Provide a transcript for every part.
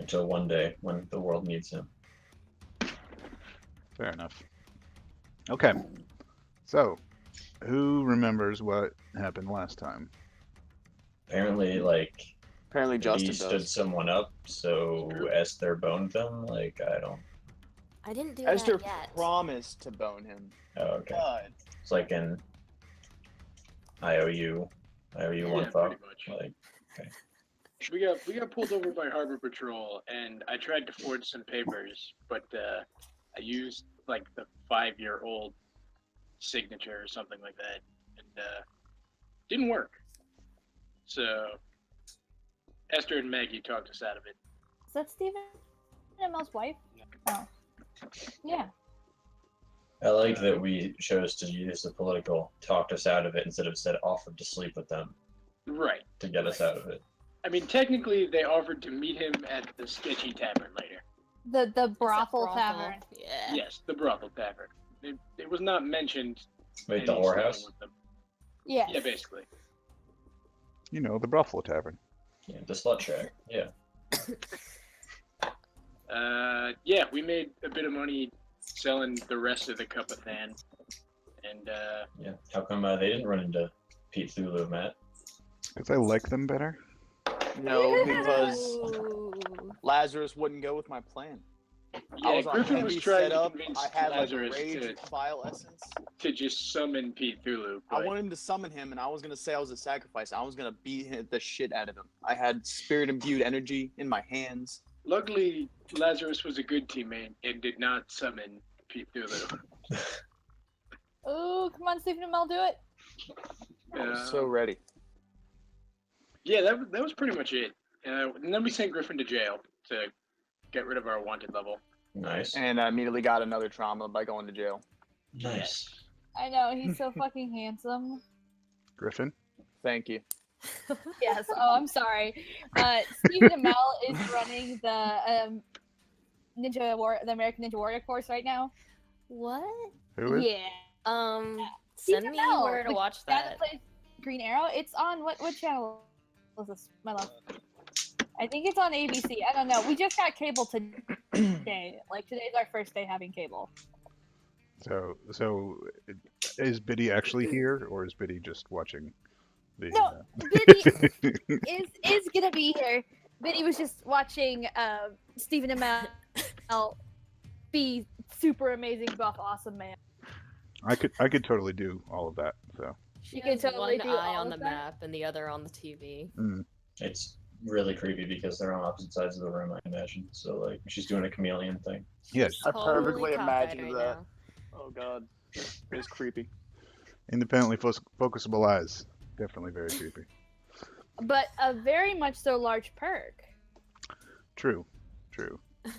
until one day when the world needs him. Fair enough. Okay. So, who remembers what happened last time? Apparently, Apparently, he Justin stood does. someone up, so Esther boned them. I don't. I didn't do Esther that yet. promised to bone him. Oh, okay. God. It's like an IOU one Yeah, thought. pretty much. We got pulled over by Harbor Patrol, and I tried to forge some papers, but I used like the 5-year-old signature or something like that, and didn't work. So Esther and Maggie talked us out of it. Is that Stephen Amell's wife? Oh. Yeah. I like that we chose to use the political talked us out of it instead of said offered to sleep with them Right. to get us out of it. I mean, technically, they offered to meet him at the sketchy tavern later. The brothel tavern. Yeah. Yes, the brothel tavern. It was not mentioned. Wait, the any whorehouse? sleeping with them. Yes. Yeah, basically. You know, the Buffalo Tavern. Yeah, the slut shack. Yeah. Yeah, we made a bit of money selling the rest of the cup of Than, and Yeah. How come they didn't run into Pete Thulu, Matt? Because I like them better. No, because Ooh. Lazarus wouldn't go with my plan. I yeah, was on Griffin heavy was trying to setup. convince I had like Lazarus rage file essence. to just summon Pete Thulu. I But wanted to summon him, and I was gonna say I was a sacrifice. I was gonna beat the shit out of him. I had spirit imbued energy in my hands. luckily, Lazarus was a good teammate and did not summon Pete Thulu. Ooh, come on, Stephen Amell, do it. I was so ready. Yeah, that was pretty much it. And then we sent Griffin to jail to get rid of our wanted level. Nice. And I immediately got another trauma by going to jail. Nice. I know, he's so fucking handsome. Griffin? Thank you. Yes, oh, I'm sorry. Stephen Amell is running the the American Ninja Warrior course right now. What? Who is? Yeah. Send Stephen me Amell, where to the watch guy that. plays Green Arrow. It's on what channel is this, my love? I think it's on ABC. I don't know. We just got cable today. Like today's our first day having cable. So is Biddy actually here, or is Biddy just watching the? No, Biddy is gonna be here. Biddy was just watching Stephen Amell be super amazing, buff, awesome man. I could totally do all of that. So. She You can has totally one do eye all on of the that. map and the other on the TV. It's really creepy because they're on opposite sides of the room, I imagine. So she's doing a chameleon thing. Yes. I Totally perfectly cockeyed imagined right that. now. Oh god, it was creepy. Independently focusable eyes. Definitely very creepy. But a very much so large perk. True. I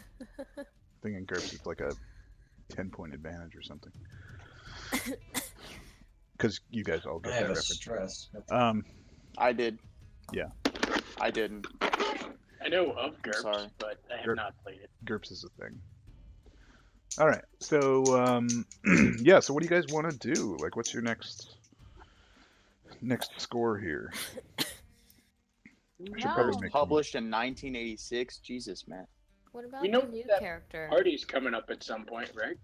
think in GURPS it's like a 10-point advantage or something. Because you guys all I get have that a reference. stress. I did. Yeah. I didn't. I know of GURPS, sorry. but I have GURP. not played it. GURPS is a thing. All right. So yeah. So what do you guys want to do? Like, what's your next score here? Should No. probably make Published in 1986. Jesus, man. What about We know the new that character? Party's coming up at some point, right?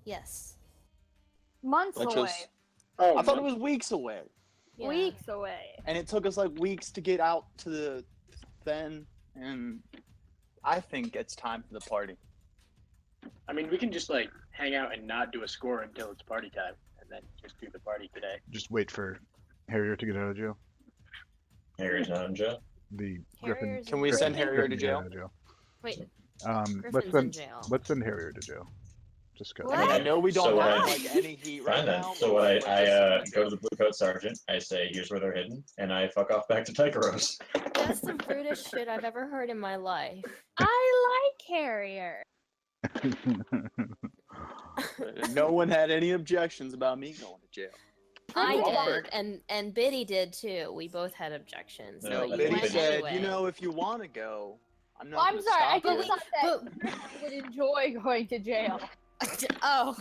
Yes. Months Let's away. just- Oh, I thought it was weeks away, Yeah. Weeks away. and it took us like weeks to get out to the then, and I think it's time for the party. I mean, we can just hang out and not do a score until it's party time, and then just do the party today. Just wait for Harrier to get out of jail. Harry's not in jail. The Griffin. Harrier's Can in we jail. send Harrier to Griffin jail? out of jail. Wait, Let's Griffin's in send jail. Harrier to jail. Just go. What? I know we don't So have what like any heat right Fine then. now. So but, what like, I let's go to the blue coat sergeant. I say, here's where they're hidden, and I fuck off back to Tycheros. That's the rudest shit I've ever heard in my life. I like Harrier. no one had any objections about me going to jail. I Robert. did, and Biddy did too. We both had objections. No, but you Biddy went said, anyway. you know, if you want to go, I'm not. Well, I'm gonna sorry. I stop just you." thought that Matt would enjoy going to jail. Oh,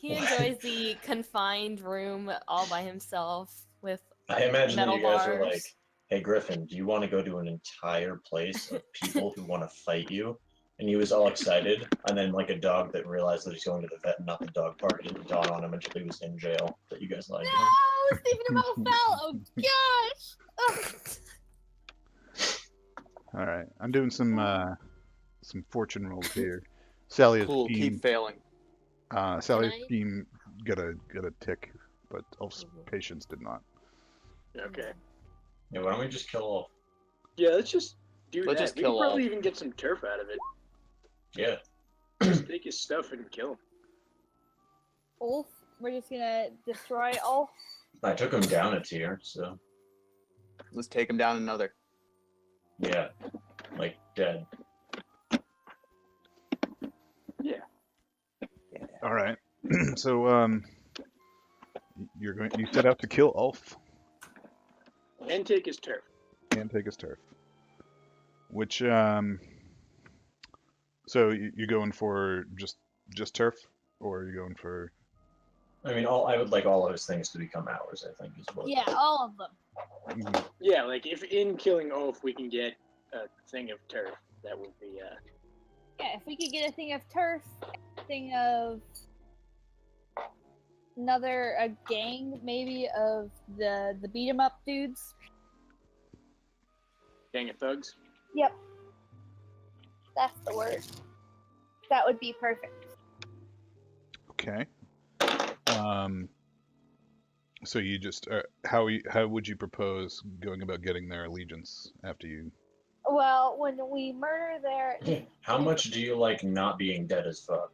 he enjoys the confined room all by himself with I imagine that metal you guys are bars. hey Griffin, do you want to go to an entire place of people who want to fight you? And he was all excited, and then like a dog that realized that he's going to the vet and not the dog park didn't dawn on him until he was in jail that you guys lied to him. No, Stephen Amell fell. Oh gosh. Ugh. All right, I'm doing some fortune rolls here. Sally's Cool. Keep scheme, failing. Sally's I- scheme got a tick, but Elf's patience did not. Okay. Yeah, why don't we just kill Ulf? Yeah, let's just do Let's that. just We kill can probably all. even get some turf out of it. Yeah. Just take his stuff and kill him. Ulf, we're just gonna destroy Ulf. I took him down a tier, so Let's take him down another. yeah. Like dead. Yeah. All right, so you set out to kill Ulf And take his turf. and take his turf. Which so you going for just turf, or are you going for? I mean, I would like all of his things to become ours. I think is what. Yeah, all of them. Mhm. Yeah, like if in killing Oaf we can get a thing of turf, that would be Yeah, if we could get a thing of turf, a thing of a gang maybe of the beat 'em up dudes. gang of thugs. Yep. That's the word. That would be perfect. Okay. So you just how would you propose going about getting their allegiance after you? Well, when we murder their How much do you like not being dead as fuck?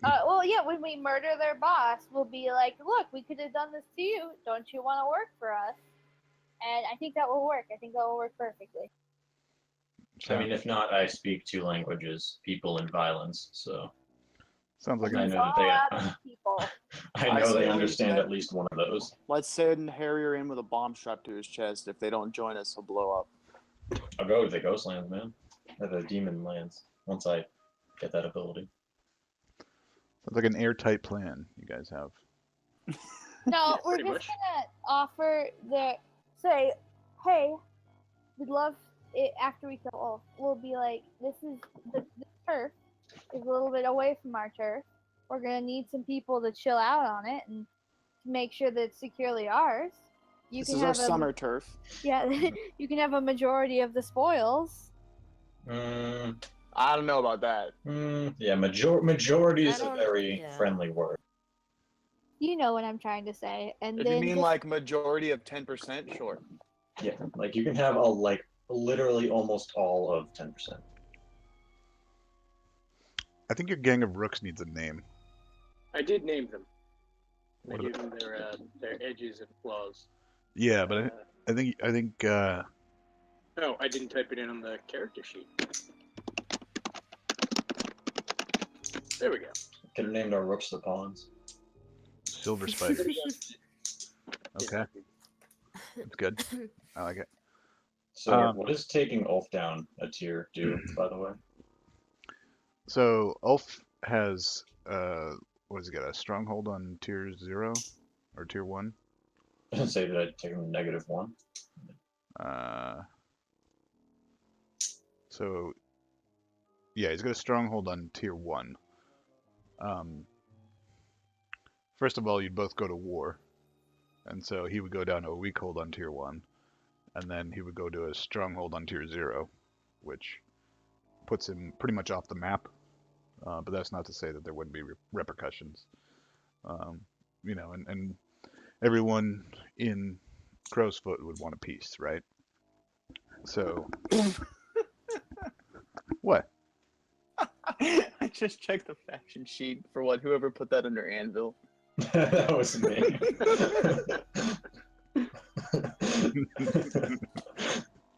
when we murder their boss, we'll be like, look, we could have done this to you. Don't you want to work for us? And I think that will work. I think that will work perfectly. I mean, if not, I speak two languages, people and violence, so Sounds like I a, know All that out they. of people. I I know they say understand that- at least one of those. Let's send Harrier in with a bomb strapped to his chest. If they don't join us, he'll blow up. I'll go with the ghost lands, man. Or the demon lands. Once I get that ability. sounds like an airtight plan you guys have. No, Yeah, we're pretty just much. gonna offer say, hey, we'd love it after we kill Ulf. We'll be like, this is the turf is a little bit away from our turf. We're gonna need some people to chill out on it and to make sure that it's securely ours. You This can is our have summer turf. Yeah, you can have a majority of the spoils. Mm, I don't know about that. yeah, majority I is a don't- very yeah. friendly word. You know what I'm trying to say. And If then you mean just- like majority of 10%, sure. Yeah, like you can have literally almost all of 10%. I think your gang of rooks needs a name. I did name them. I What are gave them their edges and flaws. Yeah, but I think Oh, I didn't type it in on the character sheet. There we go. Could have named our rooks the pawns. Silver Spike. Okay, that's good. I like it. So, what does taking Ulf down a tier do, by the way? So Ulf has what does he got? A stronghold on tier 0 or tier 1? Say that I take him to -1. So yeah, he's got a stronghold on tier 1. First of all, you'd both go to war, and so he would go down to a weak hold on tier 1, and then he would go to a stronghold on tier 0, which puts him pretty much off the map. But that's not to say that there wouldn't be repercussions. And everyone in Crowsfoot would want a piece, right? So, what? I just checked the faction sheet for whoever put that under Anvil. That was me.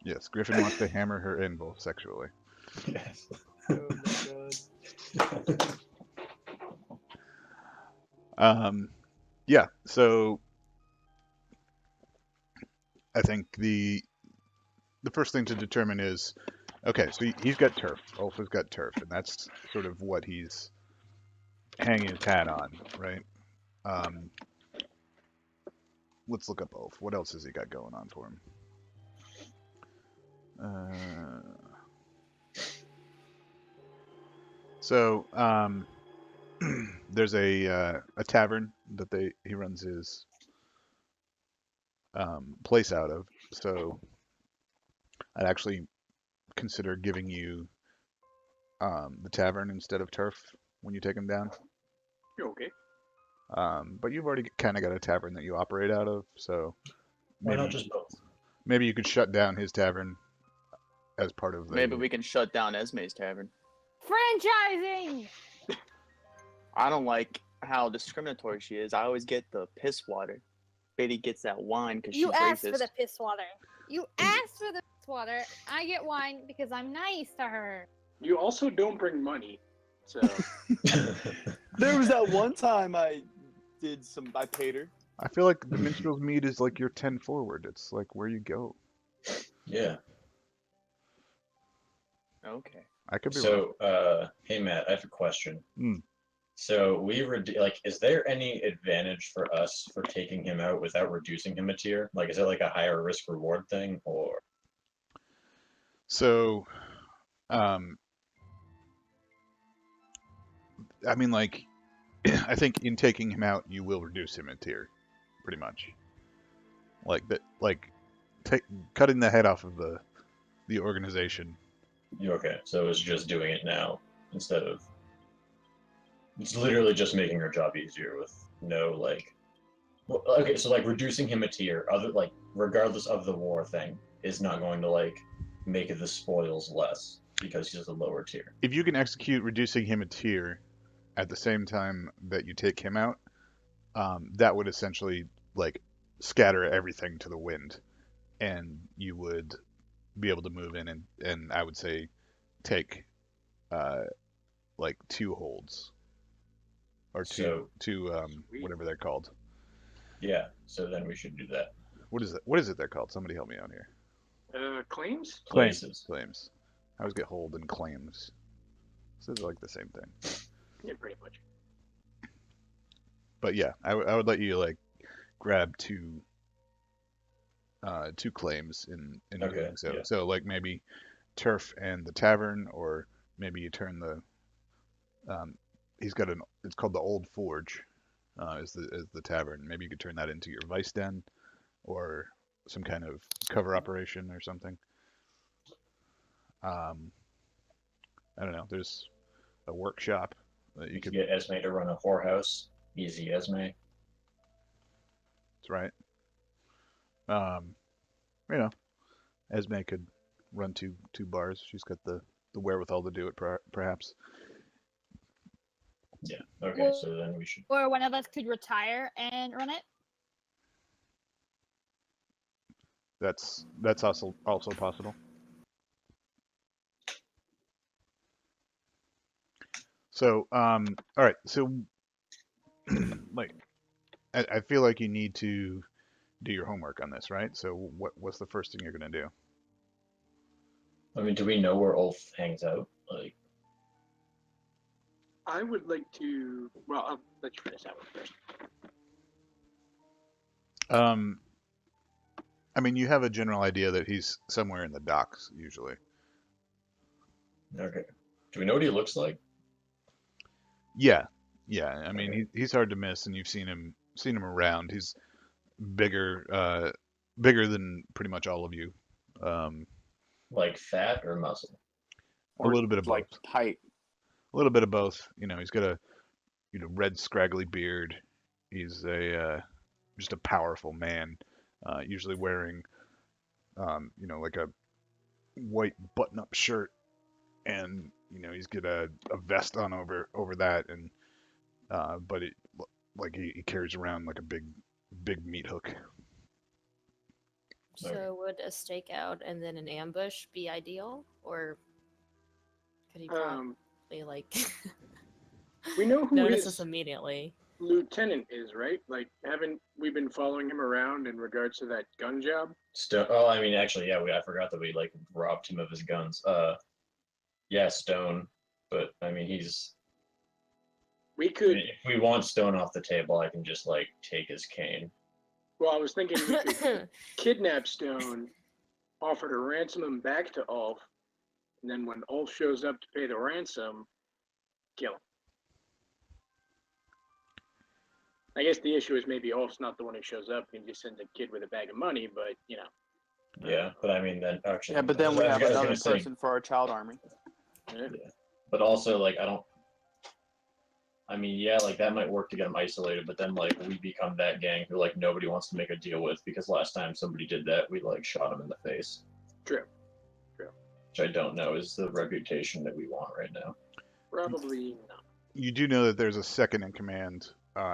Yes, Griffin wants to hammer her anvil sexually. Yes. Oh my god. Yeah, so I think the first thing to determine is, okay, so he's got turf. Ulf has got turf, and that's sort of what he's hanging his hat on, right? Let's look up Ulf. What else has he got going on for him? So there's a tavern that he runs his place out of. So I'd actually consider giving you the tavern instead of turf when you take him down. You okay? But you've already kind of got a tavern that you operate out of, so Why maybe not just both? maybe you could shut down his tavern as part of the. Maybe we can shut down Esme's tavern. Franchising. I don't like how discriminatory she is. I always get the piss water. Betty gets that wine because she's You asked racist. for the piss water. You asked for the piss water. I get wine because I'm nice to her. You also don't bring money, so There was that one time I paid her. I feel like the minstrel's mead is like your 10 forward. It's like where you go. Yeah. Okay. I could be wrong. So, hey Matt, I have a question. Hmm. So is there any advantage for us for taking him out without reducing him a tier? Like, is it like a higher risk reward thing, or? So, I mean, like, I think in taking him out, you will reduce him a tier, pretty much. Like that, like, cutting the head off of the organization. Okay, so it's just doing it now instead of. It's literally just making her job easier with no like. Well, okay, so like reducing him a tier, regardless of the war thing, is not going to like make the spoils less because he's a lower tier. If you can execute reducing him a tier at the same time that you take him out, that would essentially like scatter everything to the wind, and you would be able to move in and I would say take like 2 holds or two whatever they're called. Yeah, so then we should do that. What is it they're called? Somebody help me out here. claims? Places. Claims. I always get hold and claims. This is like the same thing. Yeah, pretty much. But yeah, I would let you like grab 2 claims in Okay, doing so. yeah. So like maybe turf and the tavern, or maybe you turn the he's got it's called the Old Forge, is the tavern. Maybe you could turn that into your vice den, or some kind of cover operation or something. I don't know. There's a workshop that You could get Esme to run a whorehouse. Easy, Esme. That's right. You know, Esme could run two bars. She's got the wherewithal to do it, perhaps. Yeah. Okay, Well, so then we should. Or one of us could retire and run it. That's also possible. So, all right. So, like, I feel like you need to do your homework on this, right? So, what's the first thing you're gonna do? I mean, do we know where Ulf hangs out? Like, I would like to. Well, I'll let you finish that one first. I mean, you have a general idea that he's somewhere in the docks, usually. okay. Do we know what he looks like? Yeah. I mean, he's hard to miss, and you've seen him around. He's bigger than pretty much all of you. Like fat or muscle? A little bit of like both. height. A little bit of both. You know, he's got a red scraggly beard. He's just a powerful man, usually wearing like a white button-up shirt, and he's got a vest on over that, and but he carries around like a big meat hook. So would a stakeout and then an ambush be ideal, or could he probably like We know who notice his us immediately? lieutenant is, right? Like, haven't we been following him around in regards to that gun job? Stone. Oh, I mean, actually, yeah. I forgot that we like robbed him of his guns. Yeah, Stone. But I mean, We could. if we want Stone off the table, I can just like take his cane. Well, I was thinking we could kidnap Stone offer to ransom him back to Ulf, and then when Ulf shows up to pay the ransom, kill him. I guess the issue is maybe Ulf's not the one who shows up and just sends a kid with a bag of money, but Yeah, but I mean, then actually. Yeah, but then we I was have gonna another say, person for our child army. Yeah. But also, like, I don't. I mean, yeah, like that might work to get them isolated, but then like we become that gang who like nobody wants to make a deal with because last time somebody did that, we like shot them in the face. True. Which I don't know is the reputation that we want right now. Probably not. You do know that there's a second in command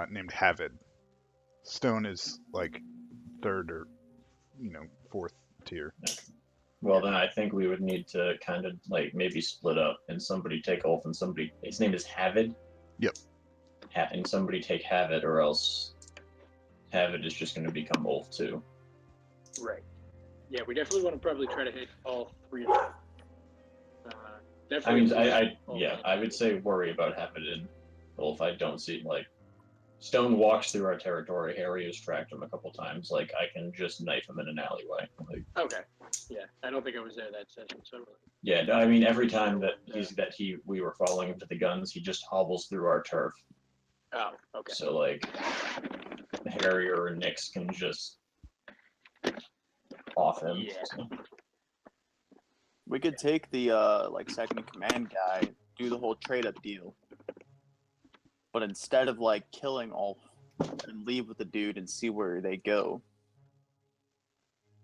named Havid. Stone is like third or fourth tier. Well, then I think we would need to kind of like maybe split up and somebody take Ulf and somebody. His name is Havid. Yep. And somebody take Havid, or else Havid is just going to become Ulf too. Right. Yeah, we definitely want to probably try to hit all three of them. I mean, Definitely. I would say worry about Havid and Ulf. I don't see like Stone walks through our territory. Harry has tracked him a couple times. Like I can just knife him in an alleyway. Like, Okay. Yeah, I don't think I was there that session, so. yeah, no, I mean every time that we were following him to the guns, he just hobbles through our turf. Oh, okay. So like Harry or Nix can just off him. Yeah. So. We could take the like second in command guy, do the whole trade up deal. But instead of like killing Ulf and leave with the dude and see where they go.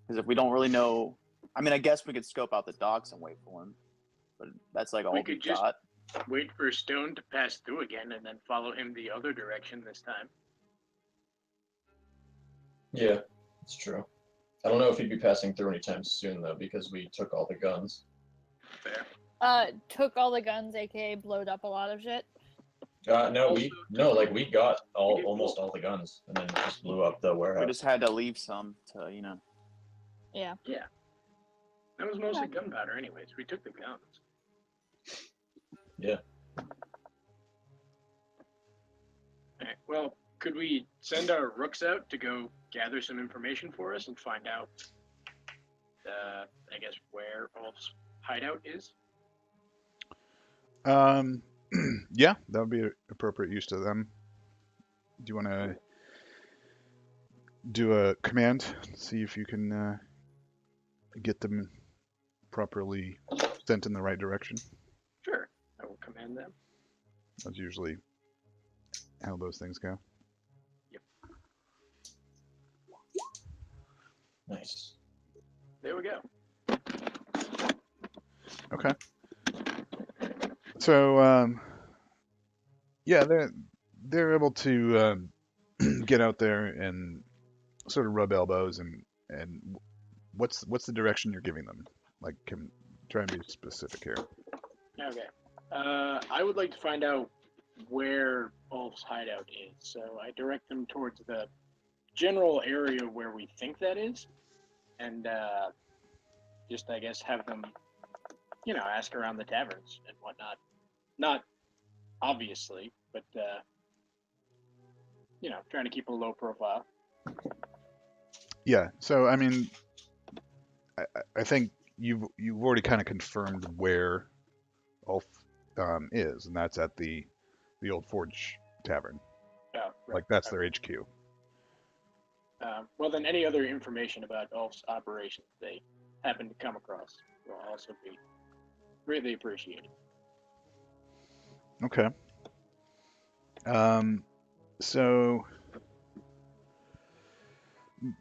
Because if we don't really know, I mean, I guess we could scope out the docks and wait for him. But that's like all we could just got. Wait for Stone to pass through again and then follow him the other direction this time. Yeah, it's true. I don't know if he'd be passing through anytime soon though, because we took all the guns. Fair. Took all the guns, aka blowed up a lot of shit. No, we got almost all the guns, and then just blew up the We warehouse. just had to leave some to, Yeah. Yeah. That was mostly gunpowder anyways. We took the guns. Yeah. Alright, well, could we send our rooks out to go gather some information for us and find out, I guess, where Ulf's hideout is? Yeah, that would be appropriate use to them. Do you want to do a command? See if you can get them properly sent in the right direction. Sure, I will command them. That's usually how those things go. Nice. There we go. Okay. So yeah, they're able to get out there and sort of rub elbows and what's the direction you're giving them? Like, try and be specific here. Okay. I would like to find out where Ulf's hideout is. So I direct them towards the general area where we think that is. And just, I guess, have them, ask around the taverns and whatnot. Not obviously, but, trying to keep a low profile. Yeah. So I mean, I think you've already kind of confirmed where Ulf is, and that's at the old Forge Tavern. Oh, right. Like that's their HQ. Well, then any other information about Ulf's operations they happen to come across will also be greatly appreciated. Okay. So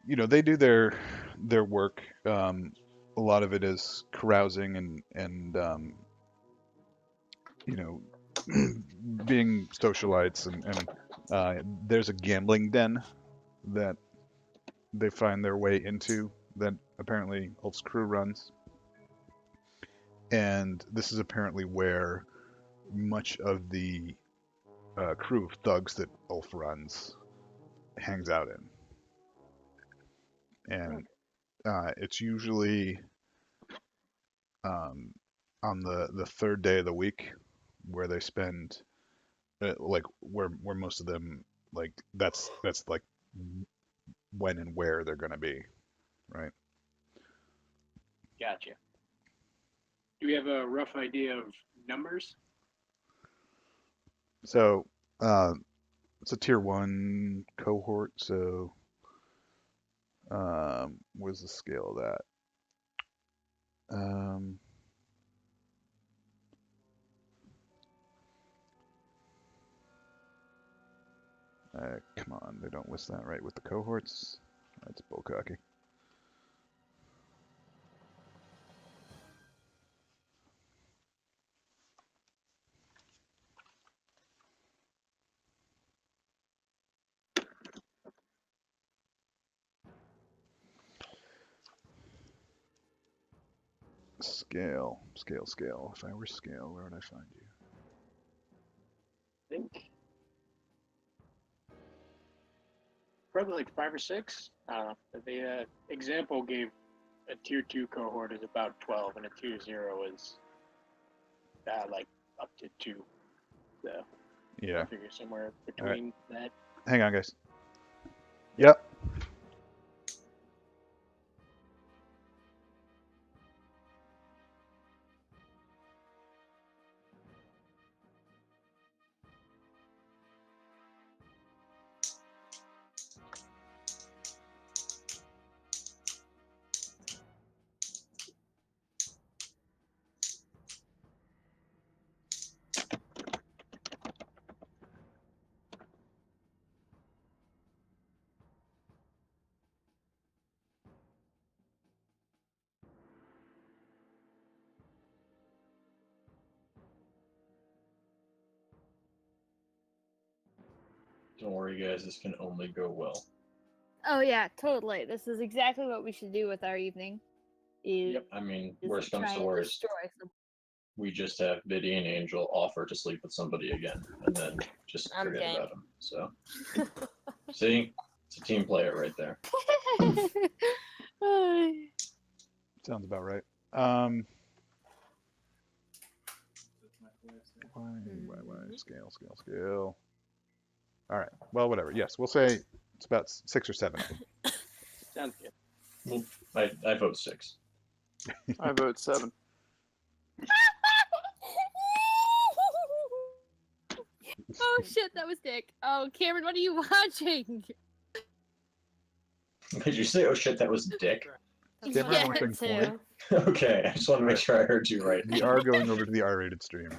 they do their work. A lot of it is carousing and being socialites and there's a gambling den that they find their way into that apparently Ulf's crew runs. And this is apparently where much of the crew of thugs that Ulf runs hangs out in. And it's usually on the third day of the week where they spend like where most of them like that's like when and where they're gonna be, right? Gotcha. Do we have a rough idea of numbers? So, it's a tier 1 cohort, so where's the scale of that? Come on, they don't list that right with the cohorts. That's bullcocky. Scale. If I were scale, where would I find you? I think probably like 5 or 6. The example gave a tier 2 cohort is about 12, and a tier 0 is like up to 2. So Yeah. I figure somewhere between that. Hang on, guys. Yep. Don't worry, guys. This can only go well. Oh yeah, totally. This is exactly what we should do with our evening. Yep. I mean, Is worst try comes to and worst, destroy some- we just have Biddy and Angel offer to sleep with somebody again, and then just I'm forget game. about them. So, see, it's a team player right there. Sounds about right. Why? Scale. All right. Well, whatever. Yes, we'll say it's about 6 or 7. Sounds good. Well, I vote 6. I vote 7. Oh shit, that was Dick. Oh, Cameron, what are you watching? Did you say, oh shit, that was Dick? That's Cameron what I wants heard to too. Okay, I just want to make sure I heard you right. We are going over to the R-rated stream.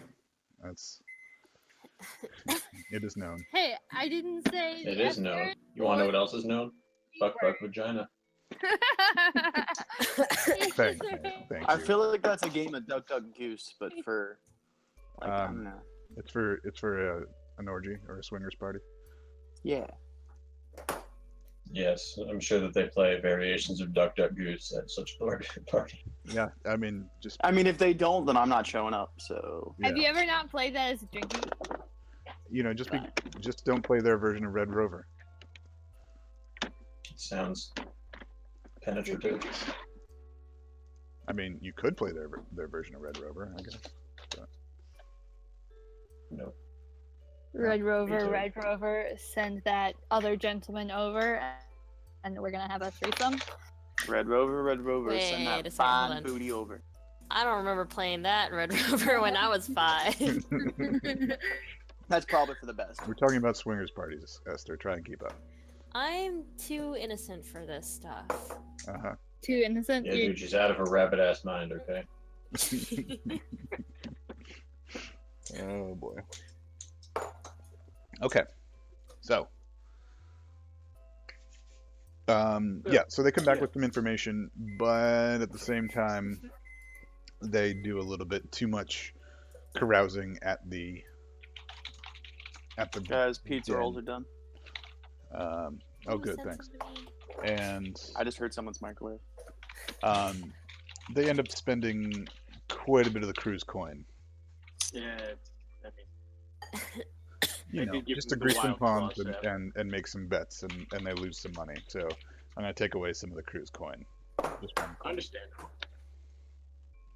It is known. Hey, I didn't say It the is F known. word. You want to know what else is known? Fuck vagina. Thanks, man. Thank I you. feel like that's a game of Duck Duck Goose, but for like I don't know. It's for an orgy or a swingers party. Yeah. Yes, I'm sure that they play variations of Duck Duck Goose at such a party. Yeah, I mean, just I mean, if they don't, then I'm not showing up. So yeah. Have you ever not played that as a drinking? just don't play their version of Red Rover. Sounds penetrative. I mean, you could play their version of Red Rover, I guess. No. Red too. Red Rover, send that other gentleman over, and we're gonna have a threesome. Red Rover, send Wait that a second, hold fine on. booty over. I don't remember playing that Red Rover when I was 5. That's probably for the best. We're talking about swingers parties, Esther. Try and keep up. I'm too innocent for this stuff. Uh-huh. Too innocent. Yeah, dude, she's out of her rabbit ass mind, okay? Oh boy. Okay. So. Yeah, so they come back with some information, but at the same time, they do a little bit too much carousing at the Guys, pizza den. rolls are done. Oh, good, thanks. And I just heard someone's microwave. they end up spending quite a bit of the cruise coin. Yeah, I mean, You I know, did give just to them the grease some wild palms claw and make some bets, and they lose some money. So I'm going to take away some of the cruise coin. Just one coin. understandable.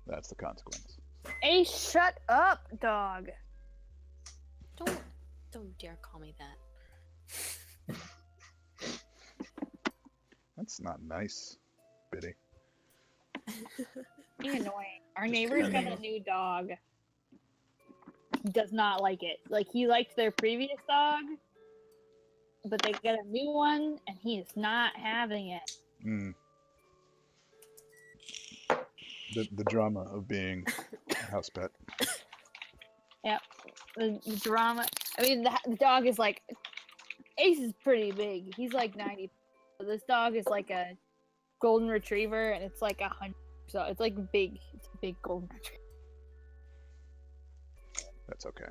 That's the consequence. Hey, shut up, dog. Don't dare call me that. That's not nice, Biddy. Being annoying. Our Just neighbor's got kinda- a new dog. He does not like it. Like, he liked their previous dog, but they got a new one, and he is not having it. Mm. The drama of being a house pet. The drama. I mean, the dog is like, Ace is pretty big. He's like 90. But this dog is like a golden retriever, and it's like 100. So it's like big. It's a big golden retriever. That's okay.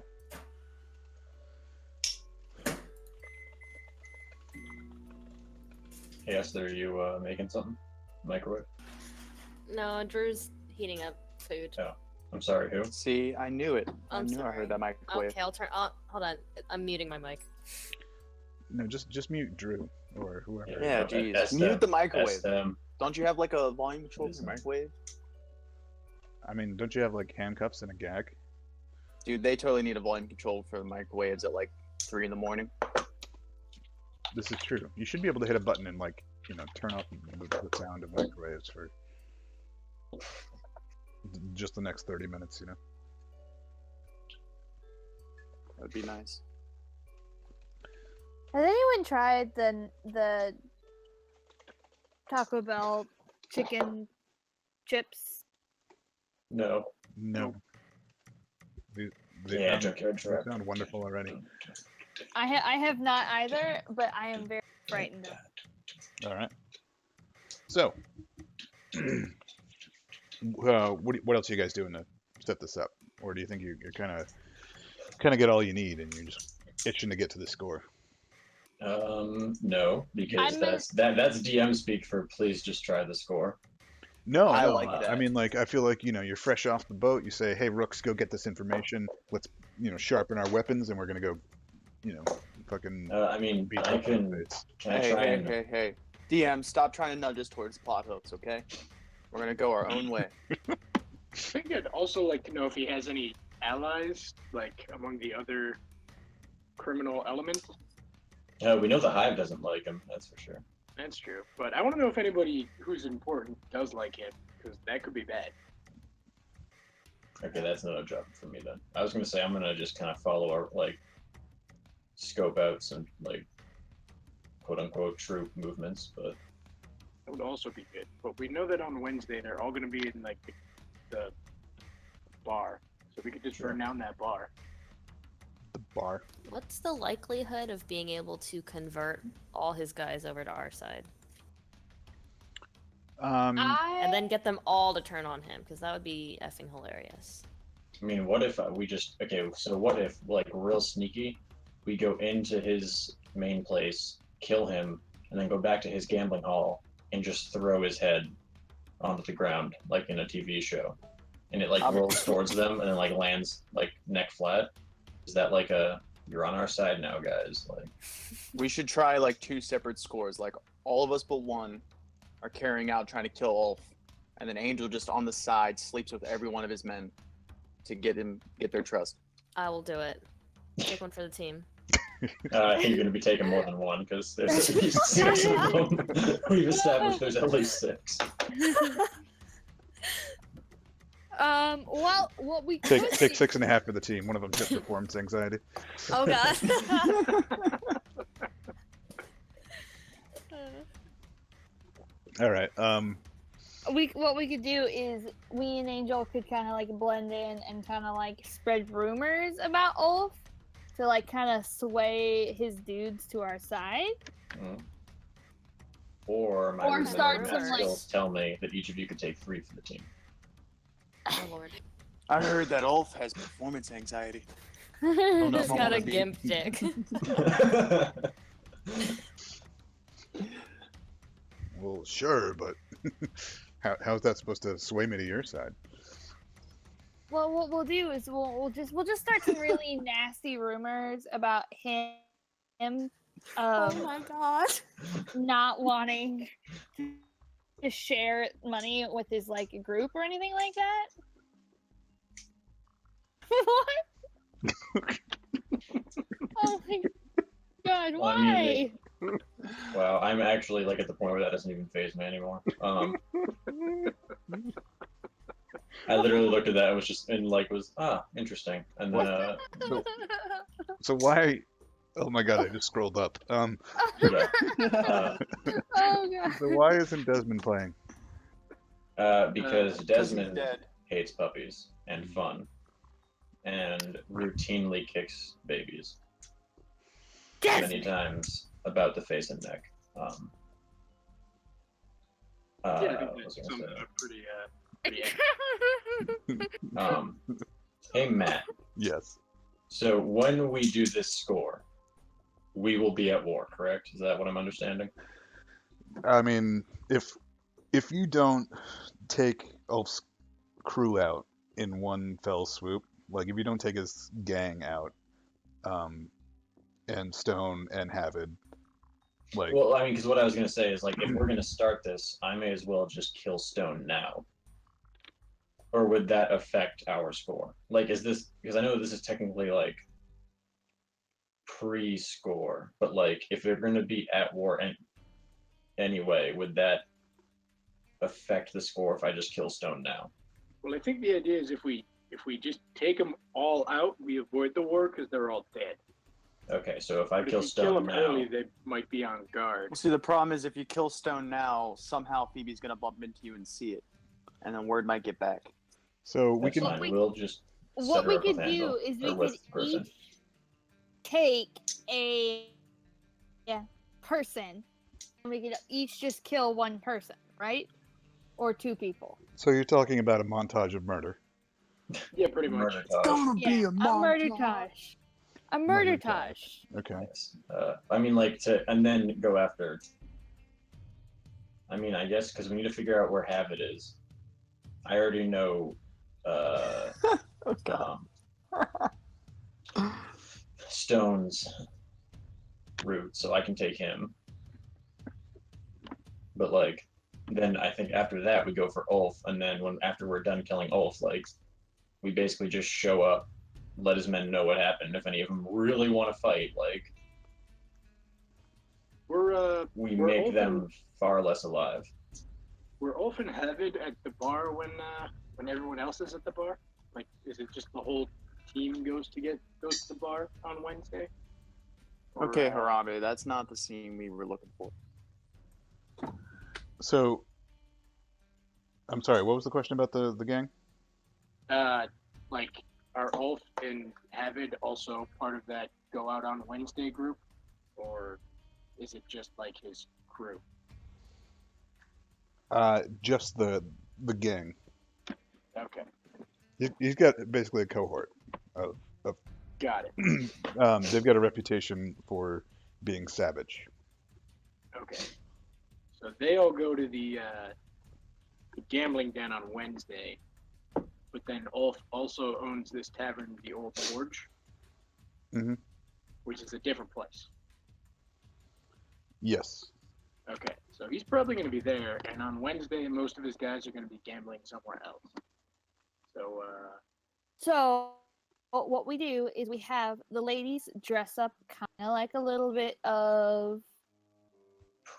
Hey Esther, are you making something? Microwave? No, Drew's heating up food. Oh. I'm sorry, who? See, I knew it. I I'm knew I sorry. heard that microwave. Okay, I'll turn. Hold on. I'm muting my mic. No, just mute Drew or whoever. Yeah, Okay, jeez. SM, Mute the microwave. SM. Don't you have like a volume control for Listen. your microwave? I mean, don't you have like handcuffs and a gag? Dude, they totally need a volume control for the microwaves at like 3 in the morning. This is true. You should be able to hit a button and like, turn off the sound of microwaves for just the next 30 minutes, That'd be nice. Has anyone tried the Taco Bell chicken chips? No. No. They Yeah, sound, junkyard they trap. sound wonderful already. I have not either, but I am very frightened. All right. So, what else are you guys doing to set this up, or do you think you're kind of get all you need and you're just itching to get to the score? No, because I'm that's DM speak for please just try the score. No, I no. like that. I mean, like, I feel like you're fresh off the boat. You say, "Hey, Rooks, go get this information. Let's sharpen our weapons, and we're gonna go, fucking I mean, beat I up in can. the face." Can I Hey, try hey, and? hey, hey. DM, stop trying to nudge us towards plot hooks, okay? We're gonna go our own way. I think I'd also like to know if he has any allies, like among the other criminal elements. We know the Hive doesn't like him. That's for sure. That's true. But I want to know if anybody who's important does like him, because that could be bad. Okay, that's not a job for me then. I was gonna say I'm gonna just kind of follow our scope out some quote unquote troop movements, but That would also be good. But we know that on Wednesday they're all going to be in the bar, so we could just burn down that bar. The bar. What's the likelihood of being able to convert all his guys over to our side? And then get them all to turn on him, because that would be effing hilarious. I mean, what if we just So what if real sneaky, we go into his main place, kill him, and then go back to his gambling hall and just throw his head onto the ground like in a TV show, and it rolls towards them and then lands neck flat. Is that you're on our side now, guys? We should try 2 separate scores. All of us but one are carrying out trying to kill Ulf, and then Angel just on the side sleeps with every one of his men to get their trust. I will do it. Take one for the team. I think you're going to be taking more than one because there's at least 6 of them. We've established there's at least 6. Well, what we Take could 6.5 for the team. One of them's got performance anxiety. Oh god. All right. what we could do is we and Angel could kind of blend in and kind of spread rumors about Ulf to kind of sway his dudes to our side. Or my Or reason start math some, skills tell me that each of you could take 3 for the team. Oh lord. I heard that Ulf has performance anxiety. no, He's got a Bumblebee. gimp dick. Well, sure, but how's that supposed to sway me to your side? Well, what we'll do is we'll just start some really nasty rumors about him. Oh my god. Not wanting to share money with his group or anything like that. What? Oh my god, Well, I why? mean, wow, I'm actually at the point where that doesn't even faze me anymore. I literally looked at that. It was just and like was interesting. And then So why? Oh my god, I just scrolled up. yeah. Oh god. So why isn't Desmond playing? Because he's Desmond dead. hates puppies and fun, and routinely kicks babies many times about the face and neck. Yeah, I what think was I that's gonna some say? pretty Hey Matt. Yes. So when we do this score, we will be at war, correct? Is that what I'm understanding? I mean, if you don't take Ulf's crew out in one fell swoop, like if you don't take his gang out, and Stone and Havid, like Well, I mean, because what I was gonna say is like, if we're gonna start this, I may as well just kill Stone now. Or would that affect our score? Like, is this because I know this is technically like pre-score, but like, if they're gonna be at war anyway, would that affect the score if I just kill Stone now? Well, I think the idea is if we just take them all out, we avoid the war because they're all dead. Okay, so if I But kill if you kill Stone them now, early, they might be on guard. See, the problem is if you kill Stone now, somehow Phoebe's gonna bump into you and see it, and then word might get back. so we that's can. fine. We'll just set What her we up with could Angel, do is or we with could person. each take a person, and we could each just kill one person, right? Or two people. So you're talking about a montage of murder. Yeah, pretty much. Murder Taj. Yeah, a murder tosh. A murder Murder tosh. Okay. Yes. I mean, like and then go after. I mean, I guess because we need to figure out where Havid is. I already know. Oh god. Stone's route, so I can take him. But like, then I think after that we go for Ulf, and then after we're done killing Ulf, like, we basically just show up, let his men know what happened. If any of them really want to fight, like, We're we we're make Ulf them and- far less alive. We're often Havid at the bar when everyone else is at the bar. Like, is it just the whole team goes to the bar on Wednesday? Or, Okay, Harambe, that's not the scene we were looking for. So, I'm sorry. What was the question about the gang? Like, are Ulf and Havid also part of that go out on Wednesday group, or is it just like his crew? Just the gang. Okay, He's got basically a cohort. got it. They've got a reputation for being savage. Okay, so they all go to the gambling den on Wednesday, but then Ulf also owns this tavern, the Old Forge, Mhm. which is a different place. Yes. Okay, so he's probably going to be there, and on Wednesday, most of his guys are going to be gambling somewhere else. So, So what we do is we have the ladies dress up kind of like a little bit of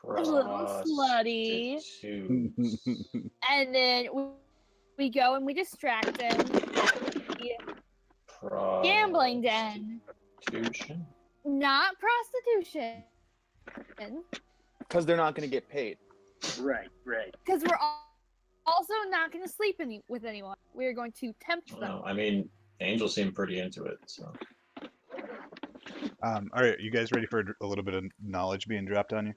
a little slutty, Prostitutes. and then we go and we distract them. Gambling den, Prostitution? not prostitution, Because they're not gonna get paid. right. because we're also not going to sleep with anyone. We are going to tempt them. No, I mean, Angel seemed pretty into it, so. All right, you guys ready for a little bit of knowledge being dropped on you?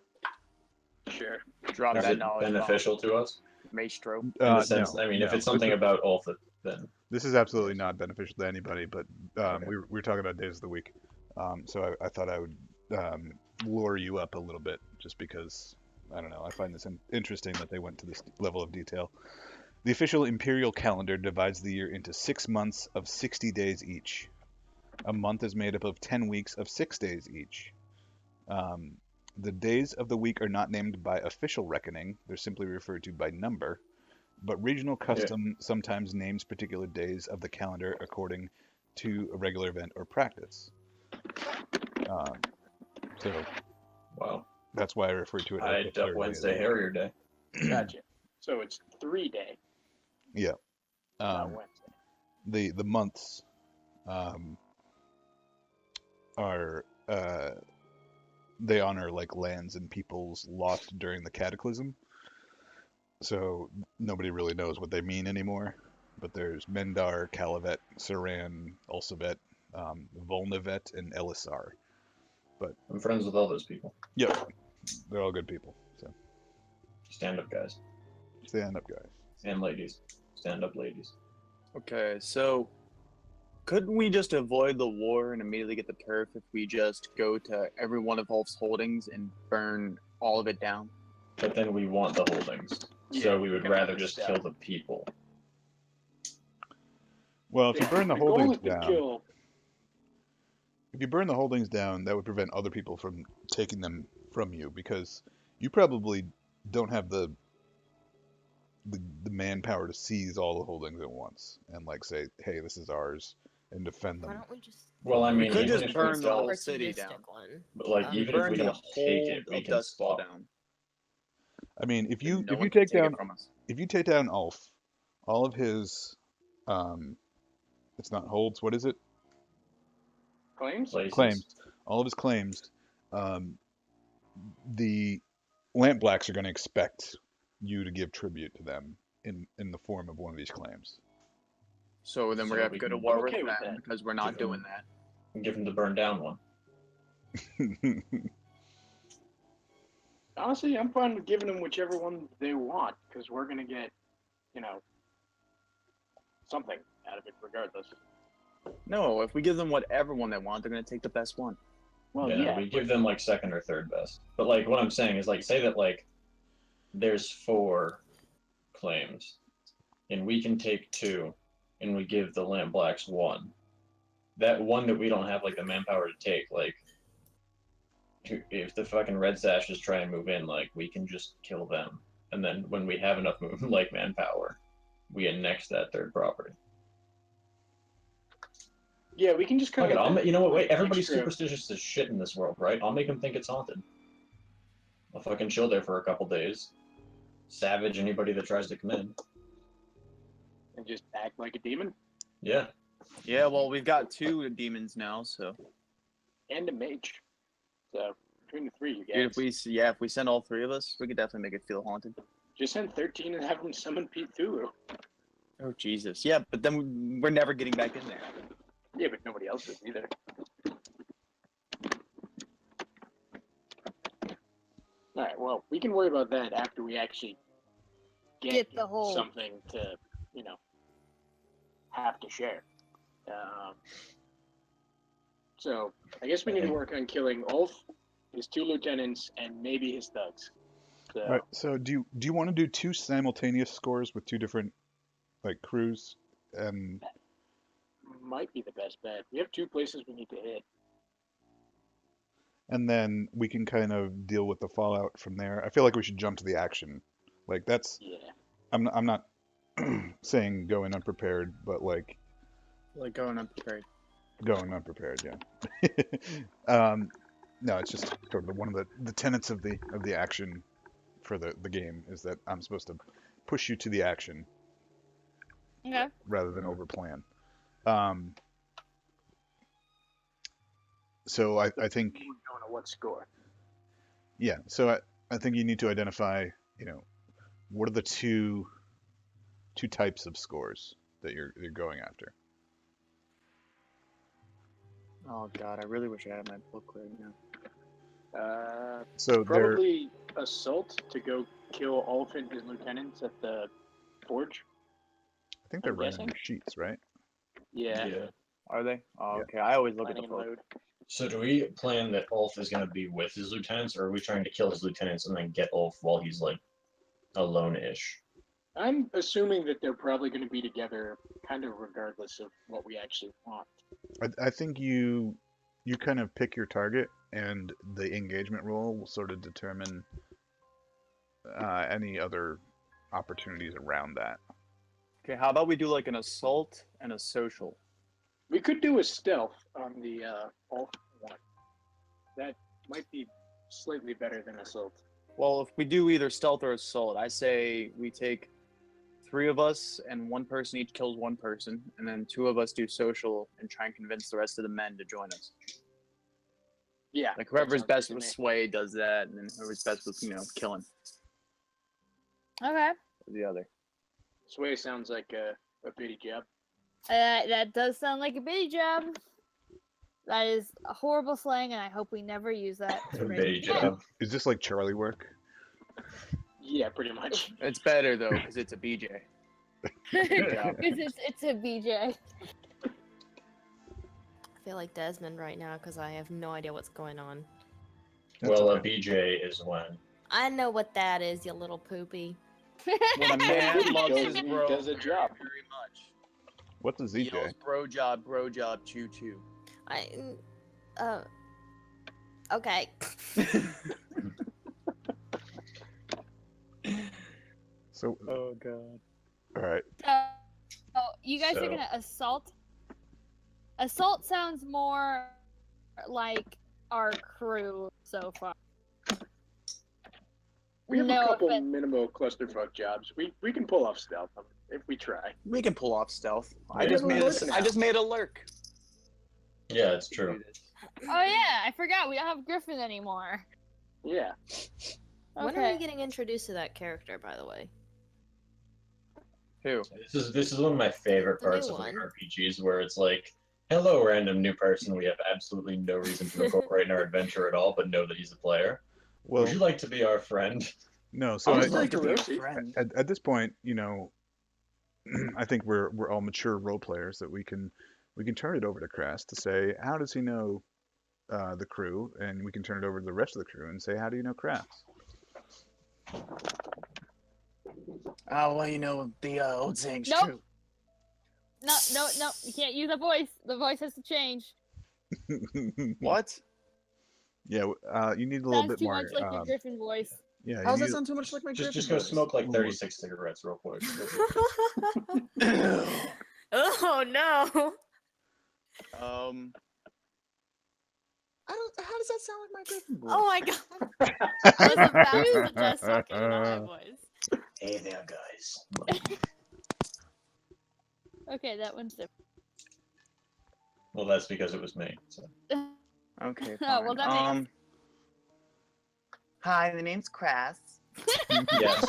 Sure. Drop Is that it knowledge. beneficial to us? Maestro. In the sense, No, I mean, if no. it's something about Ulf, then This is absolutely not beneficial to anybody, but Okay. we were talking about days of the week. So I thought I would lure you up a little bit just because, I don't know, I find this interesting that they went to this level of detail. The official imperial calendar divides the year into 6 months of 60 days each. A month is made up of 10 weeks of 6 days each. The days of the week are not named by official reckoning, they're simply referred to by number. But regional custom sometimes names particular days of the calendar according to a regular event or practice. So wow. that's why I refer to it I as the duck third Wednesday day. Harrier Day. Gotcha. So it's 3 day. Yeah. Wednesday. The months are they honor like lands and peoples lost during the cataclysm. So nobody really knows what they mean anymore. But there's Mendar, Calavet, Saran, Ulsavet, Volnavet, and Elisar. I'm friends with all those people. Yep, they're all good people. So Stand up guys stand up, guys. and ladies. Stand up ladies. Okay, so couldn't we just avoid the war and immediately get the turf if we just go to every one of Wolf's holdings and burn all of it down? But then we want the holdings. Yeah, So we would gotta rather let just this kill down. the people. Well, if you burn the goal holdings is to down, kill. if you burn the holdings down, that would prevent other people from taking them from you because you probably don't have the manpower to seize all the holdings at once and like say, hey, this is ours, and defend Why them. don't we just? Well, I We mean, could even just if burn we the whole don't, city down. Opportunistic one. but like We even if burn we the don't take hold it, we of can Dust Bowl swap. down. I mean, if you No if one you can take take down it from us. if you take down Ulf, all of his it's not holds, what is it? Claims? Places. Claims. All of his claims, the Lamp Blacks are going to expect you to give tribute to them in the form of one of these claims. So then So we're gonna have to we go to can- war I'm with okay with them that. because we're not Give 'em- doing that. And give them the burn down one. Honestly, I'm fine with giving them whichever one they want because we're gonna get, something out of it regardless. No, if we give them whatever one they want, they're gonna take the best one. Well, Yeah, we give them like second or third best. But like what I'm saying is like say that like there's 4 claims and we can take 2 and we give the Lamp Blacks 1. That one that we don't have like the manpower to take, like if the fucking Red Sashes try and move in, like we can just kill them. And then when we have enough like manpower, we annex that third property. Yeah, we can just Fuck kind it, of. you know what? Wait, everybody's extra- superstitious as shit in this world, right? I'll make them think it's haunted. I'll fucking chill there for a couple days. Savage anybody that tries to come in. And just act like a demon Yeah. Yeah, well, we've got 2 demons now, so and a mage. So between the 3, you dude, guys. if we send all 3 of us, we could definitely make it feel haunted. Just send 13 and have them summon Pete Thulu. Oh Jesus, yeah, but then we're never getting back in there. Yeah, but nobody else is either. Alright, well, we can worry about that after we actually Get the hold. something to, have to share. So, I guess we need to work on killing Ulf, his 2 lieutenants, and maybe his thugs. So, All right. So do you want to do 2 simultaneous scores with 2 different like crews and might be the best bet. We have 2 places we need to hit. then we can kind of deal with the fallout from there. I feel like we should jump to the action. Like that's Yeah. I'm not saying going unprepared, but like Like going unprepared. going unprepared, yeah. No, it's just sort of one of the tenets of the action for the game is that I'm supposed to push you to the action Okay. rather than overplan. So I think We don't know what score. yeah. So I think you need to identify, what are the two types of scores that you're going after. Oh God, I really wish I had my book right now. So they're Probably assault to go kill Ulf and his lieutenants at the forge. I think they're I'm right on guessing. your sheets, right? Yeah. Are they? Oh, Yeah. okay. I always look at Planning the and book. load. So do we plan that Ulf is going to be with his lieutenants, or are we trying to kill his lieutenants and then get Ulf while he's like alone-ish? I'm assuming that they're probably going to be together, kind of regardless of what we actually want. I think you kind of pick your target, and the engagement roll will sort of determine any other opportunities around that. Okay, how about we do like an assault and a social? We could do a stealth on the Ulf one. That might be slightly better than assault. Well, if we do either stealth or assault, I say we take 3 of us and 1 person each kills 1 person, and then 2 of us do social and try and convince the rest of the men to join us. Yeah. Like that whoever's sounds best good to with me. sway does that, and then whoever's best with killing Okay. the other. Sway sounds like a bitty job. That does sound like a bitty job. That is a horrible slang, and I hope we never use that. Bitty job. Is this like Charlie work? Yeah, pretty much. It's better though because it's a BJ. Because it's a BJ. I feel like Desmond right now because I have no idea what's going on. Well, a BJ is when. I know what that is, you little poopy. When a man loves Goes his and bro does a very, job. very much. What's a He yells, ZJ? bro job, choo choo. Okay. So, Oh god. all right. So, you guys are So- gonna assault. Assault sounds more like our crew so far. We have No a couple offense. minimal clusterfuck jobs. We can pull off stealth if we try. We can pull off stealth. I Yeah, just we're made looking a, I now. just made a lurk. Yeah, it's We can true. do this. Oh yeah, I forgot we don't have Griffin anymore. Yeah. When are Okay. we getting introduced to that character, by the way? Who? This is one of my favorite The new parts of like one. RPGs, where it's like, hello, random new person. We have absolutely no reason to incorporate in our adventure at all, but know that he's the player. Well, Would you like to be our friend? no. So I I'd was like to be a Rosie. friend. at this point, I think we're all mature role players that we can turn it over to Crass to say how does he know the crew, and we can turn it over to the rest of the crew and say how do you know Crass? Oh well, the old saying's Nope. true. No, you can't use the voice. The voice has to change. What? Yeah, you need a little Sounds bit too more. much like your Griffin voice. Yeah, How you does that need- sound too much like my Just Griffin go voice? smoke like Ooh. 36 cigarettes real quick. Oh no! I don't. How does that sound like my Griffin voice? Oh my god! I was about to suggest talking in my voice. Hey there, guys. Okay, that one's different. Well, that's because it was me. So. Okay. Fine. Oh, well, that makes- Hi, the name's Crass. Yes.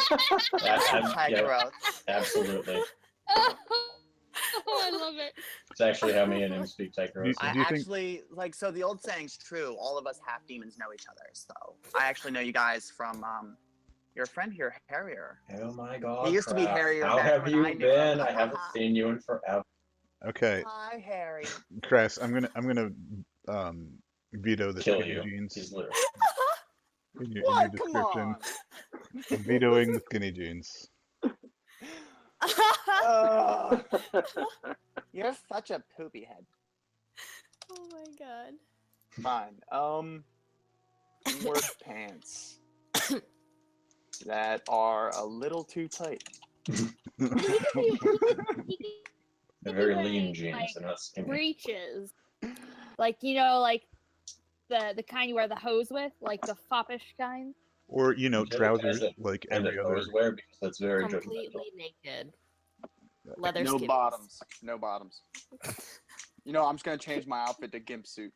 Hi, Yeah, Growth. absolutely. Oh, I love it. It's actually how me and him speak Tykeros. I Do you think- actually so the old saying's true. All of us half demons know each other. So I actually know you guys from your friend here, Harrier. Oh my god. He used to be crap. Harrier How back have when you I knew been? him. I haven't seen you in forever. Okay, Hi, Harry. Crass, I'm gonna veto the Kill skinny you. jeans He's literally. in your What? Come description. on. I'm vetoing the skinny jeans. You're such a poopy head. Oh my god. Fine. Work pants that are a little too tight. They're very wearing, lean jeans. like, They're not skinny. Breeches. Like, like the kind you wear the hose with, like the foppish kind. Or Yeah, the guys trousers that- like And every that other. always wear because that's very judgmental. Completely naked. Leather No skivvies. bottoms. No bottoms. I'm just gonna change my outfit to gimp suit.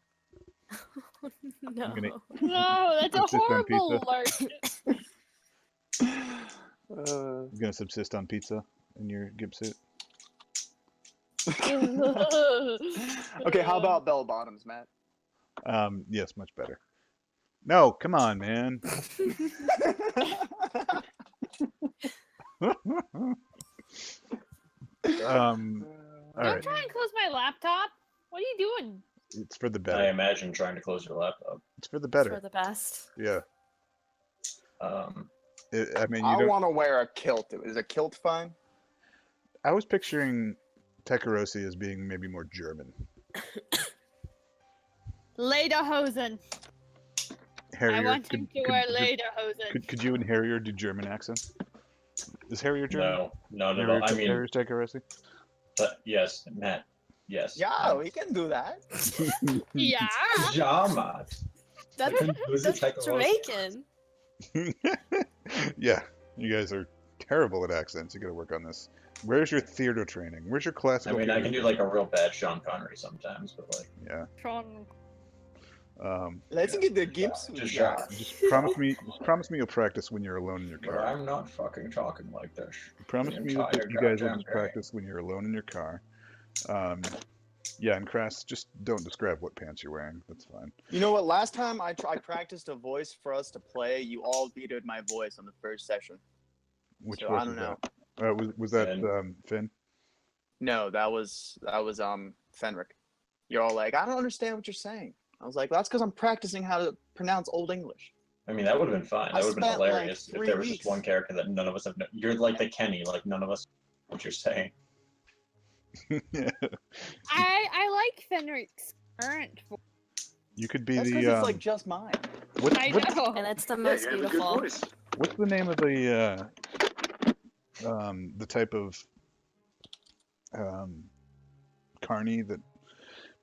No. gonna- No, that's a Subsist on horrible pizza. alert. You're gonna subsist on pizza in your gimp suit. Okay, how about bell bottoms, Matt? Yes, much better. No, come on, man. All Don't right, try and close my laptop. What are you doing? it's for the I better. imagine trying to close your laptop. It's for the For better. the best. Yeah. I mean, you I don't. want to wear a kilt. Is a kilt fine? I was picturing Tekarosi as being maybe more German. Lederhosen. Harrier, I want him to wear lederhosen. could you and Harrier do German accents? Is Harrier German? No. Harrier, I mean, Harrier's Tekarosi? but yes, Matt. Yes. Yeah, we can do that. Yeah. Pajama. That's, Was it that's Tekarosi? Jamaican. Yeah, you guys are terrible at accents. You got to work on this. Where's your theater training? Where's your I classical? mean, I theater can do training? like a real bad Sean Connery sometimes, but like, Yeah. Sean. Let's get the gimps with just ya. Just promise me you'll practice when you're alone in your but car. I'm not fucking talking like this. Promise the me that entire you guys will goddamn just day. practice when you're alone in your car. Yeah, and Crass, just don't describe what pants you're wearing. That's fine. You know what? Last time I practiced a voice for us to play, you all vetoed my voice on the first session. Which So voice I don't know. was that Finn. Finn? No, that was Fenric. You're all like, I don't understand what you're saying. I was like, well, that's because I'm practicing how to pronounce Old English. I mean, that would have been fine. I That would have been spent, like, hilarious if 3 there was weeks. just one character that none of us have. You're like the Kenny, like none of us know what you're saying. Yeah. I like Fenric's current voice. You could be That's the because it's like just mine. I know. And it's the Yeah, most you have a good beautiful. voice. what's the name of the type of carny that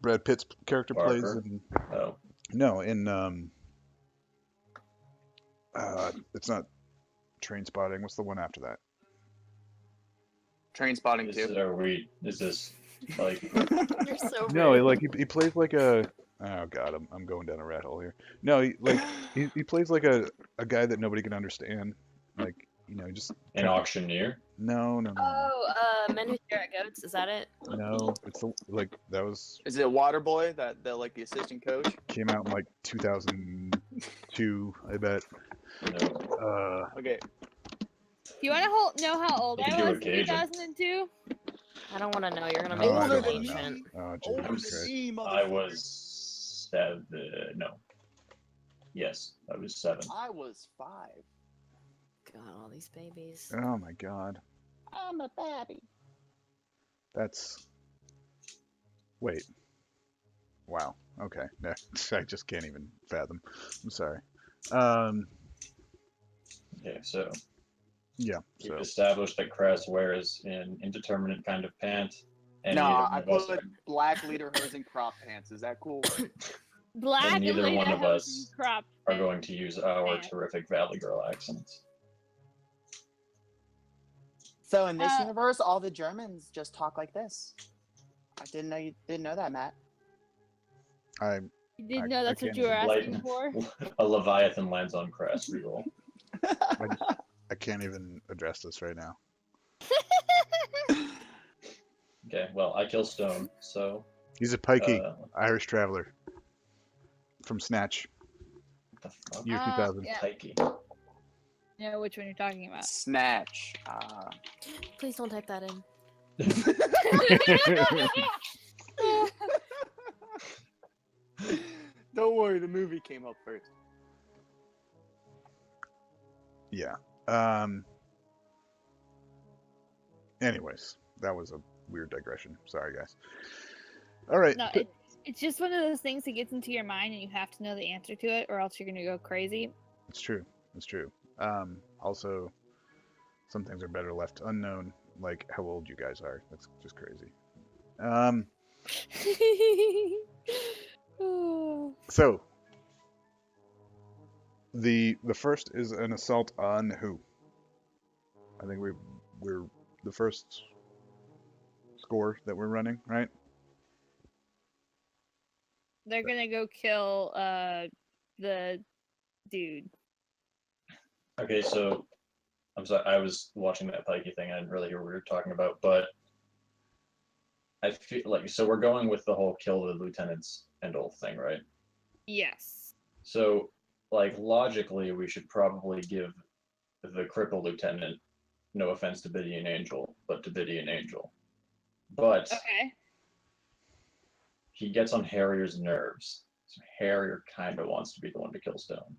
Brad Pitt's character plays Barker. in Oh, it's not Train Spotting. What's the one after that? Train spotting is too. this like? You're so rude. No, like he plays like a. Oh God, I'm going down a rat hole here. No, he plays like a guy that nobody can understand. Like just An auctioneer? no. Oh, Men Who Stare at Goats. Is that it? No, it's like that was Is it Waterboy that like the assistant coach? came out in like 2002, I bet. No. Okay. You want to know how old You I can do was a in Cajun. 2002 I don't want to know. You're gonna Oh, make I me don't Older wanna than know. impatient. Oh, Older Jesus than Christ. me, I motherfucker. was 7. No. Yes, I was 7. I was 5. God, all these babies. Oh my God. I'm a baby. That's. Wait. Wow. Okay. No, I just can't even fathom. I'm sorry. Okay, so Yeah. we've So established that Kress wears an indeterminate kind of pant, and neither Nah, one I of us put black lederhosen crop pants. Is that cool? black and neither one of lederhosen us crop are going to use our pants. terrific Valley Girl accents. So in this Uh, universe, all the Germans just talk like this. I didn't know you didn't know that, Matt. I You didn't I- know I that's what can't you were even- asking for? A Leviathan lands on Kress reroll. I can't even address this right now. Okay, well, I kill Stone, so He's a pikey, uh, Irish traveler from Snatch, what the fuck? year 2000. Yeah. Pikey. You know which one you're talking about. Snatch. Please don't type that in. Don't worry, the movie came up first. Yeah. Anyways, that was a weird digression. Sorry, guys. All right. No, it's just one of those things that gets into your mind and you have to know the answer to it or else you're going to go crazy. It's true. It's true. Also, some things are better left unknown, like how old you guys are. That's just crazy. So the first is an assault on who? I think we're the first score that we're running, right? They're going to go kill the dude. Okay, so I'm sorry, I was watching that Pikey thing. I didn't really hear what we were talking about, but I feel like so we're going with the whole kill the lieutenants and all thing, right? Yes. So, like logically, we should probably give the crippled lieutenant, no offense to Biddy and Angel, but to Biddy and Angel. But Okay. he gets on Harrier's nerves. So Harrier kind of wants to be the one to kill Stone.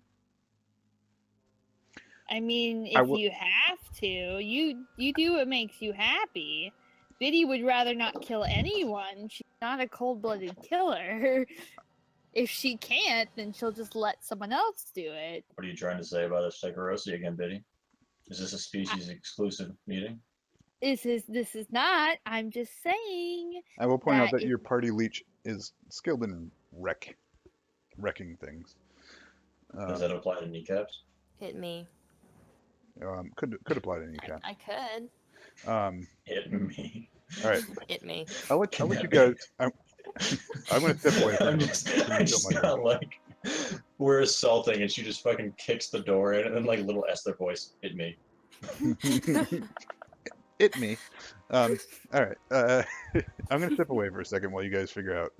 I mean, I if will- you have to, you do what makes you happy. Biddy would rather not kill anyone. She's not a cold-blooded killer. If she can't, then she'll just let someone else do it. What are you trying to say about a Stegorosi again, Biddy? Is this a species exclusive meeting? This is not. I'm just saying. I will point out That that is- your party leech is skilled in wrecking things. Does that apply to kneecaps? Hit me. Could apply to any account. I could. Hit me. All right, Hit me. I'll let you guys. I'm gonna step away from I'm you. just, Can I you just feel my got like, we're assaulting, and she just fucking kicks the door in, and then like little Esther voice, hit me. Hit me. All right. I'm gonna step away for a second while you guys figure out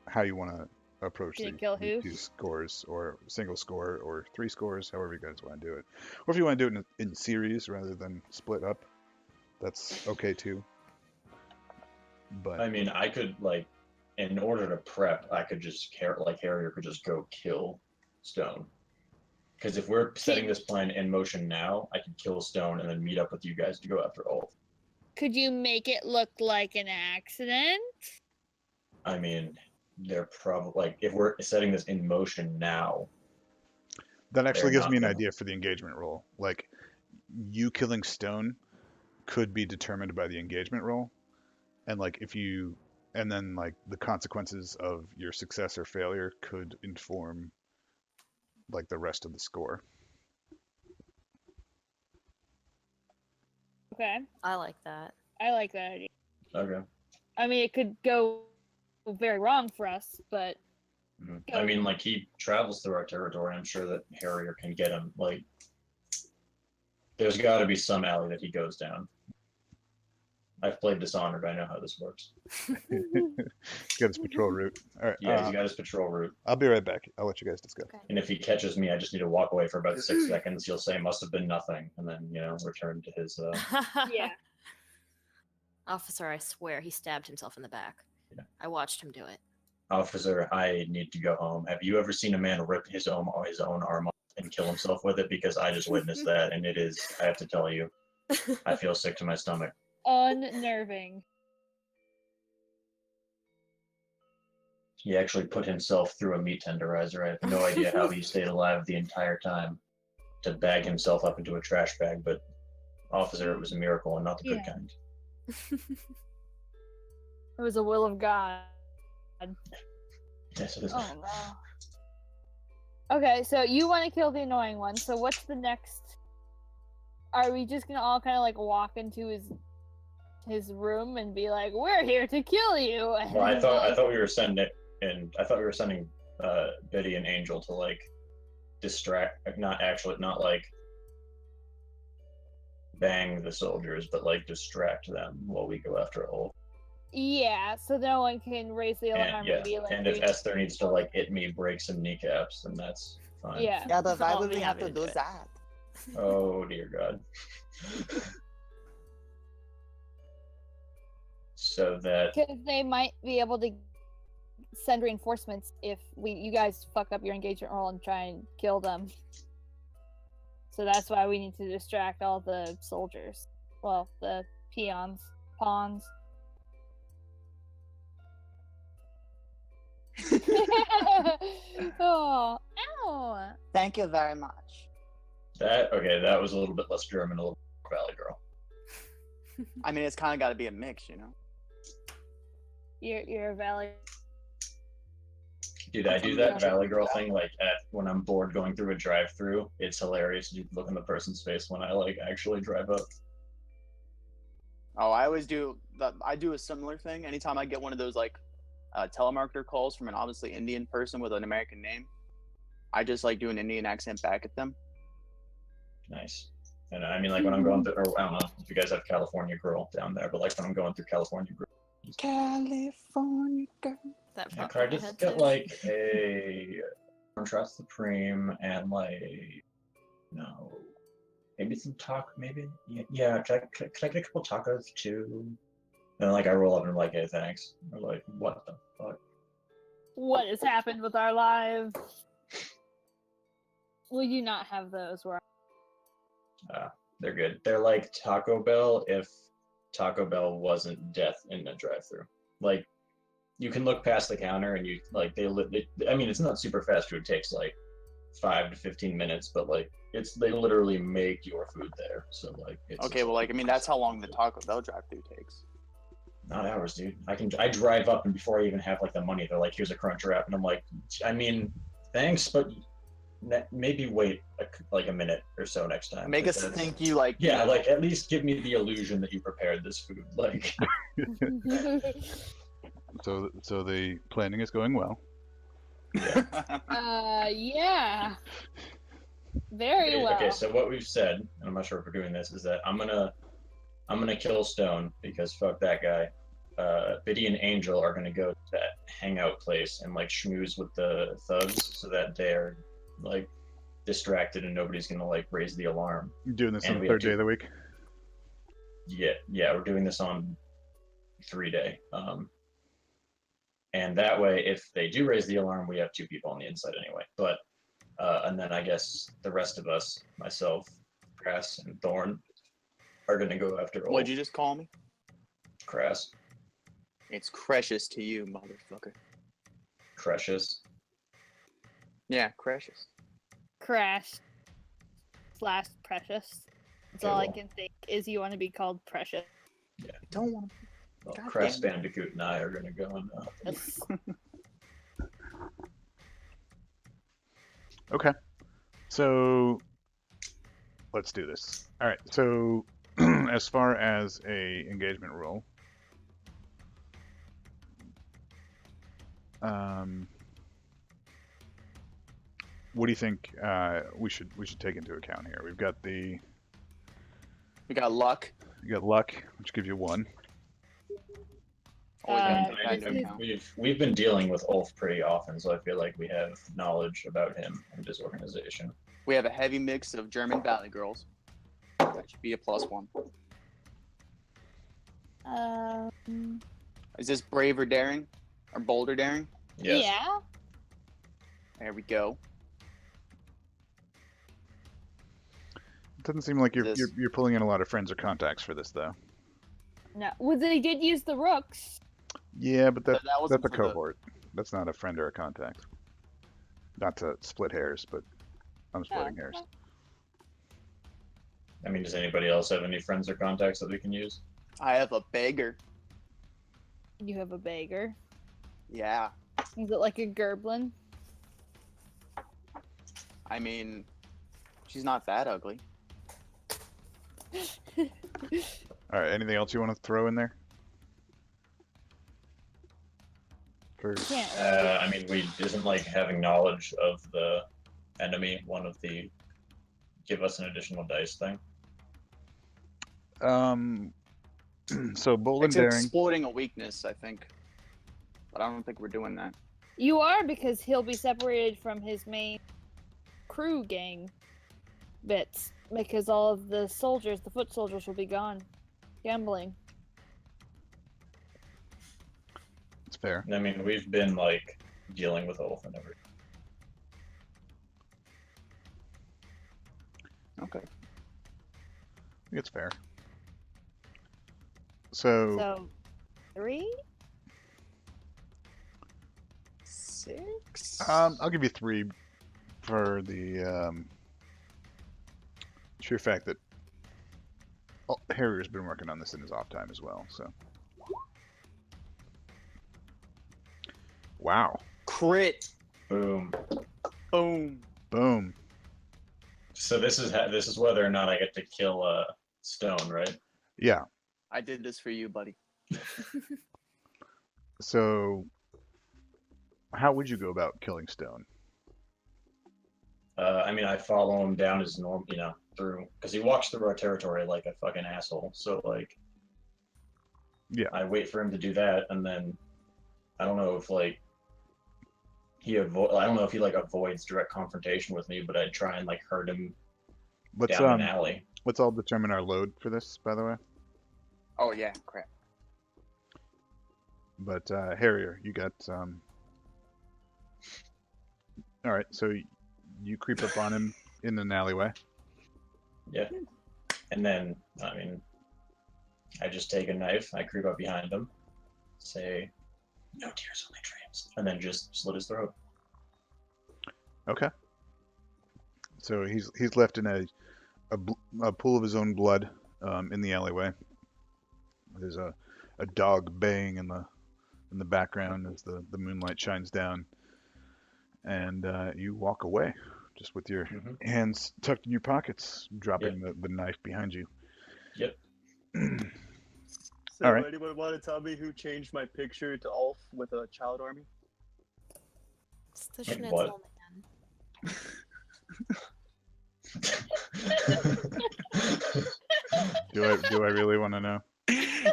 how you want to approach Gonna kill who? these scores, or single score, or 3 scores, however you guys want to do it. Or if you want to do it in series rather than split up, that's okay too. But I mean, I could like, in order to prep, I could just Harrier could just go kill Stone. Because if we're setting this plan in motion now, I can kill Stone and then meet up with you guys to go after Ulf. Could you make it look like an accident? I mean, they're probably like, if we're setting this in motion now, that actually they're gives me an not gonna- idea for the engagement roll. Like, you killing Stone could be determined by the engagement roll, and like and then like the consequences of your success or failure could inform like the rest of the score. Okay, I like that. I like that idea. okay. I mean, it could go very wrong for us, but Mhm. I mean, like, he travels through our territory. I'm sure that Harrier can get him. Like, there's got to be some alley that he goes down. I've played Dishonored. I know how this works. Get his patrol route. All right. Yeah, he's got his patrol route. I'll be right back. I'll let you guys discuss. Okay. And if he catches me, I just need to walk away for about 6 seconds. He'll say, must have been nothing. And then, return to his. yeah. Officer, I swear he stabbed himself in the back. Yeah. I watched him do it. Officer, I need to go home. Have you ever seen a man rip his own arm off and kill himself with it? Because I just witnessed that, and it is, I have to tell you, I feel sick to my stomach. Unnerving. He actually put himself through a meat tenderizer. I have no idea how he stayed alive the entire time to bag himself up into a trash bag, but officer, it was a miracle and not the good Yeah. kind. It was a will of God. Yes, it is. Oh no. Okay, so you want to kill the annoying one. So what's the next? Are we just gonna all kind of like walk into his room and be like, "We're here to kill you"? And Well, I then, thought we were sending Betty and Angel to like distract, not like bang the soldiers, but like distract them while we go after Ulf. Yeah, so no one can raise the alarm and be like, and if Esther needs to like hit me, break some kneecaps, then that's fine. yeah. Yeah, but why I'll would be we have happy to to do do it. that? Oh dear God. So that Because they might be able to send reinforcements if you guys fuck up your engagement roll and try and kill them. So that's why we need to distract all the soldiers. Well, the pawns. Oh, ow! Thank you very much. that was a little bit less German, a little more Valley Girl. I mean, it's kind of got to be a mix, you know? You're a valley. Dude, I do that Valley Girl thing like when I'm bored going through a drive-through. It's hilarious to look in the person's face when I like actually drive up. Oh, I always do. I do a similar thing. Anytime I get one of those like telemarketer calls from an obviously Indian person with an American name, I just like do an Indian accent back at them. Nice. And I mean, like when I'm going through, or I don't know if you guys have California Girl down there, but like when I'm going through California Girl, California girl. That yeah, popped could I in my just head get too. like a contrast supreme and like maybe some taco, maybe yeah. Could I get a couple tacos too? And like I roll up and I'm like, hey, thanks. Or like, what the fuck? What has happened with our lives? Will you not have those? Where They're good. They're like Taco Bell if Taco Bell wasn't death in a drive-through. Like you can look past the counter and you like I mean, it's not super fast food. It takes like 5 to 15 minutes, but like they literally make your food there. So like it's Okay, well, like I mean, that's how long the Taco Bell drive-through takes. not hours, dude. I drive up and before I even have like the money, they're like, here's a Crunch Wrap, and I'm like, I mean, thanks, but maybe wait like a minute or so next time. Make 'cause us that's- think you like. Yeah, like at least give me the illusion that you prepared this food. Like, So the planning is going well. Yeah. Very okay, well. okay, so what we've said, and I'm not sure if we're doing this, is that I'm gonna kill Stone because fuck that guy. Biddy and Angel are gonna go to that hangout place and like schmooze with the thugs so that they're like distracted and nobody's gonna like raise the alarm. You're doing this And on the we third have day of the week. Yeah, we're doing this on 3-day. And that way, if they do raise the alarm, we have 2 people on the inside anyway. But and then I guess the rest of us, myself, Crass, and Thorn, are gonna go after What'd Ulf. you just call me? Crass, It's precious to you, motherfucker. Precious. Yeah, precious. Crash slash precious. That's Okay, all I well. can think is you want to be called precious. I don't want to. Well, God Crass damn Bandicoot and I are gonna go and That's Okay. So let's do this. All right. So as far as a engagement rule, what do you think we should take into account here? We've got We got luck. you got luck, which gives you 1. Always been Uh, kind this of is- now. we've been dealing with Ulf pretty often, so I feel like we have knowledge about him and his organization. We have a heavy mix of German Valley girls. That should be a +1. Is this brave or daring? Or bold or daring? Yes. yeah. There we go. It doesn't seem like This- you're pulling in a lot of friends or contacts for this, though. No. Well, they did use the rooks. Yeah, but That wasn't that's a for the- cohort. That's not a friend or a contact. Not to split hairs, but I'm splitting hairs. okay. I mean, does anybody else have any friends or contacts that we can use? I have a beggar. You have a beggar. Yeah. Is it like a gerblin? I mean, she's not that ugly. All right. Anything else you want to throw in there? For Can't. I mean, isn't like having knowledge of the enemy one of the give us an additional dice thing? so bold and It's daring. exploiting a weakness, I think. But I don't think we're doing that. You are, because he'll be separated from his main crew gang bits, because all of the soldiers, the foot soldiers, will be gone gambling. It's fair. I mean, we've been like dealing with Ulf and everything. Okay. I think it's fair. So, So, 3? 6? I'll give you 3 for the sheer fact that Harrier's been working on this in his off time as well. So, wow, Crit. Boom. Boom. boom. So this is whether or not I get to kill Stone, right? Yeah. I did this for you, buddy. So, how would you go about killing Stone? I mean, I follow him down his norm, through because he walks through our territory like a fucking asshole. So like, Yeah. I wait for him to do that, and then I don't know if like I don't know if he like avoids direct confrontation with me, but I'd try and like hurt him Let's down an alley. let's all determine our load for this, by the way. Oh, yeah. Crap. But Harrier, you got All right, so you creep up on him in an alleyway. Yeah, and then I mean, I just take a knife, I creep up behind him, say, "No tears, only dreams," and then just slit his throat. Okay. So he's left in a pool of his own blood in the alleyway. There's a dog baying in the background as the moonlight shines down, and you walk away, just with your Mhm. hands tucked in your pockets, dropping the knife behind you. Yep. So, All right. anyone want to tell me who changed my picture to Ulf with a child army? It's the Wait, Schnitzel what? Man. Do I really want to know?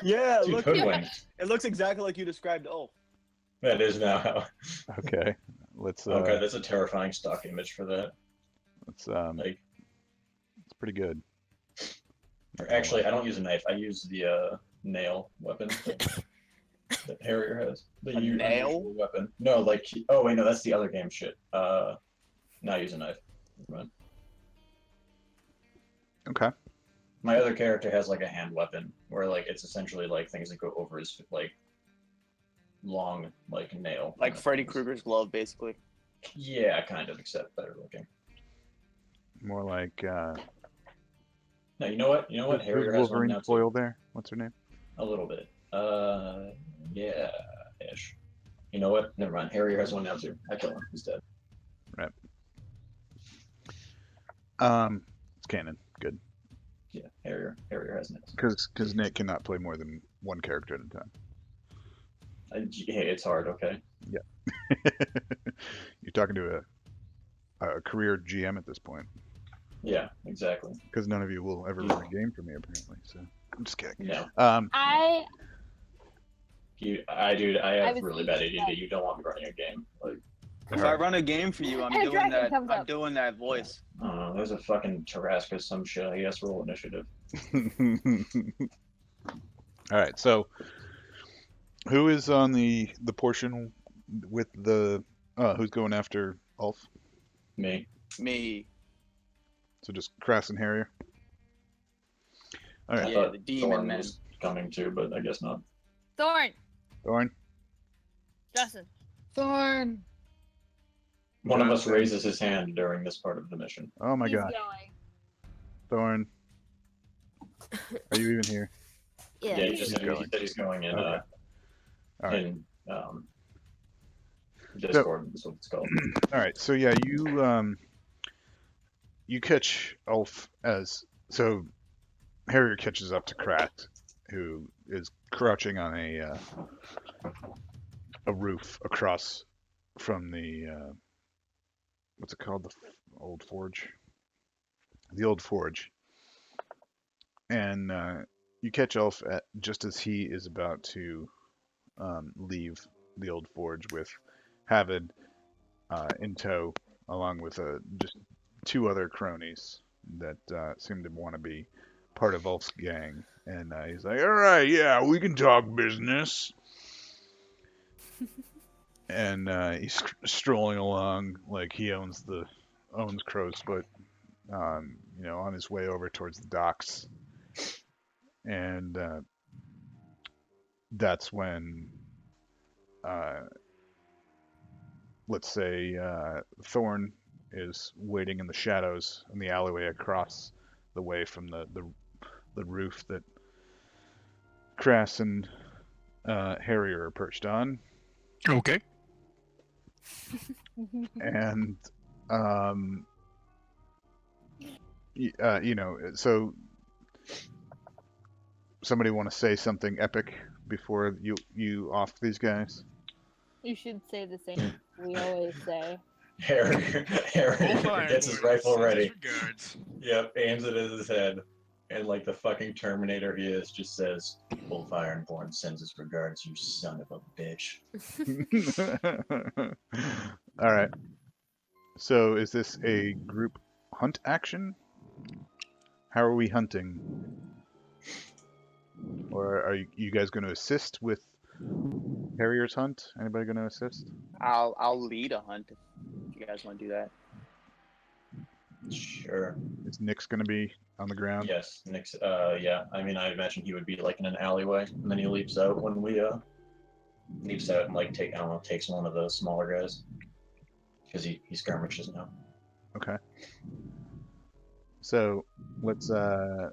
Yeah, Dude, look, hoodwinked. it looks exactly like you described Ulf. That is now how. Okay, let's. Okay, that's a terrifying stock image for that. Let's. Like, It's pretty good. or actually, I don't use a knife. I use the nail weapon that Harrier has. The A nail? unusual weapon. No, like. Oh wait, no, that's the other game shit. Not use a knife. Never mind. Okay. My other character has like a hand weapon, where like it's essentially like things that go over his like long like nail. Like Freddy Krueger's glove, basically. Yeah, kind of, except better looking. More like. No, you know what? You know what? Who's Harrier has one Wolverine's now too. foil there? What's her name? A little bit. Yeah, ish. You know what? Never mind. Harrier has one now too. I kill him. He's dead. Right. It's canon. Good. Yeah, Harrier has next. Because Nick cannot play more than one character at a time. Hey, it's hard. Okay. You're talking to a career GM at this point. Yeah, exactly. Because none of you will ever run a game for me, apparently. So I'm just kidding. No. I Dude, I have was really bad thinking ADD. You don't want me running a game. Like, If I run a game for you, I'm And a doing dragon that. comes I'm up. doing that voice. I don't know. There's a fucking Tarrasque some shit. He has to roll initiative. All right. So, who is on the portion with the who's going after Ulf? Me. Me. So just Crass and Harrier. All right. I Yeah, thought the demon Thorn men. was coming too, but I guess not. Thorn, Thorn. Justin. Thorn. One of us raises his hand during this part of the mission. Oh my he's God. going. Thorn. Are you even here? Yeah. Yeah, he just said, going. he said he's going in Okay. All right. in Discord. Is what it's called. All right. So yeah, you catch Ulf as so Harrier catches up to Krat, who is crouching on a roof across from the what's it called, the old forge, and you catch Ulf just as he is about to leave the old forge with Havid in tow, along with just two other cronies that seem to want to be part of Ulf's gang. And he's like, all right, yeah, we can talk business. And he's strolling along like he owns Crow's Foot, on his way over towards the docks. And that's when, let's say, Thorn is waiting in the shadows in the alleyway across the way from the roof that Crass and Harrier are perched on. Okay. And so somebody want to say something epic before you off these guys? You should say the same we always say. Harrier gets his rifle ready. Yep, aims it at his head. And like the fucking Terminator he is, just says, Wolf Ironborn sends his regards, you son of a bitch. All right. So is this a group hunt action? How are we hunting? Or are you guys going to assist with Harrier's hunt? Anybody going to assist? I'll lead a hunt if you guys want to do that. Sure. Is Nick's going to be on the ground? Yes, Nick's, yeah. I mean, I imagine he would be like in an alleyway, and then he leaps out when we, leaps out and like takes one of the smaller guys. Because he skirmishes now. Okay. So let's so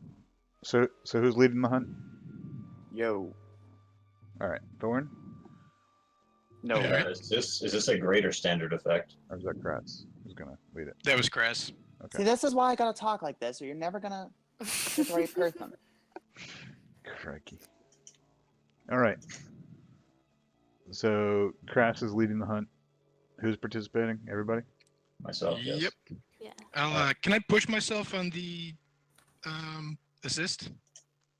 who's leading the hunt? Yo. All right, Thorn, No. Is this a greater standard effect? or is that Kratz? Who's gonna lead it? That was Chris. Okay. See, this is why I gotta talk like this, or you're never gonna get the right person. Crikey. All right. So Crash is leading the hunt. Who's participating? Everybody? Myself, yes. Yep. Yeah. Can I push myself on the assist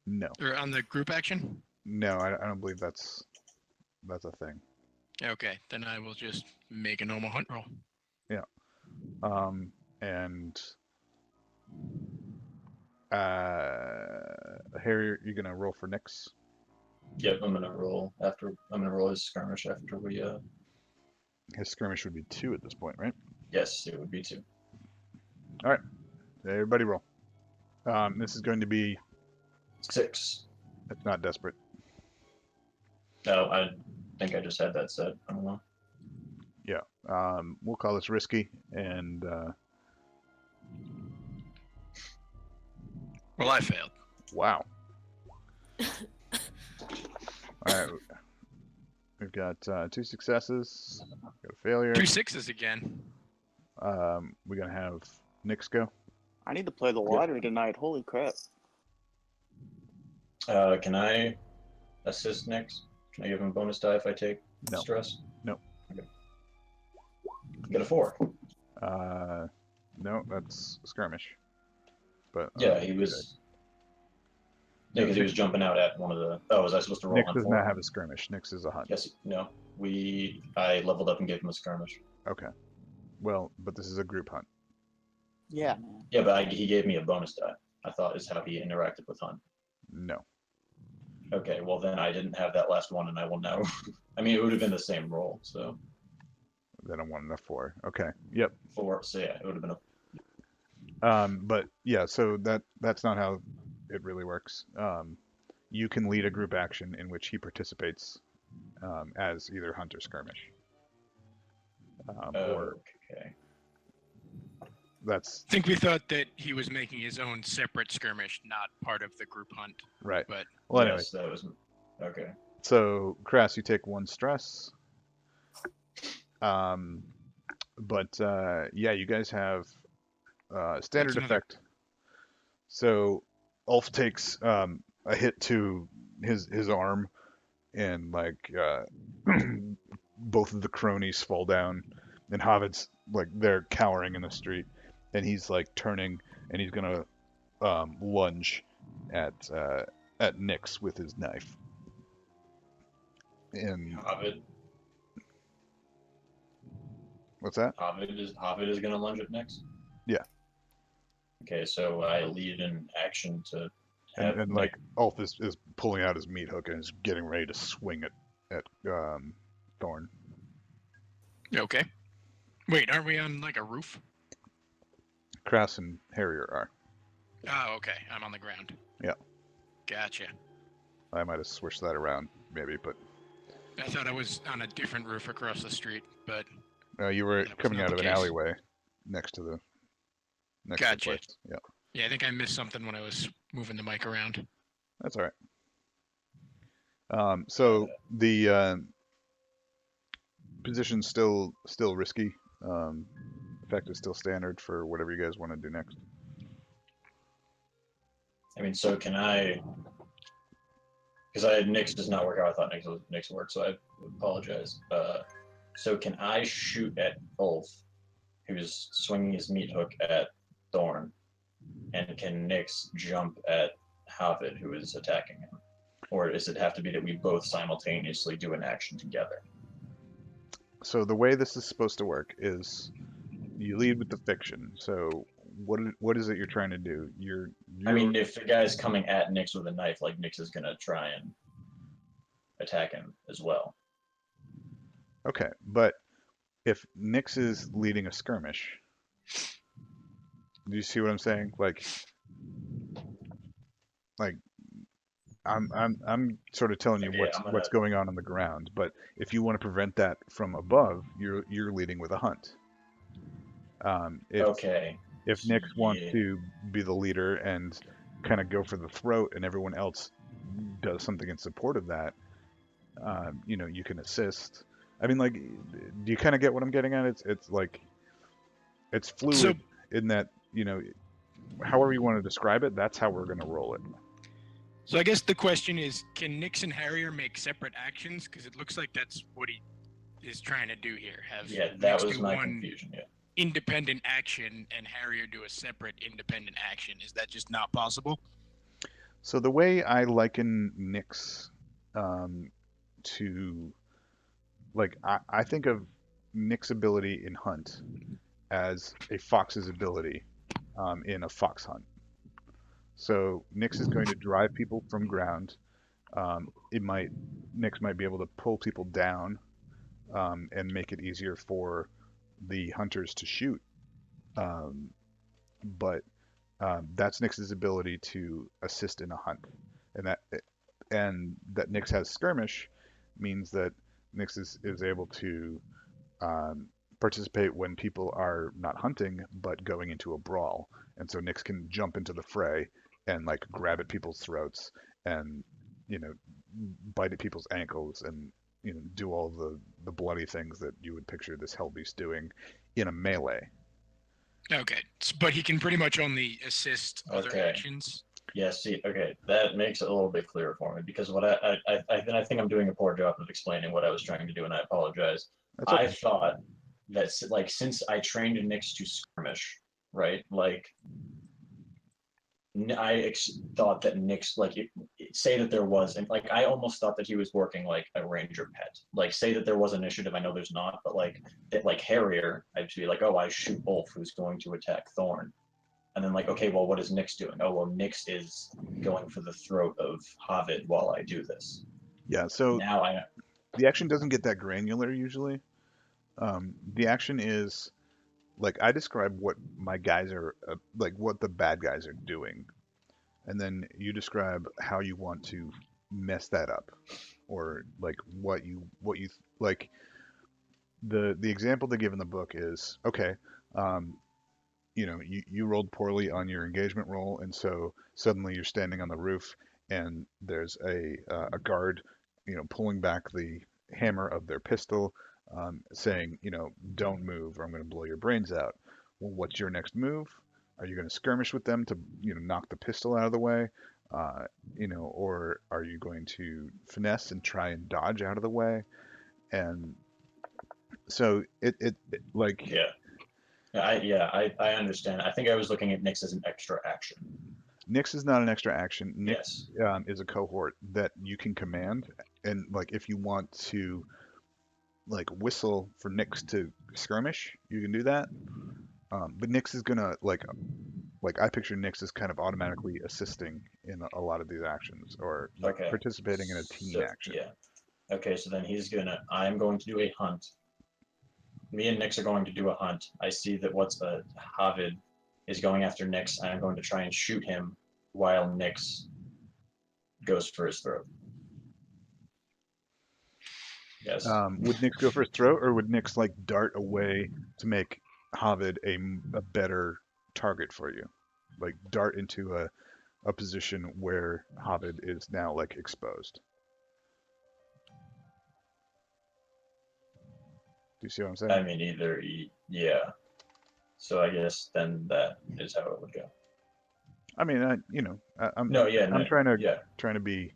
No. or on the group action? No, I don't believe that's a thing. Okay, then I will just make a normal hunt roll. And Harry, you're gonna roll for Nyx. Yep, I'm gonna roll his skirmish after we His skirmish would be 2 at this point, right? yes, it would be 2. Everybody roll. This is going to be. 6. It's not desperate. No, I think I just had that set. I don't know. We'll call this risky, and Well, I failed. wow. All right, we've got 2 successes, got a failure. 2 6s again. We're gonna have Nyx go. I need to play the lottery tonight. Holy crap! Can I assist Nyx? Can I give him a bonus die if I take No. stress? No. Okay. Get a 4. No, that's skirmish. But Yeah, he was. Yeah, because he was jumping out at one of the. Oh, was I supposed to roll Nyx on does 4? not have a skirmish. Nyx is a hunt. Yes. No. I leveled up and gave him a skirmish. Okay. Well, but this is a group hunt. Yeah. Yeah, but he gave me a bonus die. I thought is how he interacted with hunt. No. Okay, well then I didn't have that last one, and I will now. I mean, it would have been the same roll, so Then I'm 1 and a 4. Okay. Yep. 4. So yeah, it would have been a. But yeah, so that's not how it really works. You can lead a group action in which he participates as either hunt or skirmish. Or Okay. that's I think we thought that he was making his own separate skirmish, not part of the group hunt. right. But Well, anyway, Yes, that was. Okay. so Crass, you take 1 stress. But yeah, you guys have standard That's another- effect. So Ulf takes a hit to his arm, and like both of the cronies fall down, and Havid's like they're cowering in the street, and he's like turning, and he's gonna lunge at Nyx with his knife. And Ovid. what's that? Ovid is gonna lunge it next. Yeah. Okay, so I lead an action to have And like Ulf is pulling out his meat hook and is getting ready to swing it at Thorn. okay. Wait, aren't we on like a roof? Crass and Harrier are. Oh, okay. I'm on the ground. Yeah. Gotcha. I might have switched that around, maybe, but I thought I was on a different roof across the street, but you were That was coming not out of the an case. alleyway next to the Gotcha. place. Yeah, yeah, I think I missed something when I was moving the mic around. that's all right. So the position's still risky. Effect is still standard for whatever you guys want to do next. I mean, so can I? Because Nyx does not work out. I thought Nyx worked, so I apologize. So can I shoot at Ulf, who's swinging his meat hook at Thorn, and can Nyx jump at Havid, who is attacking him, or does it have to be that we both simultaneously do an action together? So the way this is supposed to work is you lead with the fiction. So what is it you're trying to do? I mean, if the guy's coming at Nyx with a knife, like Nyx is gonna try and attack him as well. okay, but if Nyx is leading a skirmish, do you see what I'm saying? Like I'm sort of telling you Okay, I'm what's going on the ground, but if you want to prevent that from above, you're leading with a hunt. Okay. If Nyx wants Yeah. to be the leader and kind of go for the throat, and everyone else does something in support of that, you can assist. I mean, like, do you kind of get what I'm getting at? It's like It's fluid So, in that, however you want to describe it, that's how we're going to roll it. so I guess the question is, can Nix and Harrier make separate actions? Because it looks like that's what he is trying to do here. Have Yeah, that Nix was do my one confusion. Yeah. independent action and Harrier do a separate independent action. Is that just not possible? So the way I liken Nyx to, like, I think of Nyx's ability in Hunt as a fox's ability in a fox hunt. So Nyx is going to drive people from ground. Nyx might be able to pull people down and make it easier for the hunters to shoot. But that's Nyx's ability to assist in a hunt, and that Nyx has skirmish means that Nyx is able to participate when people are not hunting but going into a brawl, and so Nyx can jump into the fray and like grab at people's throats and bite at people's ankles and do all the bloody things that you would picture this hellbeast doing in a melee. Okay, but he can pretty much only assist other Okay. actions. Yeah, see, okay, that makes it a little bit clearer for me because what I think I'm doing a poor job of explaining what I was trying to do, and I apologize. That's okay. I thought that like since I trained Nyx to skirmish, right? Like thought that Nyx, like, say that there was, and like I almost thought that he was working like a ranger pet. Like, say that there was initiative. I know there's not, but like that, like Harrier, I'd be like, oh, I shoot Ulf, who's going to attack Thorn, and then like, okay, well, what is Nyx doing? Oh, well, Nyx is going for the throat of Havid while I do this. Yeah. So Now the action doesn't get that granular usually. The action is like I describe what my guys are like, what the bad guys are doing, and then you describe how you want to mess that up, or like what you like. The example they give in the book is okay. You rolled poorly on your engagement roll, and so suddenly you're standing on the roof, and there's a guard, pulling back the hammer of their pistol, saying, don't move, or I'm going to blow your brains out. Well, what's your next move? Are you going to skirmish with them to, knock the pistol out of the way, or are you going to finesse and try and dodge out of the way? And so it like yeah. I understand. I think I was looking at Nyx as an extra action. Nyx is not an extra action. Yes. Nyx is a cohort that you can command, and like if you want to like whistle for Nyx to skirmish, you can do that. But Nyx is gonna like I picture Nyx as kind of automatically assisting in a lot of these actions, or like Okay. participating in a team action. Yeah. Okay, so then I'm going to do a hunt. Me and Nyx are going to do a hunt. I see that Havid is going after Nyx, and I'm going to try and shoot him while Nyx goes for his throat. Yes. Would Nyx go for his throat, or would Nyx like dart away to make Havid a better target for you? Like dart into a position where Havid is now like exposed. Do you see what I'm saying? I mean, yeah. So I guess then that is how it would go. I mean, I'm trying to be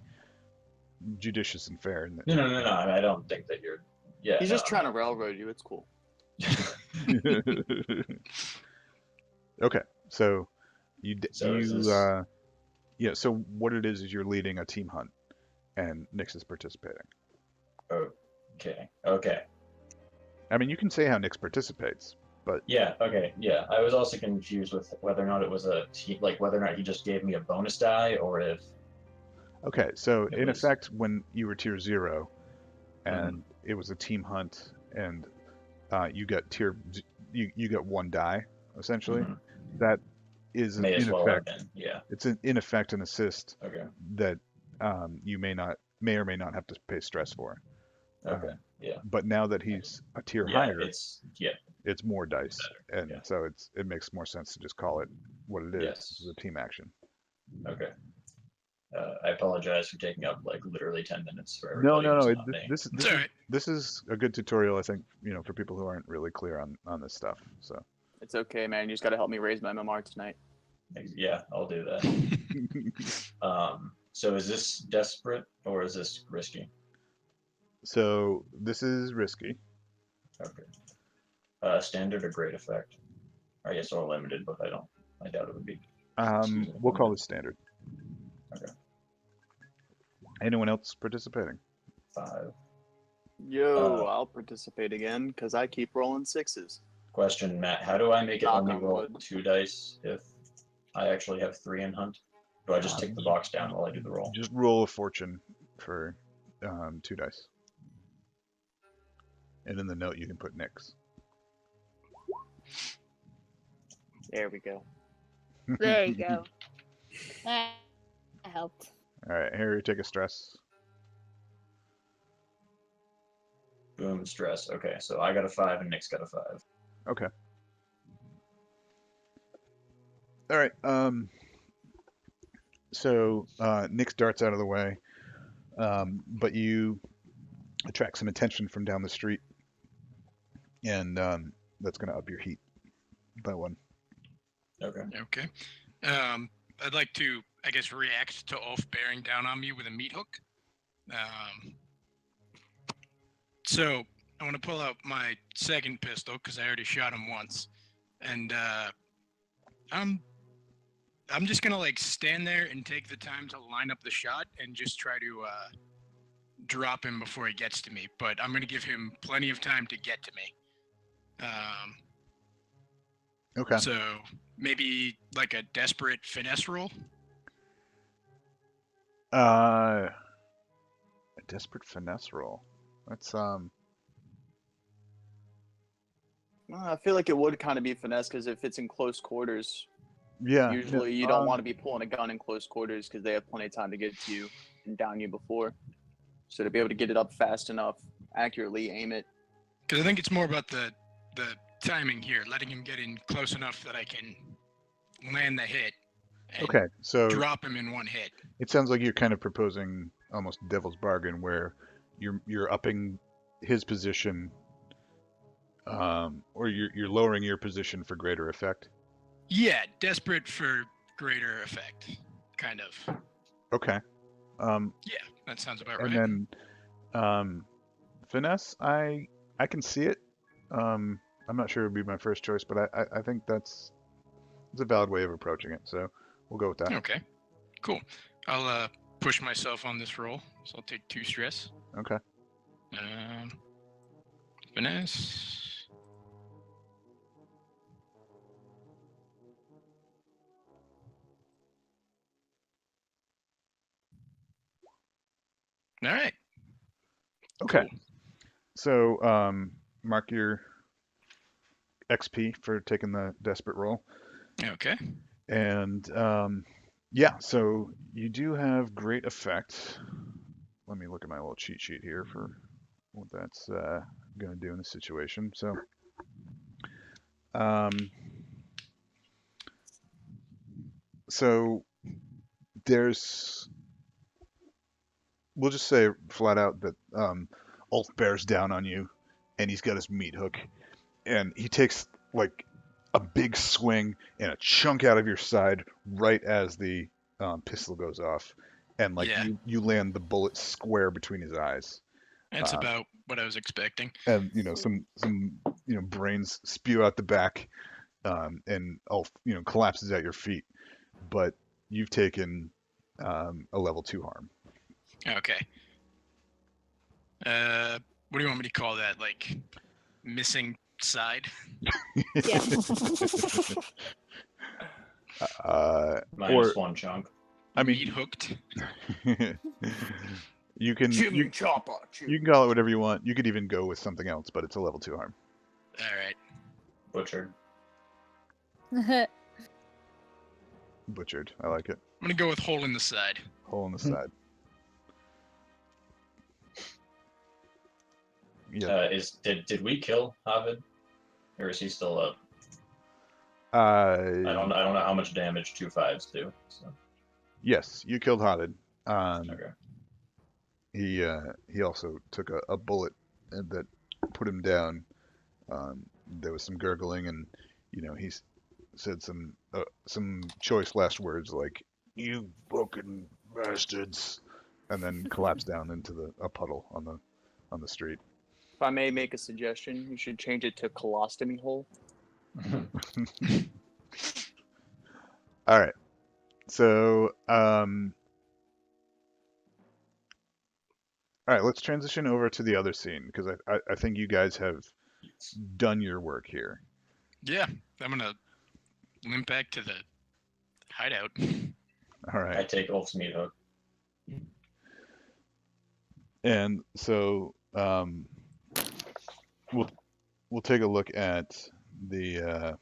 judicious and fair. No. I don't think that you're. Yeah. He's just trying to railroad you. It's cool. Okay, so So so what it is you're leading a team hunt, and Nyx is participating. Okay. I mean, you can say how Nyx participates, but yeah. Okay. Yeah. I was also confused with whether or not it was a team, like whether or not he just gave me a bonus die, or if. Okay, so in effect, when you were tier 0, and it was a team hunt, and you got you got 1 die essentially. That is May as in well effect. have been, yeah. It's in effect an assist Okay. that you may or may not have to pay stress for. Okay. Yeah. But now that he's a tier higher, it's more dice, better, and so it makes more sense to just call it what it is. Yes. This is a team action. Okay. I apologize for taking up like literally 10 minutes for No. everybody. Not me. This is a good tutorial, I think, for people who aren't really clear on this stuff. So. It's okay, man. You just gotta help me raise my MMR tonight. Yeah, I'll do that. So is this desperate or is this risky? So this is risky. Okay. Standard or great effect? I guess or limited, but I doubt it would be. We'll call this standard. Okay. Anyone else participating? 5. Yo, I'll participate again because I keep rolling 6s. Question, Matt. How do I make it Knock only on roll wood. 2 dice if I actually have 3 in hunt? Do I just tick the box down while I do the roll? Just roll a fortune for 2 dice. And in the note you can put Nix. There we go. There you go. That helped. All right, Harry, take a stress. Boom, stress. Okay, so I got a 5 and Nick's got a 5. Okay. All right. So Nix darts out of the way, but you attract some attention from down the street, and that's going to up your heat by 1. Okay. Okay. I'd like to, I guess, react to Ulf bearing down on me with a meat hook. So I want to pull out my second pistol because I already shot him once, and I'm just gonna like stand there and take the time to line up the shot and just try to drop him before he gets to me. But I'm gonna give him plenty of time to get to me. Okay. So maybe like a desperate finesse roll. A desperate finesse roll. That's Well, I feel like it would kind of be finesse because if it's in close quarters, yeah. usually you don't want to be pulling a gun in close quarters because they have plenty of time to get to you and down you before. So to be able to get it up fast enough, accurately aim it. Because I think it's more about the timing here, letting him get in close enough that I can land the hit. And Okay, so drop him in one hit. it sounds like you're kind of proposing almost devil's bargain, where you're upping his position, or you're lowering your position for greater effect. Yeah, desperate for greater effect, kind of. Okay. Yeah, that sounds about right. And then finesse, I can see it. I'm not sure it would be my first choice, but I think it's a valid way of approaching it. So we'll go with that. Okay, cool. I'll push myself on this roll, so I'll take 2 stress. Okay. Finesse. All right. Okay. Cool. So mark your XP for taking the desperate roll. Okay. And yeah, so you do have great effect. Let me look at my little cheat sheet here for what that's going to do in this situation. So we'll just say flat out that Ulf bears down on you, and he's got his meat hook, and he takes like a big swing and a chunk out of your side right as the pistol goes off, and like Yeah. you land the bullet square between his eyes, That's about what I was expecting. and some brains spew out the back, and Ulf collapses at your feet, but you've taken a level 2 harm. Okay. What do you want me to call that? Like missing side? Yeah. Minus 1 chunk. I mean, Meat hooked? you can Chopper. you can call it whatever you want. You could even go with something else, but it's a level 2 harm. All right. Butchered. Butchered. I like it. I'm gonna go with hole in the side. Hole in the side. Yeah. Did we kill Havid, or is he still up? I don't know how much damage 2 5s do. So. Yes, you killed Havid. Okay. He also took a bullet that put him down. There was some gurgling, and he's said some choice last words like "you fucking bastards," and then collapsed down into a puddle on the street. If I may make a suggestion, you should change it to colostomy hole. All right. So, all right, let's transition over to the other scene because I think you guys have done your work here. Yeah, I'm gonna limp back to the hideout. All I right. take Ulf's meat hook. And so, we'll take a look at the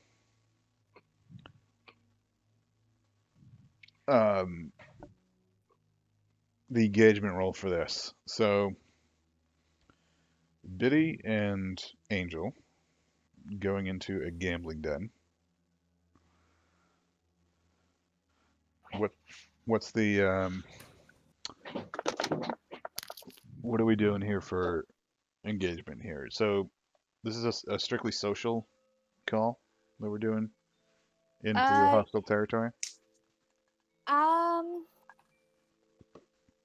engagement roll for this. So, Biddy and Angel going into a gambling den. What's the what are we doing here for engagement here? So this is a strictly social call that we're doing into hostile territory.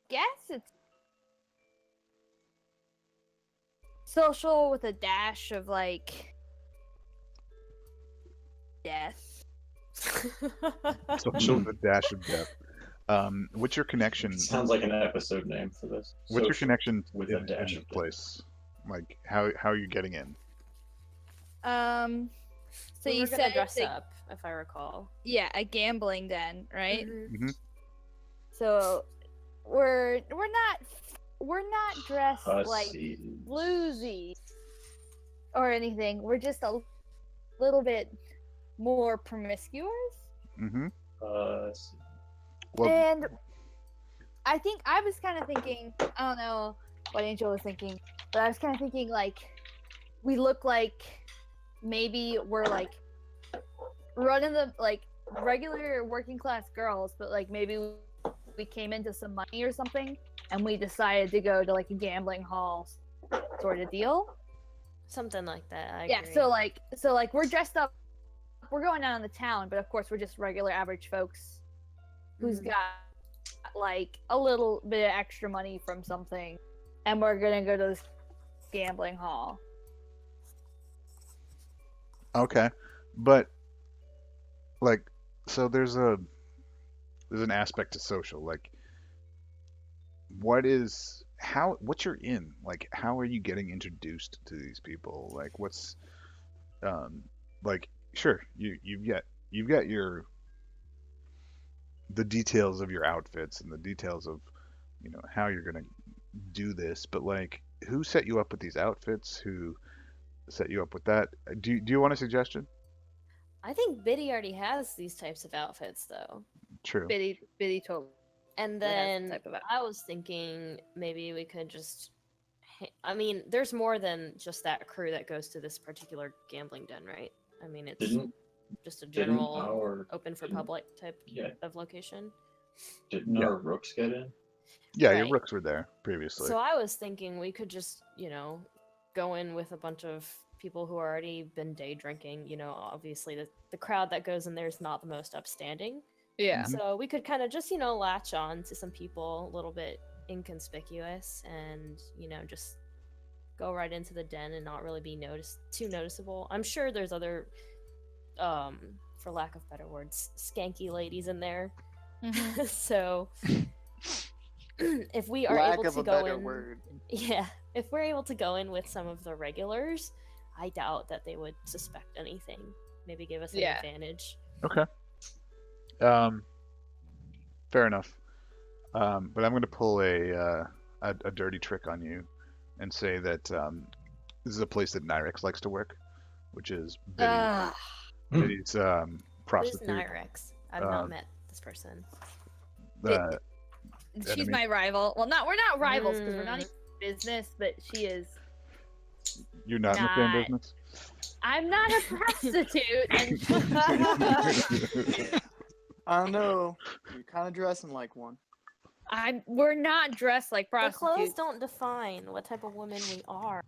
Guess it's social with a dash of like death. Social with a dash of death. What's your connection? Sounds like an episode name for this. What's your Social connection with in a dash this of death. place? Like how are you getting in? So We you were gonna said dress the- up, if I recall. yeah, a gambling den, right? Mm-hmm. So we're not dressed like Hussies. bluesy or anything. We're just a little bit more promiscuous. Mm-hmm. Hussies. Well, And I think I was kind of thinking, I don't know what Angel was thinking, but I was kind of thinking like we look like maybe we're like running the like regular working class girls, but like maybe we came into some money or something and we decided to go to like a gambling hall sort of deal. Something like that. I Yeah, agree. so like we're dressed up, we're going out in the town, but of course we're just regular average folks who's Mhm. got like a little bit of extra money from something, and we're gonna go to this gambling hall. okay, but like, so there's an aspect to social. Like, what's your in? Like, how are you getting introduced to these people? Like, what's like, sure, you've got the details of your outfits and the details of how you're gonna do this, but like, who set you up with these outfits? Who set you up with that? Do you want a suggestion? I think Biddy already has these types of outfits, though. True. Biddy told. And It has then type of I was thinking maybe we could just. I mean, there's more than just that crew that goes to this particular gambling den, right? I mean, it's Didn't just a didn't general our open for didn't- public type yeah of location. didn't Yeah. our rooks get in? Yeah, your Right. rooks were there previously. So I was thinking we could just, go in with a bunch of people who already been day drinking. Obviously the crowd that goes in there is not the most upstanding. Yeah. Mhm. So we could kind of just, latch on to some people a little bit inconspicuous and, just go right into the den and not really be too noticeable. I'm sure there's other, for lack of better words, skanky ladies in there. Mhm. So if we are Lack able of to a go better in, word. yeah, if we're able to go in with some of the regulars, I doubt that they would suspect anything. Maybe give us an Yeah. advantage. Okay. Fair enough. But I'm going to pull a dirty trick on you and say that this is a place that Nyrex likes to work, which is Ah, Biddy's Who's prostitute. Nyrex? I've Um, not met this person. she's enemy. my rival. Well, we're not rivals because we're not even in business, but she is. You're not in the same not- business? I'm not a prostitute, and I don't know. You're kind of dressing like one. we're not dressed like The clothes prostitutes. don't define what type of women we are.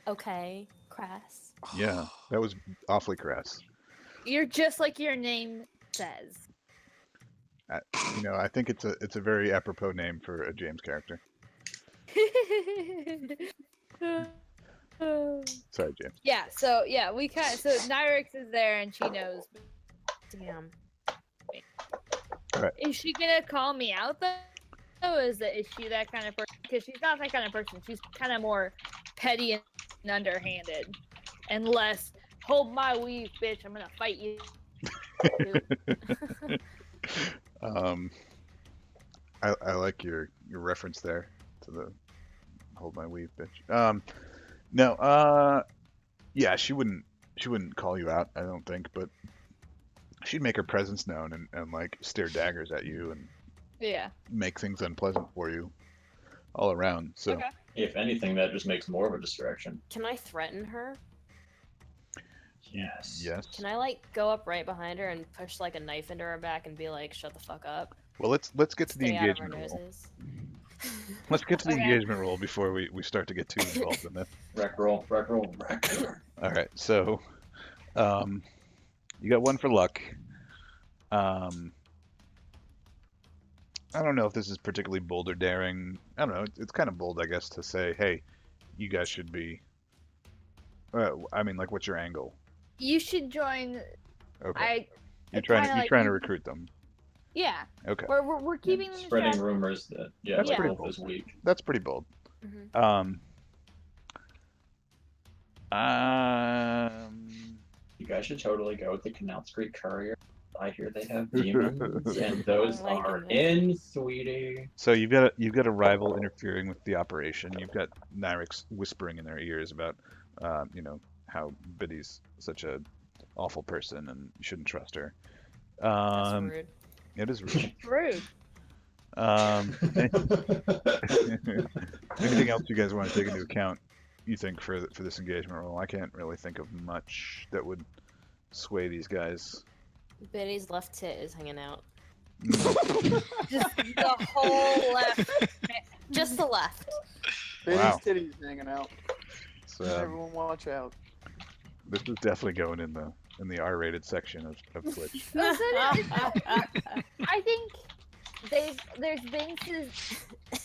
Okay, crass. Yeah, that was awfully crass. You're just like your name says. I think it's a very apropos name for a James character. Sorry, James. Yeah, so Nyrix is there and she knows. Damn. Is she gonna call me out though? Is she that kind of person? Because she's not that kind of person. She's kind of more petty and underhanded, and less hold my weave, bitch. I'm gonna fight you. I like your reference there to the hold my weave, bitch. No, yeah, she wouldn't call you out, I don't think, but she'd make her presence known and like stare daggers at you and Yeah. make things unpleasant for you all around. So Okay. If anything, that just makes more of a distraction. Can I threaten her? Yes. yes. Can I like go up right behind her and push like a knife into her back and be like, "Shut the fuck up"? Well, let's get to the Stay out of our engagement roll. noses. Let's get to the Okay. engagement roll before we start to get too involved in this. Rec roll. All right, so you got one for luck. I don't know if this is particularly bold or daring. I don't know. It's kind of bold, I guess, to say, "Hey, you guys should be." I mean, like, what's your angle? You should join. Okay, you're it's trying kinda to like trying to you- recruit them. Yeah. Okay, We're keeping them Spreading distracted. rumors that That's White pretty Wolf bold. is weak. that's pretty bold. Mhm. You guys should totally go with the Canal Street Courier. I hear they have demons, and those Oh my are goodness. in, sweetie. So you've got a rival interfering with the operation. You've got Nyrix whispering in their ears about, how Biddy's such a awful person and you shouldn't trust her. That's rude. It is rude. Rude. Anything else you guys want to take into account? You think for this engagement role? I can't really think of much that would sway these guys. Biddy's left tit is hanging out. Just the whole left. Just the left. Baby's Wow. titties hanging out. So, Everyone watch out. this is definitely going in the R-rated section of Twitch. I think there's been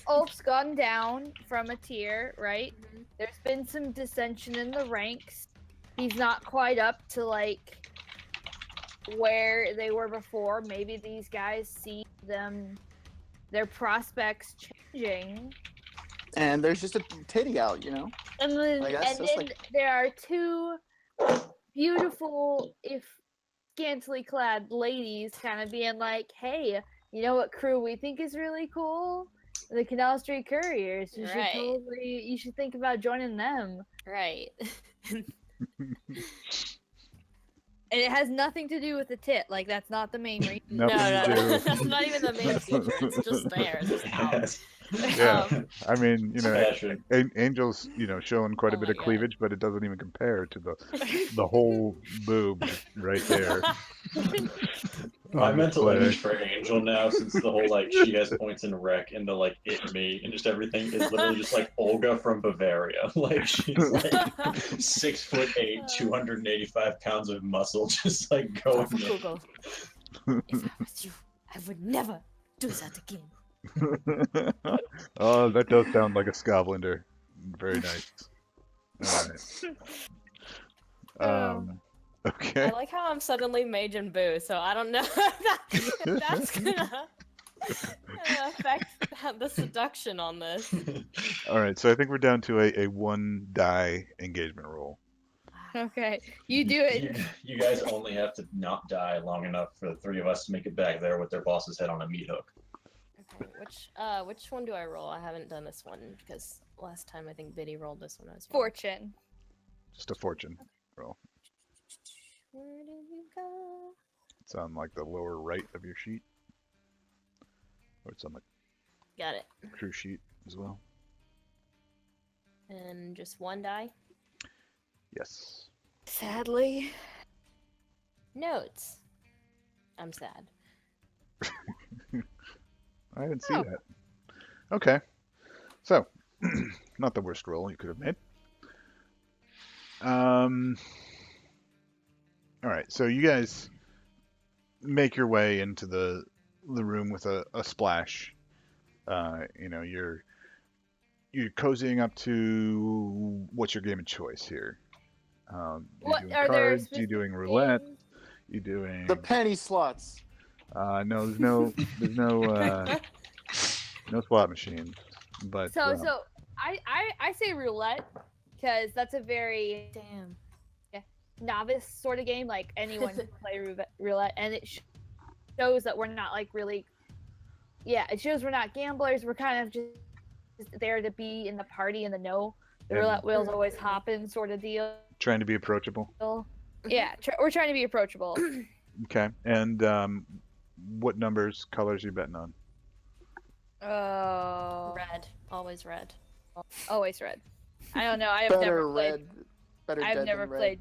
Ulf's gone down from a tier, right? Mhm. There's been some dissension in the ranks. He's not quite up to like where they were before. Maybe these guys see their prospects changing. And there's just a titty out, you know? And then, Like, that's and just then like- there are two beautiful, if scantily clad ladies kind of being like, hey, you know what crew we think is really cool? The Canal Street Couriers. Right. You should think about joining them. Right. And it has nothing to do with the tit. Like, that's not the main reason. Nothing no, to do. that's not even the main feature. It's just there. It's just out. Yes. Yeah. Um, I mean, Fashion. Angel's, showing quite a Oh bit my of God. cleavage, but it doesn't even compare to the whole boob right there. My on mental display. image for Angel now, since the whole like she has points in rec and the like it me and just everything is literally just like Olga from Bavaria. Like she's like 6'8", 285 pounds of muscle, just like going in. Google. If I was you, I would never do that again. Oh, that does sound like a Scotlander. Very nice. All right. Okay. I like how I'm suddenly Mage and Boo, so I don't know if that's gonna affect the seduction on this. All right. So I think we're down to a one die engagement roll. Okay. You do it. You guys only have to not die long enough for the three of us to make it back there with their boss's head on a meat hook. Okay, which one do I roll? I haven't done this one because last time I think Biddy rolled this one as well. Fortune. Just a fortune roll. Where did you go? It's on like the lower right of your sheet. Or it's on the Got it. crew sheet as well. And just one die. Yes. Sadly. Notes. I'm sad. I didn't see Oh. that. Okay. So, not the worst roll you could have made. All right, so you guys make your way into the room with a splash. You're cozying up to what's your game of choice here? You What doing are there cards? You doing roulette? games? You doing? The penny slots. No, there's no slot machines. But So I say roulette because that's a very Damn. novice sort of game. Like anyone can play roulette, and it shows that we're not like really. Yeah, it shows we're not gamblers. We're kind of just there to be in the party in the know. The And- roulette wheels always hopping sort of deal. trying to be approachable. Yeah, we're trying to be approachable. Okay. And what numbers, colors you betting on? Oh, Red. Always red. always red. I don't know. I have Better never played. red. Better I've dead never than red. played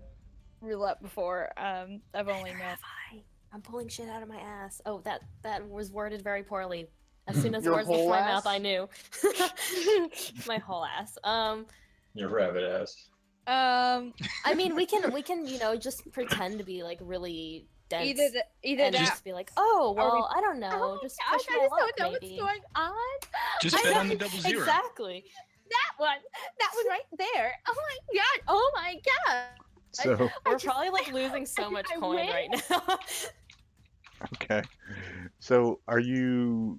roulette before. I've only Neither known. have I. I'm pulling shit out of my ass. Oh, that was worded very poorly. As soon as the Your words left whole my ass? mouth, I knew. My whole ass. Your rabbit ass. I mean, we can, just pretend to be like really dense. Either and that. just be like, oh, Are we- well, I don't know. Oh just my push gosh, my I just luck, don't know maybe. what's going on. Just I bet know- on the double zero. Exactly. That one right there. Oh my god. Oh my god. So We're probably like losing so much I coin win? right now. okay. So are you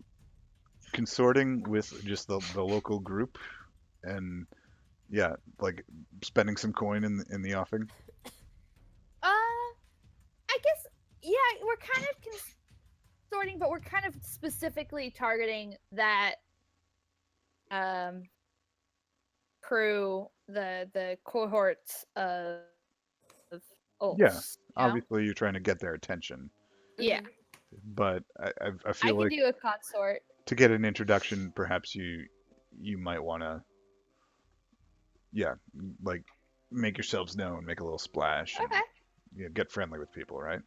consorting with just the local group, and yeah, like spending some coin in the offing? I guess we're kind of consorting, but we're kind of specifically targeting that crew, the cohorts of Olds. Yeah, you know? Obviously, you're trying to get their attention, Yeah. but I I feel can like do a consort. to get an introduction, perhaps you might want to, yeah, like make yourselves known, make a little splash, and, Okay. get friendly with people, right?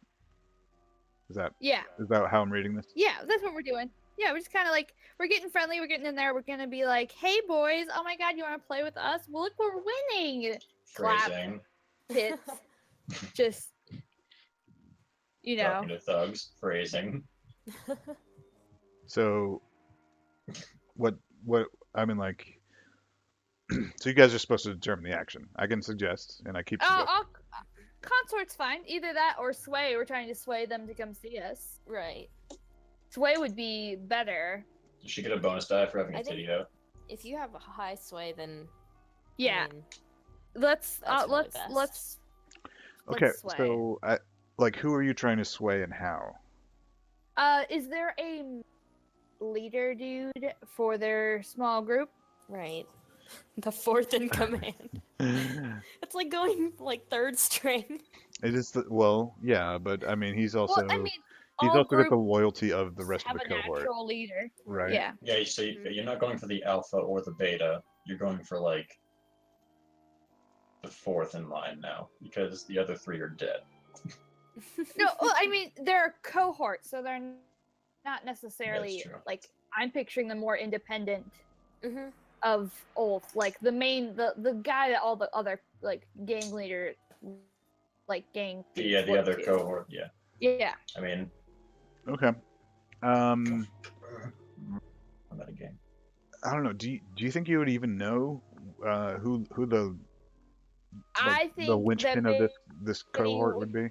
Is that Yeah. how I'm reading this? Yeah, that's what we're doing. Yeah, we're just kind of like, we're getting friendly, we're getting in there, we're gonna be like, hey boys, oh my god, you wanna play with us? Well, look, we're winning! Clap. Phrasing. Tits. Just, Talking to thugs. Phrasing. So, what I mean, like, so you guys are supposed to determine the action. I can suggest, and I keep suggesting. Consort's fine. Either that or sway. We're trying to sway them to come see us. Right. Sway would be better. You should get a bonus die for having a I think- titty out. If you have a high sway, then Yeah. I mean, Let's That's really let's best. let's Okay, sway. so like, who are you trying to sway and how? Is there a leader dude for their small group? right. The fourth in command. It's like going like third string. It is well, yeah, but I mean, he's also well, I mean, he's all also got the groups loyalty of the rest of have the a cohort, natural leader. right? Yeah. Yeah, so you're not going for the alpha or the beta. You're going for like the fourth in line now because the other three are dead. No, well, I mean, they're cohorts, so they're not necessarily true. like, I'm picturing them more independent Mm-hmm. of Ulf, like the main, the guy that all the other like gang leader, like gang. Yeah, the look other to. cohort. Yeah, Yeah. I mean, Okay. I'm at a game. I don't know. Do you think you would even know who the I think the linchpin that of this cohort would be?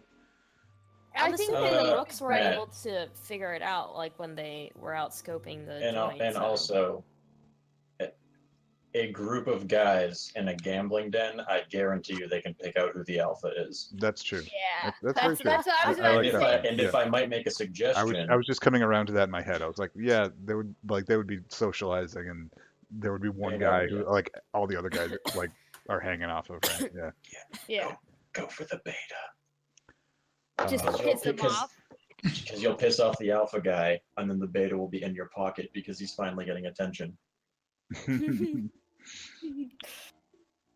I I'm think assuming they, the Rooks were Matt. able to figure it out, like when they were out scoping the And joint. and so- also, a group of guys in a gambling den. I guarantee you, they can pick out who the alpha is. That's true. yeah, That's very that's true. what I was I about like to that. say. If I might make a I suggestion, was just coming around to that in my head. I was like, yeah, they would be socializing, and there would be one know, guy yeah. who, like, all the other guys like are hanging off of, right? Yeah. Yeah, go for the beta. just Uh, piss them off. Because you'll piss off the alpha guy, and then the beta will be in your pocket because he's finally getting attention.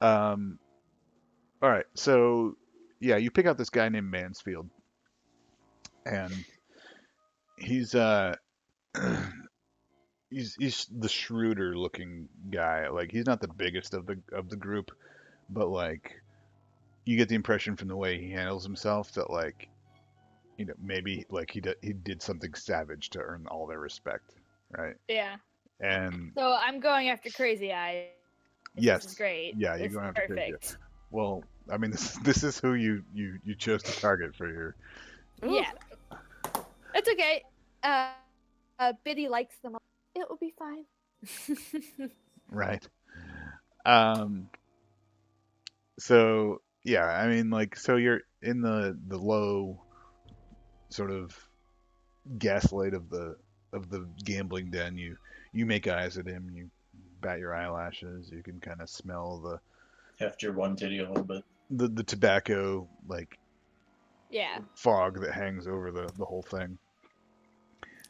All right, so yeah, you pick out this guy named Mansfield, and he's he's the shrewder looking guy. Like, he's not the biggest of the group, but like you get the impression from the way he handles himself that like, maybe like he did something savage to earn all their respect, right? Yeah. And So I'm going after Crazy Eyes. yes, This is great. yeah, you're It's going after Crazy Eyes. perfect. Well, I mean, this is who you chose to target for your. Yeah. It's okay. Biddy likes them. It will be fine. Right. So yeah, I mean, like, so you're in the low sort of gaslight of the gambling den. You make eyes at him. You bat your eyelashes. You can kind of smell Heft your one titty a little bit. the tobacco like Yeah. fog that hangs over the whole thing.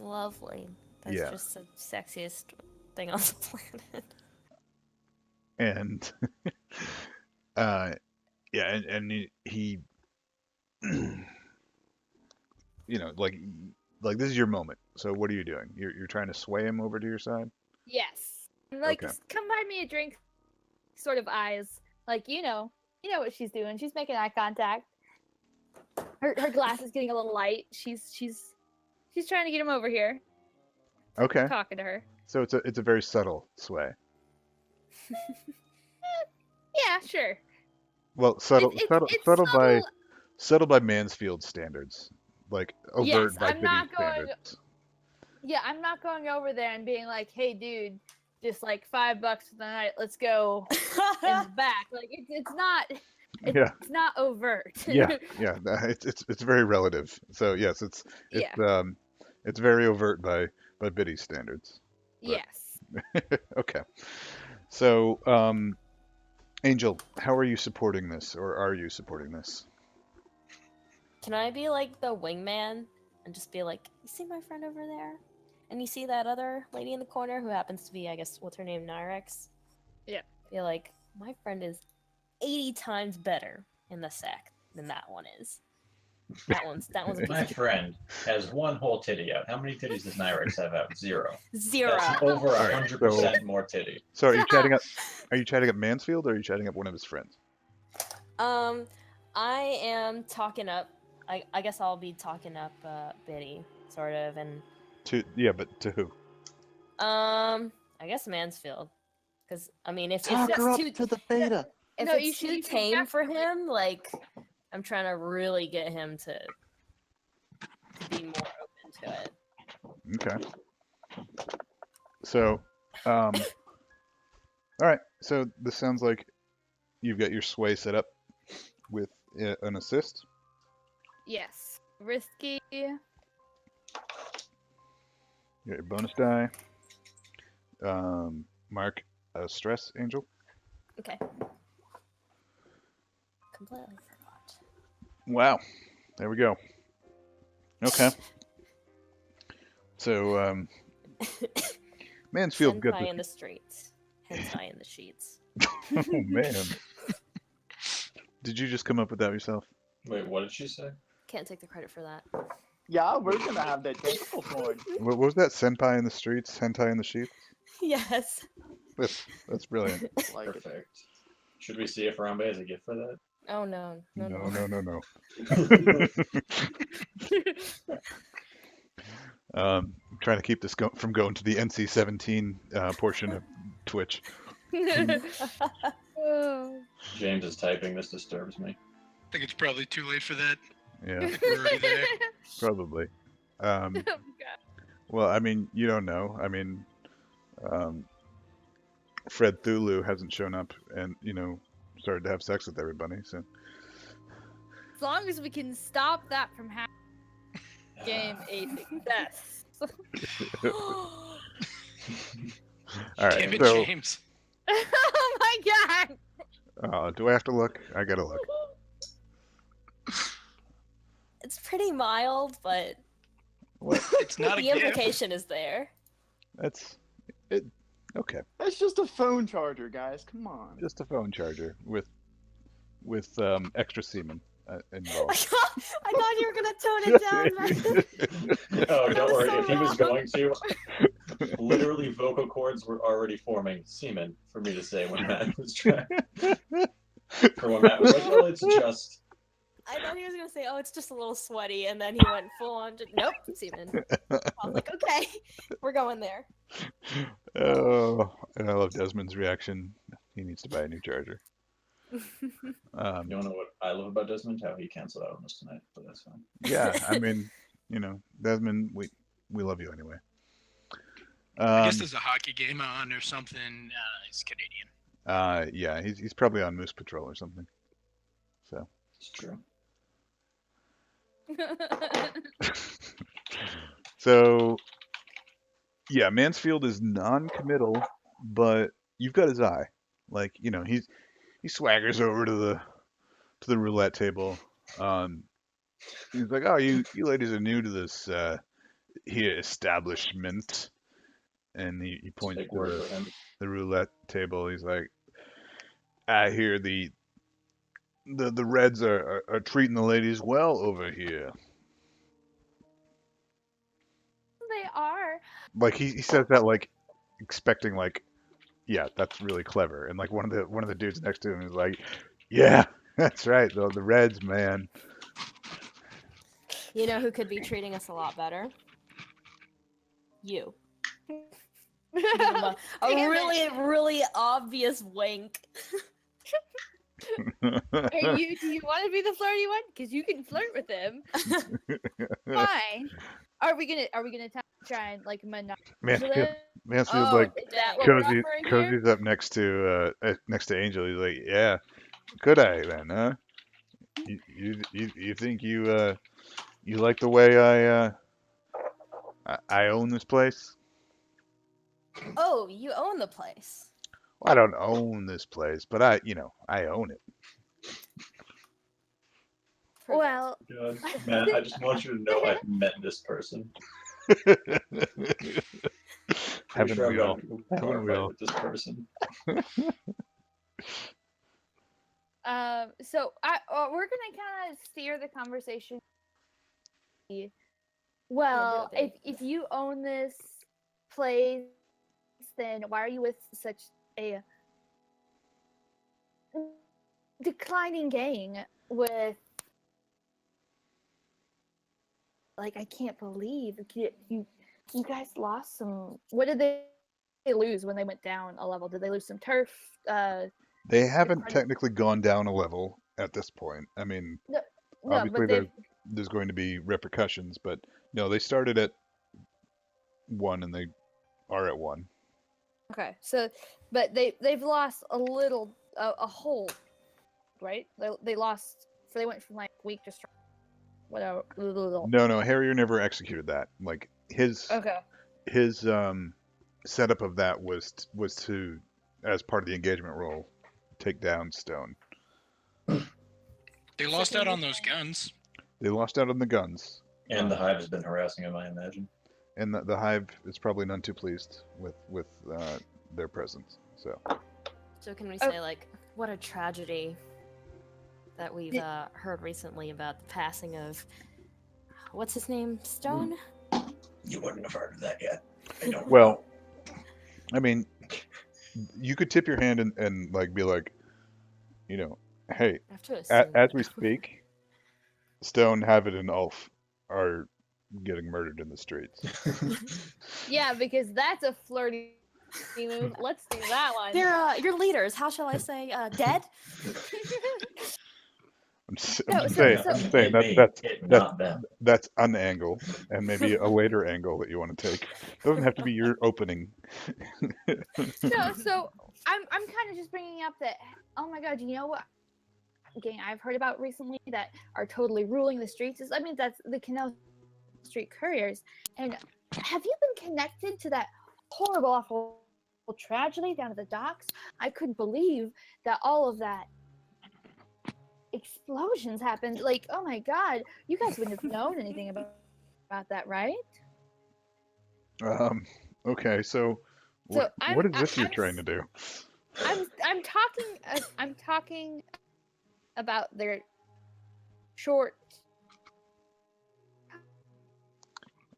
Lovely. That's Yeah. just the sexiest thing on the planet. And yeah, and he like this is your moment. So what are you doing? You're trying to sway him over to your side? Yes. Like, Okay. come buy me a drink. Sort of eyes. Like, you know what she's doing. She's making eye contact. Her glass is getting a little light. She's trying to get him over here. Okay. Talking to her. So it's a very subtle sway. Yeah, sure. Well, subtle It's subtle by Mansfield standards. Like overt Yes, by I'm not Biddy's going- standards. Yeah, I'm not going over there and being like, "Hey, dude, just like $5 for the night. Let's go in the back." Like it's not. Yeah. It's not overt. Yeah. It's very relative. So yes, it's very overt by Biddy's standards. Yes. Okay. So Angel, how are you supporting this, or are you supporting this? Can I be like the wingman and just be like, you see my friend over there? And you see that other lady in the corner who happens to be, I guess, what's her name, Nyrex? Yeah. Be like, my friend is 80 times better in the sack than that one is. That one's a piece My of friend has one whole titty out. How many titties does Nyrex have out? 0. zero. That's over 100% more titty. So are you chatting up? Are you chatting up Mansfield, or are you chatting up one of his friends? I am talking up. I guess I'll be talking up Biddy, sort of, and But to who? I guess Mansfield, because I mean, if Talk it's her up too to the beta. if No, it's too tame for him, like I'm trying to really get him to be more open to it. Okay. So, all right. So this sounds like you've got your sway set up with an assist. Yes. Risky. You got your bonus die. Mark stress, Angel. Okay. Completely forgot. Wow. There we go. Okay. So, Mansfield got Senpai this. in the streets, hentai in the sheets. Oh man. Did you just come up with that yourself? Wait, what did she say? Can't take the credit for that. Yeah, we're gonna have that tentacle porn. What was that? Senpai in the streets, hentai in the sheets. Yes. That's brilliant. Like it. Perfect. Should we see if Harambe has a gift for that? Oh no. No. No. Trying to keep this from going to the NC-17 portion of Twitch. Oh. James is typing. This disturbs me. I think it's probably too late for that. Yeah, I think we're already there. probably. Oh, God. Well, I mean, you don't know. I mean, Fred Thulu hasn't shown up and, started to have sex with everybody, so. As long as we can stop that from happening, game a success. All right, Damn it, so, James. Oh my God! do I have to look? I gotta look. It's pretty mild, but What? It's not a the gift. implication is there. That's okay. That's just a phone charger, guys. Come on. Just a phone charger with extra semen involved. I thought you were gonna tone it down, man. No, That don't was worry. so If he was wrong. going to, literally vocal cords were already forming semen for me to say when Matt was trying. For when Matt was like, "Oh, it's just." I thought he was gonna say, "Oh, it's just a little sweaty," and then he went full on. Nope, semen. I was like, "Okay, we're going there." Oh, and I love Desmond's reaction. He needs to buy a new charger. You don't know what I love about Desmond? How he canceled out on us tonight, but that's fine. Yeah, I mean, Desmond, we love you anyway. I guess there's a hockey game on or something. He's Canadian. Yeah, he's probably on Moose Patrol or something. So. It's true. So, yeah, Mansfield is non-committal, but you've got his eye. Like, he swaggers over to the roulette table. He's like, "Oh, you ladies are new to this here establishment," and he points Big to word for him. the roulette table. He's like, "I hear the Reds are treating the ladies well over here." They are. Like he says that like expecting like, yeah, that's really clever. And like one of the dudes next to him is like, "Yeah, that's right. The Reds, man." You know who could be treating us a lot better? You. Give him a Damn really, really obvious wink. Hey, do you want to be the flirty one? Because you can flirt with him. Fine. Are we gonna try and like Mansfield, Mansfield Oh, like Is that what we're cozy, offering here? cozy's up next to Angel. He's like, "Yeah, could I then, huh? You think you like the way I own this place? Oh, you own the place. Well, I don't own this place, but I own it." Prove it. Well, God, Matt, I just want you to know I've met this person. Haven't sure we I've all? gotten into a bar Haven't we fight all? with this person. so we're gonna kind of steer the conversation. Well, Yeah, do it, if you own this place, then why are you with such a declining gang with? Like, I can't believe you guys lost some. What did they lose when they went down a level? Did they lose some turf? They haven't credit- technically gone down a level at this point. I mean, No, obviously but they. there's going to be repercussions, but no, they started at 1 and they are at 1. Okay, so but they've lost a little a whole, right? They lost. So they went from like weak to strong. Whatever. No, Harrier never executed that. Like his Okay. setup of that was to, as part of the engagement role, take down Stone. They lost out on those guns. They lost out on the guns, And the hive has been harassing him, I imagine. and the hive is probably none too pleased with their presence. So can we say like, what a tragedy that we've heard recently about the passing of what's his name, Stone? You wouldn't have heard of that yet. I don't Well, I mean, you could tip your hand and like be like, hey, I have to assume. as we speak, Stone, Havid, and Ulf are getting murdered in the streets. Yeah, because that's a flirty move. Let's do that one. They're your leaders. How shall I say? Dead. I'm No, saying Me, that's not them. that's an angle, and maybe a later angle that you want to take. Doesn't have to be your opening. No, so I'm kind of just bringing up that. Oh my God, you know what? Gang I've heard about recently that are totally ruling the streets is. I mean, that's the Canal Street Couriers. And have you been connected to that horrible, awful tragedy down at the docks? I couldn't believe that all of that explosions happened. Like, oh my God, you guys wouldn't have known anything about that, right? Okay, so So what is this you're I'm trying to do? I'm talking about their short.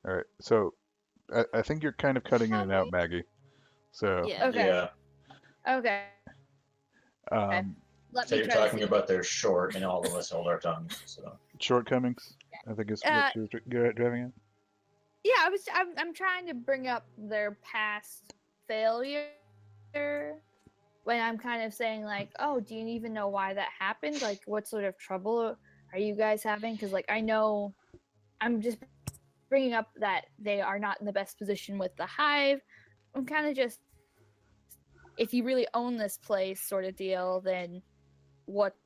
All right, so I think you're kind of cutting in and out, Maggie. So Yeah. Okay. Yeah. Okay. um, let So me you're try to talking see. about their short, and all of us hold our tongues. So Shortcomings, I think is what you're driving at. Yeah, I'm trying to bring up their past failure when I'm kind of saying like, oh, do you even know why that happened? Like, what sort of trouble are you guys having? Because like I know, I'm just bringing up that they are not in the best position with the hive. I'm kind of just, if you really own this place, sort of deal, then what's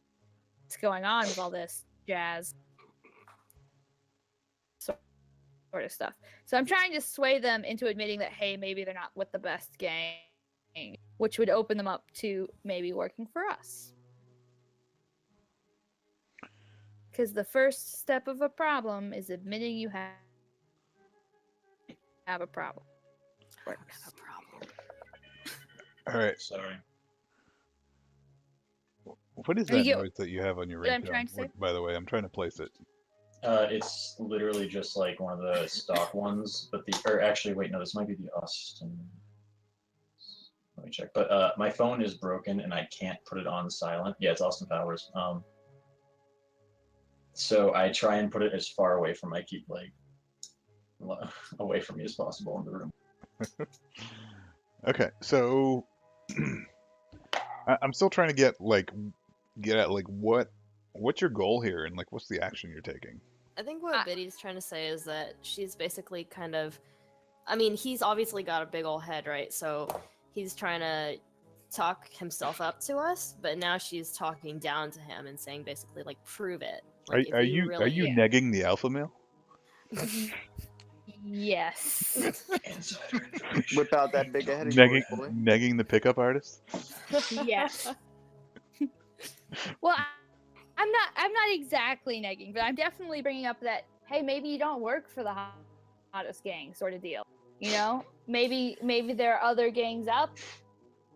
going on with all this jazz sort of stuff. So I'm trying to sway them into admitting that, hey, maybe they're not with the best gang, which would open them up to maybe working for us. Because the first step of a problem is admitting you have a problem. Have a problem. All right. sorry. What is You that get noise that you have on your what I'm trying ringtone? to say? By the way, I'm trying to place it. It's literally just like one of the stock ones, but or actually, wait, no, this might be the Austin. Let me check. But my phone is broken and I can't put it on silent. Yeah, it's Austin Powers. So I try and put it as far away from my away from me as possible in the room. Okay, so I'm still trying to get at like what's your goal here and like what's the action you're taking? I think what Biddy's trying to say is that she's basically kind of, I mean, he's obviously got a big old head, right? So he's trying to talk himself up to us, but now she's talking down to him and saying basically like, prove it. Like, Are you really... you negging the alpha male? Yes. Insider information. Whip out that big head of yours, boy. Negging the pickup artist? Yes. Well, I'm not exactly negging, but I'm definitely bringing up that, hey, maybe you don't work for the hottest gang sort of deal. You know, maybe there are other gangs out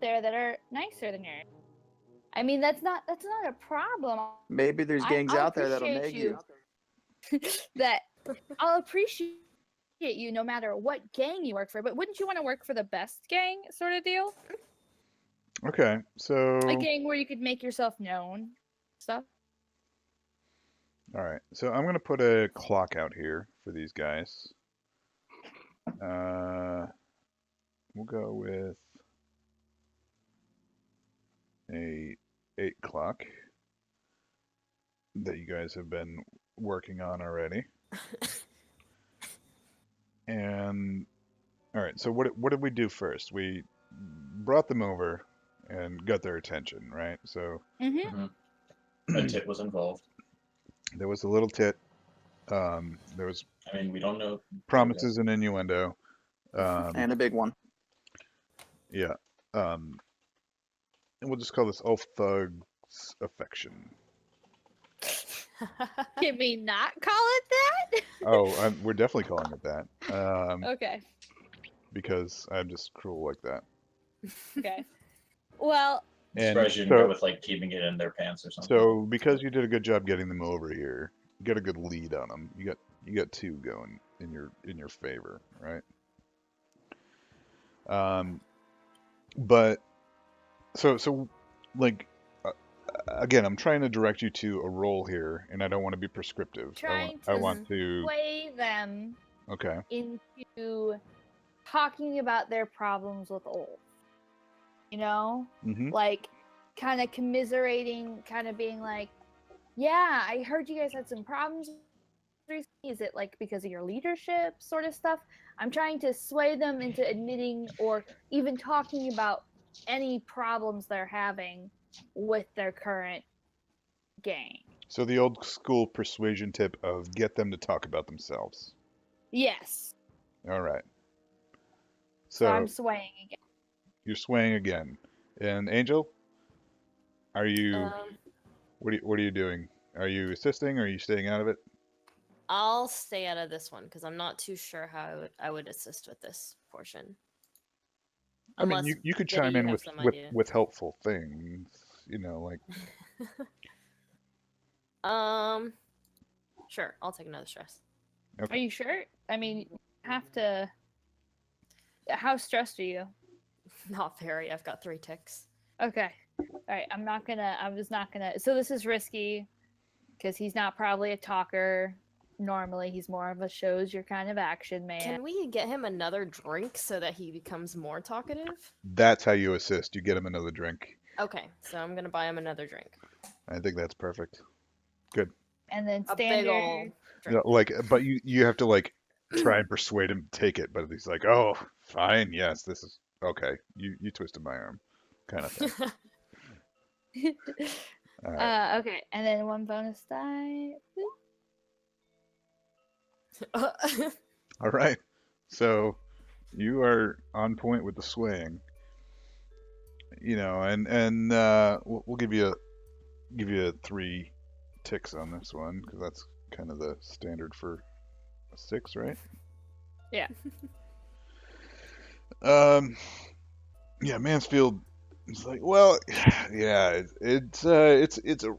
there that are nicer than yours. I mean, that's not a problem. Maybe there's gangs I'll out there that'll appreciate nag you. that I'll appreciate you no matter what gang you work for, but wouldn't you want to work for the best gang sort of deal? Okay, so A gang where you could make yourself known, stuff. all right, so I'm gonna put a clock out here for these guys. We'll go with a 8 o'clock that you guys have been working on already. And all right, so what did we do first? We brought them over and got their attention, right? So A tit was involved. there was a little tit. There was I mean, we don't know. promises and innuendo. And a big one. Yeah. And we'll just call this Ulf Thug's affection. Can we not call it that? Oh, we're definitely calling it that. Okay. Because I'm just cruel like that. Okay. Well, I'm surprised you didn't go with like keeping it in their pants or something. So because you did a good job getting them over here, you got a good lead on them. You got 2 going in your favor, right? But so like again, I'm trying to direct you to a role here, and I don't want to be prescriptive. I want to sway them okay into talking about their problems with Ulf. You know, like kind of commiserating, kind of being like, "Yeah, I heard you guys had some problems recently. Is it like because of your leadership, sort of stuff?" I'm trying to sway them into admitting or even talking about any problems they're having with their current gang. So the old school persuasion tip of get them to talk about themselves. Yes. All right. So I'm swaying again. You're swaying again. And Angel, are you? What are you doing? Are you assisting? Or are you staying out of it? I'll stay out of this one because I'm not too sure how I would assist with this portion. I mean, you could chime in with helpful things, you know, like. Sure, I'll take another stress. Okay. Are you sure? I mean, you have to. How stressed are you? Not very. I've got 3 ticks. Okay. right, I was not gonna. So this is risky because he's not probably a talker. Normally, he's more of a shows your kind of action man. Can we get him another drink so that he becomes more talkative? That's how you assist. You get him another drink. Okay, so I'm gonna buy him another drink. I think that's perfect. And then A big standard. ol' Yeah, like, but you have to like try and persuade him to take it. But he's like, oh, fine, yes, this is okay. You twisted my arm, kind of thing. All right. Okay, and then one bonus die. All right. So you are on point with the swaying. You know, and we'll give you 3 ticks on this one because that's kind of the standard for a 6, right? Yeah. Yeah, Mansfield is like, well, yeah, it's a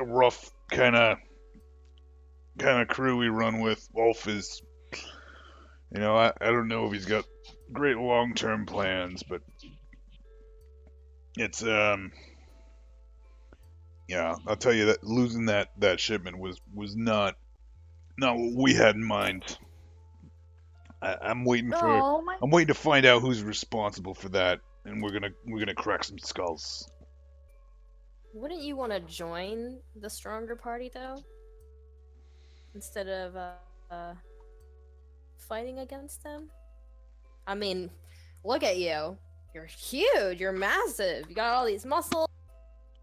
rough kind of crew we run with. Wolf is, you know, I don't know if he's got great long-term plans, but it's yeah, I'll tell you that losing that shipment was not what we had in mind. I'm waiting Oh my. I'm waiting to find out who's responsible for that, and we're gonna crack some skulls. Wouldn't you want to join the stronger party though, instead of fighting against them? I mean, look at you. You're huge. You're massive. You got all these muscles.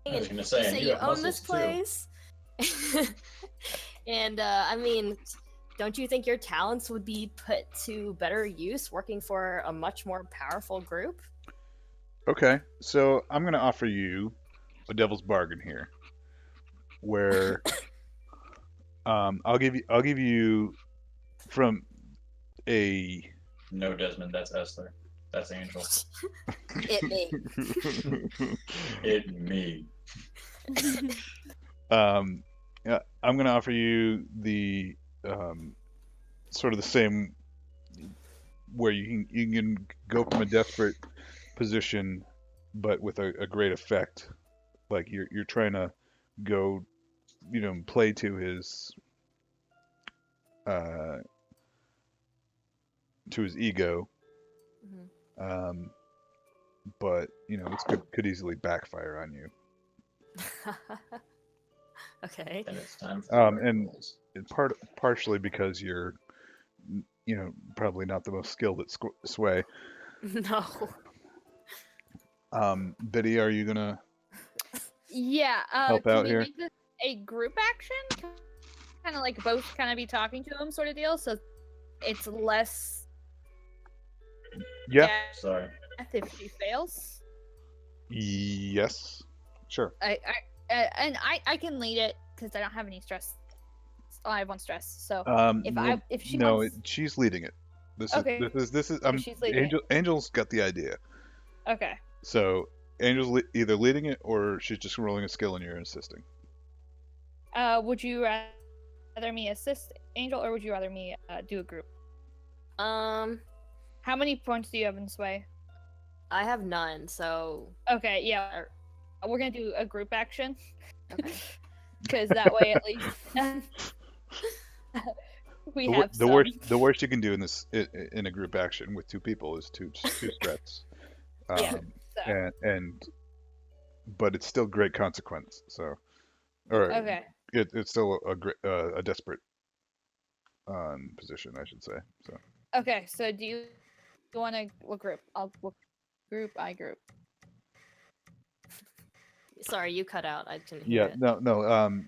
I was And gonna say, you and say you you have own this muscles, too. place. And I mean, don't you think your talents would be put to better use working for a much more powerful group? Okay, so I'm gonna offer you a devil's bargain here, where I'll give you from a No, Desmond, that's Esther. That's Angel. It me. It me. yeah, I'm gonna offer you the sort of the same, where you can go from a desperate position, but with a great effect. Like you're trying to go, you know, play to his ego, Mhm. but you know this could easily backfire on you. Okay. And it's time for the And rolls. partially because you're, you know, probably not the most skilled at sway. No. Biddy, are you gonna Yeah. help Can out we here? make this a group action? Kind of like both kind of be talking to him, sort of deal. So it's less Yeah. Sorry. death if she fails. Yes. Sure. I can lead it because I don't have any stress. Oh, I have 1 stress. So if she no, wants... she's leading it. Okay. This is she's leading it. Angel's got the idea. Okay. So Angel's either leading it or she's just rolling a skill and you're assisting. Would you rather me assist Angel or would you rather me do a group? How many points do you have in sway? I have none, so Okay, yeah. We're gonna do a group action. Because that way at least we have The some. worst you can do in a group action with 2 people is two strats. Yeah, so. But it's still great consequence. So, or Okay. it's still a desperate position, I should say. So. Okay, so do you want to what group? I group. sorry, you cut out. I didn't Yeah, hear it. no.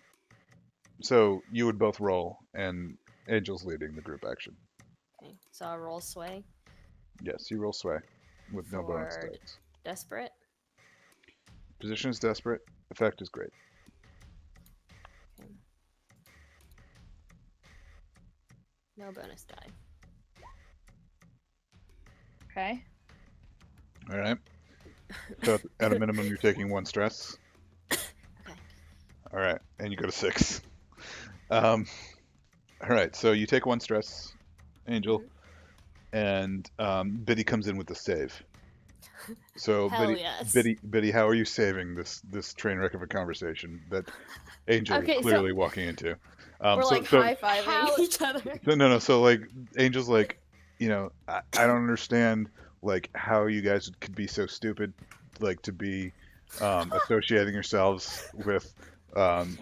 So you would both roll, and Angel's leading the group action. Okay, so I'll roll sway. Yes, you roll sway with no bonus For dice. Desperate. Position is desperate. Effect is great. Okay. No bonus die. Okay. All right. So at a minimum, you're taking 1 stress. Okay. All right, and you go to 6. All right, so you take 1 stress, Angel, Mhm. and Biddy comes in with the save. So Hell Biddy, yes. Biddy, how are you saving this train wreck of a conversation that Angel Okay, is so- clearly walking into? We're So, like so, high fiving How- each other. no. So like, Angel's like, I don't understand like how you guys could be so stupid, like to be associating yourselves with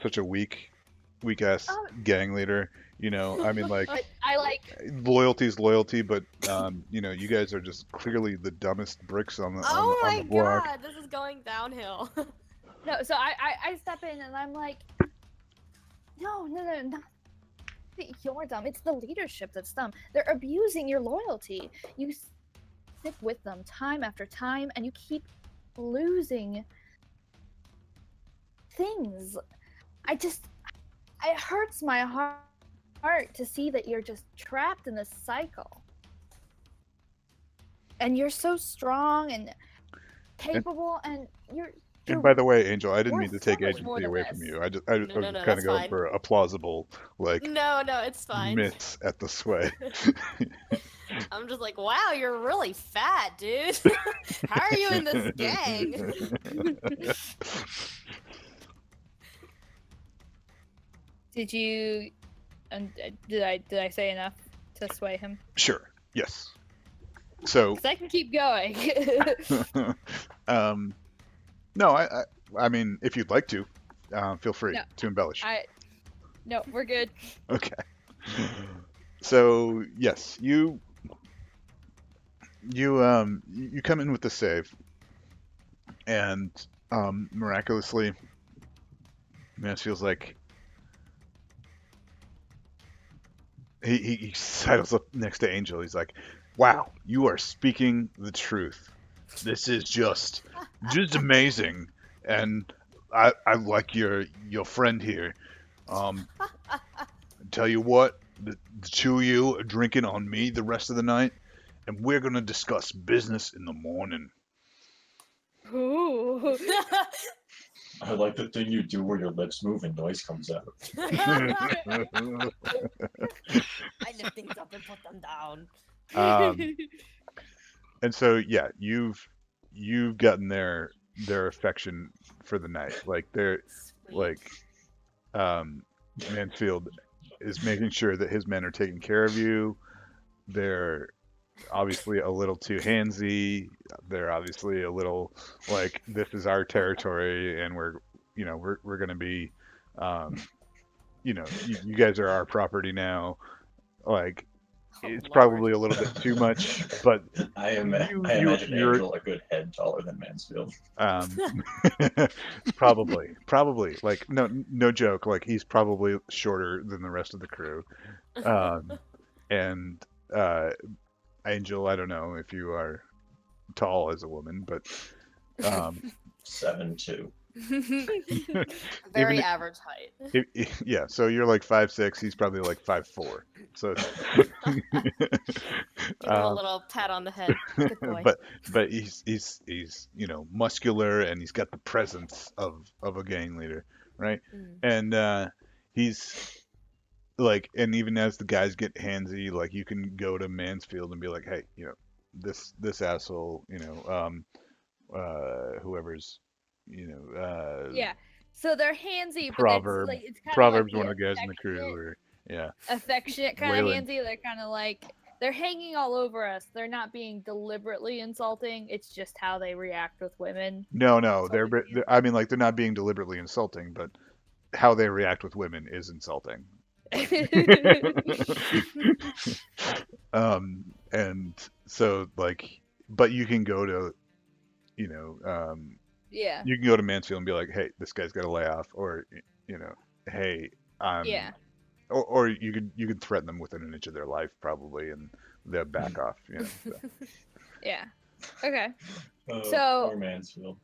such a weak ass Um, gang leader. I mean, like, But I like loyalty's loyalty, but you guys are just clearly the dumbest bricks on the Oh on my the block. god, this is going downhill. no. So I step in and I'm like, no, not that you're dumb. It's the leadership that's dumb. They're abusing your loyalty. You stick with them time after time, and you keep losing things. It hurts my heart to see that you're just trapped in this cycle. And you're so strong and capable, and you're And by the way, Angel, I didn't mean worth to so take much more agency than away from this. you. I was No, kind that's of going fine. for a plausible, like, No, it's fine. myths at the sway. I'm just like, wow, you're really fat, dude. How are you in this gang? Did you? And did I say enough to sway him? Sure. Yes. So, Because I can keep going. no, I mean, if you'd like to, feel free No, to embellish. No, we're good. Okay. So yes, you come in with the save, and miraculously, Mance feels like he sidles up next to Angel. He's like, "Wow, you are speaking the truth. This is just amazing, and I like your friend here. Tell you what, the two of you are drinking on me the rest of the night, and we're gonna discuss business in the morning." Ooh. I like the thing you do where your lips move and noise comes out. I lift things up and put them down. And so yeah, you've gotten their affection for the night. Like they're like Mansfield is making sure that his men are taking care of you. They're obviously a little too handsy. They're obviously a little like, this is our territory, and we're gonna be, you guys are our property now. Like, it's probably a little bit too much, but I imagine you're Angel a good head taller than Mansfield. probably like, no joke, like he's probably shorter than the rest of the crew. And Angel, I don't know if you are tall as a woman, but 7'2". Very Even average height. yeah, so you're like 5'6", he's probably like 5'4". So Give him a little pat on the head. Good boy. but he's muscular, and he's got the presence of a gang leader, right? And he's like, and even as the guys get handsy, like, you can go to Mansfield and be like, hey, this asshole, whoever's, Yeah. So they're handsy, but Proverb, it's kind Proverb's of like one of the guys in the crew, or affectionate kind of Waylon. handsy. They're kind of like, they're hanging all over us. They're not being deliberately insulting. It's just how they react with women. No, they're Insulting you. I mean, like, they're not being deliberately insulting, but how they react with women is insulting. And so, like, but you can go to, Yeah. you can go to Mansfield and be like, hey, this guy's got to lay off, or, hey, Yeah. or you could threaten them within an inch of their life, probably, and they'll back off, so. Yeah. Okay. Oh, So- poor Mansfield.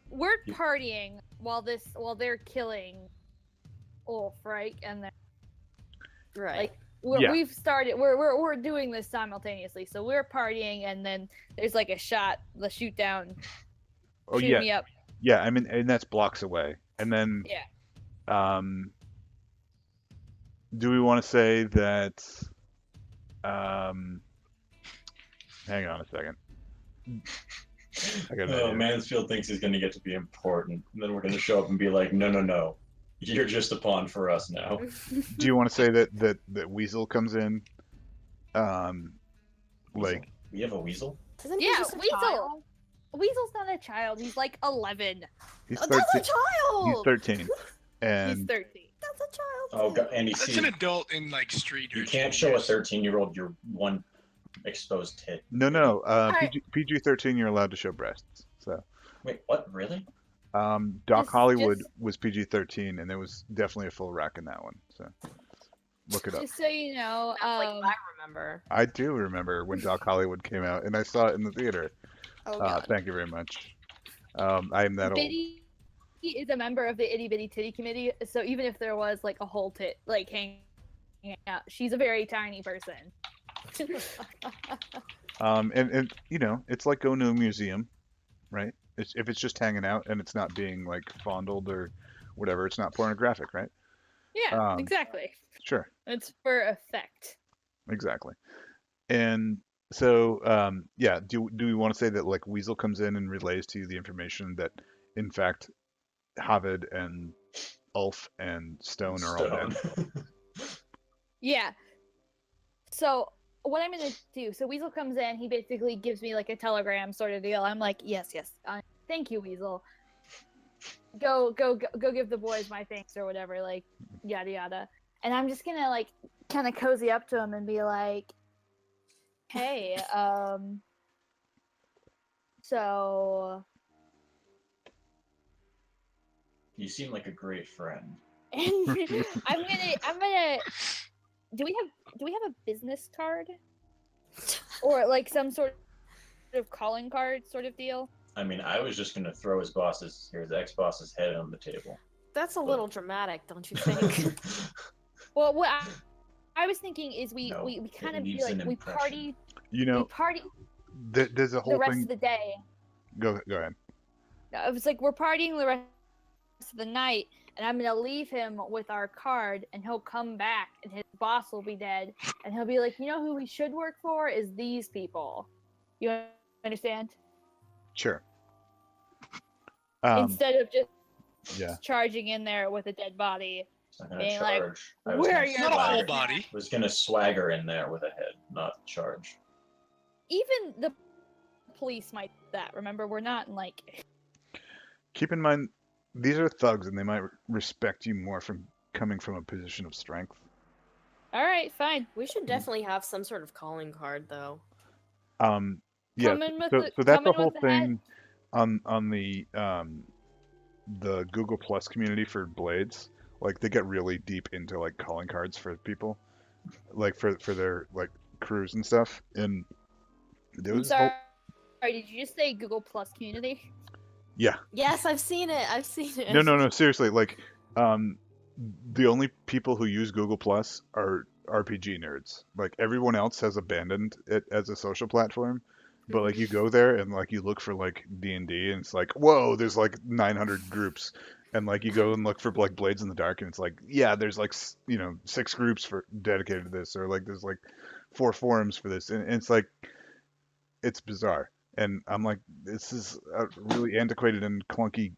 We're partying while they're killing Ulf, right? And they're Right. Yeah. we've started. We're doing this simultaneously. So we're partying, and then there's like a shoot down. Oh Shoot yeah, me up. yeah. I mean, and that's blocks away. And then, Yeah. do we want to say that, Hang on a second. I got an Oh, idea. Mansfield thinks he's going to get to be important, and then we're going to show up and be like, no, no, no, you're just a pawn for us now. Do you want to say that Weasel comes in? Like, We have a weasel? Isn't he Yeah, just a Weasel. child? Weasel's not a child. He's like 11. he's That's a 13. child. He's 13, He's and 13. That's a child. Oh, God, and That's see, an adult in like street. you urchin can't show a years. 13-year-old your one exposed tit. no. Alright. PG-13, you're allowed to show breasts. So, Wait, what? Really? Doc Just- Hollywood just- was PG-13, and there was definitely a full rack in that one. So, look it up. Just so you know, That's like I remember. I do remember when Doc Hollywood came out, and I saw it in the theater. oh god, Thank you very much. I am that old. Biddy is a member of the Itty Bitty Titty Committee, so even if there was like a whole tit like hanging out, she's a very tiny person. And you know, it's like going to a museum, right? If it's just hanging out and it's not being like fondled or whatever, it's not pornographic, right? Yeah, Um, exactly. Sure, It's for effect. exactly. And so, yeah, do we want to say that like Weasel comes in and relays to you the information that, in fact, Havid and Ulf and Stone are all dead? Stone. Yeah. So what I'm gonna do? So Weasel comes in. He basically gives me like a telegram sort of deal. I'm like, yes, thank you, Weasel. Go give the boys my thanks or whatever. Like, yada yada. And I'm just gonna like kind of cozy up to him and be like, hey, so You seem like a great friend. I'm gonna do we have a business card or like some sort of calling card sort of deal? I mean, I was just gonna throw his ex-boss's head on the table. That's a little dramatic, don't you think? Well, what I was thinking is we No, kind it of be needs like an we impression. party You we know, party there's a the whole rest thing. of the day. Go ahead. I was like, we're partying the rest of the night, and I'm gonna leave him with our card, and he'll come back, and his boss will be dead, and he'll be like, you know who we should work for is these people. You understand? Sure. Instead of just Yeah. charging in there with a dead body. It's not gonna Being like, charge. I was where gonna are your Not a whole swagger. body. Was gonna swagger in there with a head, not charge. Even the police might do that. Remember, we're not in like. Keep in mind, these are thugs, and they might respect you more from coming from a position of strength. All right, fine. We should definitely have some sort of calling card, though. Yeah. Come in with So, the- so that's come the in whole with the head. thing on the Google Plus community for Blades. Like they get really deep into like calling cards for people, like for their like crews and stuff. And there I'm was sorry. Did you just say Google Plus community? yeah. Yes, I've seen it. I've seen it. No. Seriously, like, the only people who use Google Plus are RPG nerds. Like everyone else has abandoned it as a social platform. But like you go there and like you look for like D&D and it's like, whoa, there's like 900 groups. And like you go and look for like Blades in the Dark and it's like, yeah, there's like 6 groups for dedicated to this, or like there's like 4 forums for this, and it's like, it's bizarre. And I'm like, this is a really antiquated and clunky,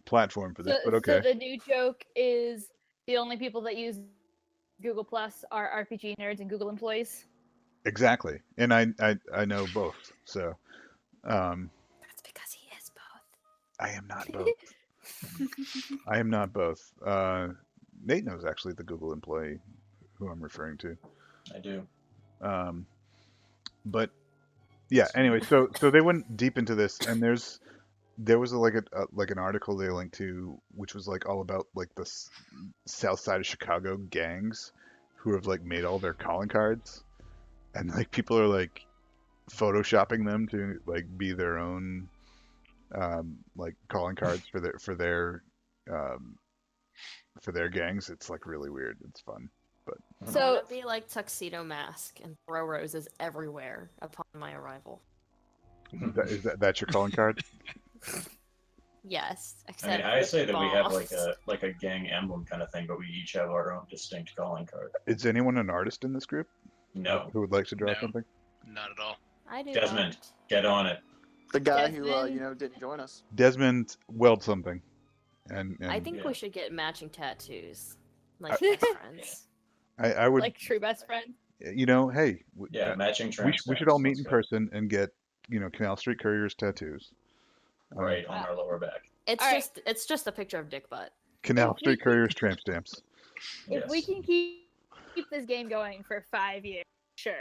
platform for this, but okay. So the new joke is the only people that use Google Plus are RPG nerds and Google employees. Exactly. And I know both. So, That's because he is both. I am not both. I am not both. Nate knows actually the Google employee who I'm referring to. I do. But yeah, anyway, so they went deep into this, and there was like an article they linked to, which was like all about like the South Side of Chicago gangs who have like made all their calling cards, and like people are like photoshopping them to like be their own like calling cards for their gangs. It's like really weird. It's fun. So So it'd be like tuxedo mask and throw roses everywhere upon my arrival. Is that your calling card? Yes, I except mean, I with say that we have bombs. like a gang emblem kind of thing, but we each have our own distinct calling card. Is anyone an artist in this group No. who would like to draw No. something? not at all. I do Desmond, not. get on it. The guy who Desmond. didn't join us. Desmond weld something, and I think Yeah. we should get matching tattoos, like best friends. I would, Like true best friend. you know, hey, Yeah, matching we tramp should all stamps. meet Let's in go. person and get, Canal Street Couriers tattoos. Right on our lower back. It's All right. it's just a picture of dick butt. Canal If we Street can- Couriers tramp stamps. If we Yes. can keep this game going for 5 years, sure.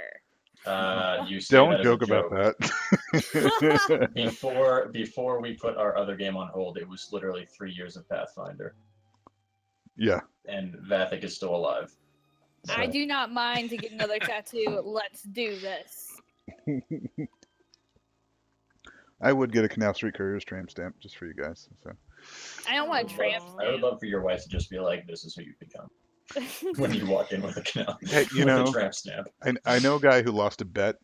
You say Don't that as a joke about that. Before we put our other game on hold, it was literally 3 years of Pathfinder, Yeah. and Vathic is still alive. I do not mind to get another tattoo. Let's do this. I would get a Canal Street Couriers tramp stamp just for you guys. So I don't want I to would tramp. love- I would love for your wife to just be like, "This is who you become." When you walk in with a canal, Hey, you with know, a tramp stamp. I know a guy who lost a bet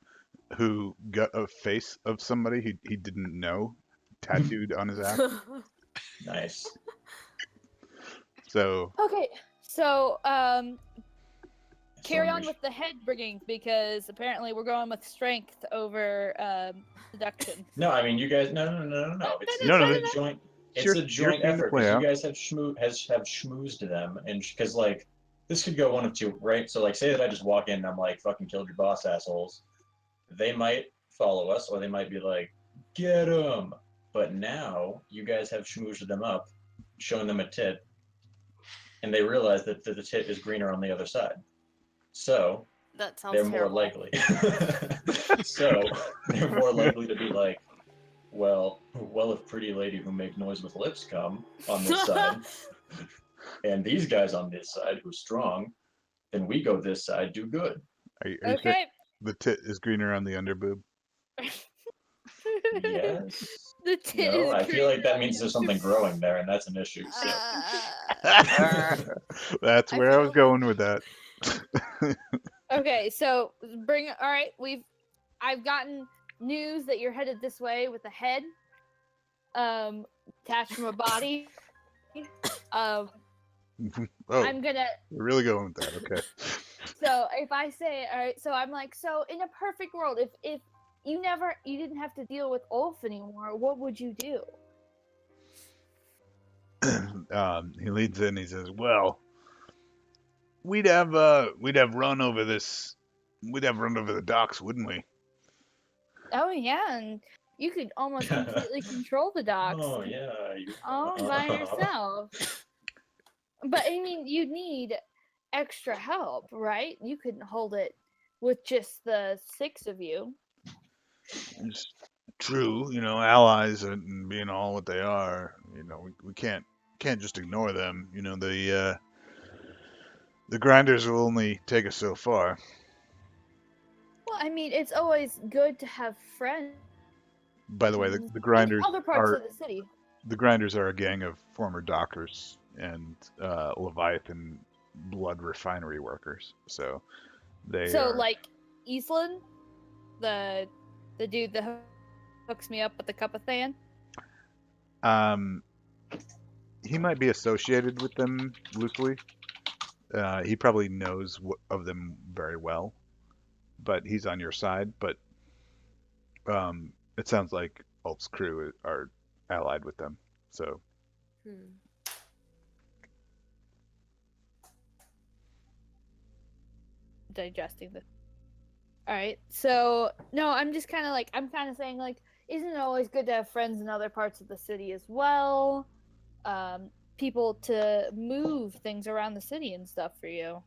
who got a face of somebody he didn't know tattooed on his ass. Nice. So Okay, so carry Someone on reach- with the head bringing because apparently we're going with strength over seduction. No, I mean you guys. No. It's No, a joint. It's your- a your joint scene to effort play because out. you guys have schmoozed them, and because like this could go one of two, right? So like, say that I just walk in and I'm like, "Fucking killed your boss, assholes." They might follow us, or they might be like, "Get him!" But now you guys have schmoozed them up, shown them a tit, and they realize that the tit is greener on the other side. So That sounds they're terrible. more likely. So they're more likely to be like, well, if pretty lady who make noise with lips come on this side, and these guys on this side who's strong, then we go this side, do good. are you saying Okay. the tit is greener on the underboob? Yes. The tit No, is I feel like green that on means the there's something growing there, and that's an issue. So That's I where I was feel- going with that. Okay, so all right, I've gotten news that you're headed this way with a head attached from a body. Oh, I'm gonna we're really going with that. Okay. so if I say all right, so I'm like, so in a perfect world, if you didn't have to deal with Ulf anymore, what would you do? He leads in. He says, "Well, we'd have run over the docks, wouldn't we?" Oh yeah, and you could almost completely control the docks oh yeah, all by yourself. But I mean, you'd need extra help, right? You couldn't hold it with just the 6 of you. It's true, allies and being all what they are. We can't just ignore them. The grinders will only take us so far. Well, I mean, it's always good to have friends By the way, the in grinders other parts are of the city. the grinders are a gang of former dockers and Leviathan blood refinery workers. So they So, are, like, Eastland, the dude that hooks me up with the cup of Than. he might be associated with them loosely. He probably knows of them very well, but he's on your side. But it sounds like Ulf's crew are allied with them. So Digesting this. All right. So, no, I'm just kind of saying, like, isn't it always good to have friends in other parts of the city as well? People to move things around the city and stuff for you.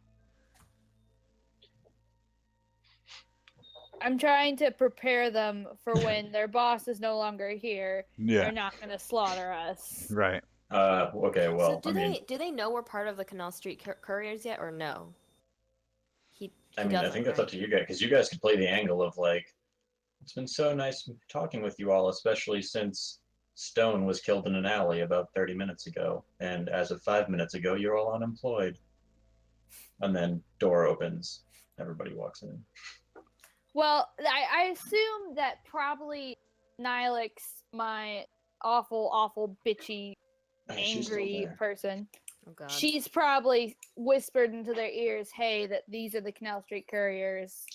I'm trying to prepare them for when their boss is no longer here. yeah, They're not going to slaughter us. right. Okay, well, so I mean, do they know we're part of the Canal Street Couriers yet, or no? He I doesn't, think that's right? up to you guys, because you guys can play the angle of like, it's been so nice talking with you all, especially since Stone was killed in an alley about 30 minutes ago, and as of 5 minutes ago, you're all unemployed. And then door opens, everybody walks in. Well, I assume that probably Nihilix, my awful, bitchy, She's still angry there. person, Oh god. she's probably whispered into their ears, hey, that these are the Canal Street Couriers.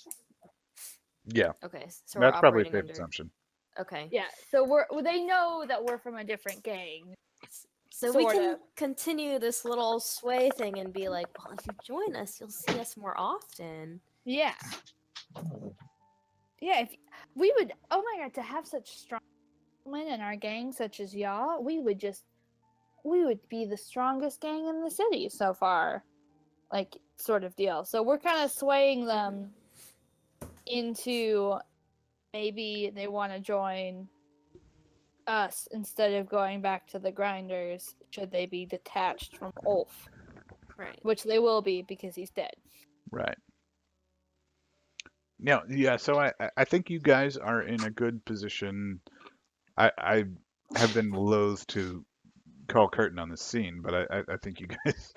Yeah, Okay, so that's we're probably a operating safe under. assumption. Okay. Yeah, so they know that we're from a different gang. So we Sort can of. continue this little sway thing and be like, well, if you join us, you'll see us more often. Yeah. Yeah, if we would, oh my god, to have such strong men in our gang, such as y'all, we would be the strongest gang in the city so far. Like, sort of deal. So we're kind of swaying them into maybe they want to join us instead of going back to the grinders, should they be detached from Ulf. Right. Which they will be because he's dead. Right. Now, yeah, so I think you guys are in a good position. I have been loath to call curtain on this scene, but I think you guys,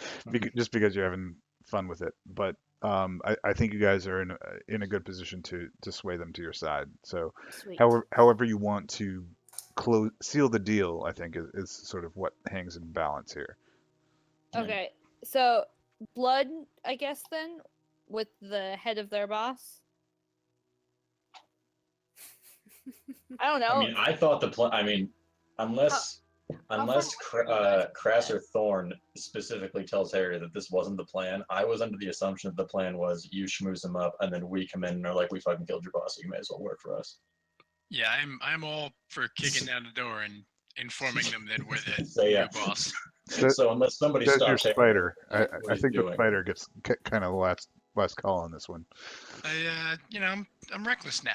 just because you're having fun with it, but I think you guys are in a good position to sway them to your side. So, Sweet. however you want to seal the deal, I think is sort of what hangs in balance here. Okay, so blood, I guess then, with the head of their boss. I don't know. I mean, I thought the plan. I mean, unless Crass or Thorn specifically tells Harry that this wasn't the plan, I was under the assumption that the plan was you schmooze him up, and then we come in and are like, we fucking killed your boss, so you may as well work for us. Yeah, I'm all for kicking down the door and informing them that we're the So, yeah. new boss. So unless somebody Says your stops Harry, spider. what I he's think the doing. spider gets kind of the last call on this one. I'm reckless now.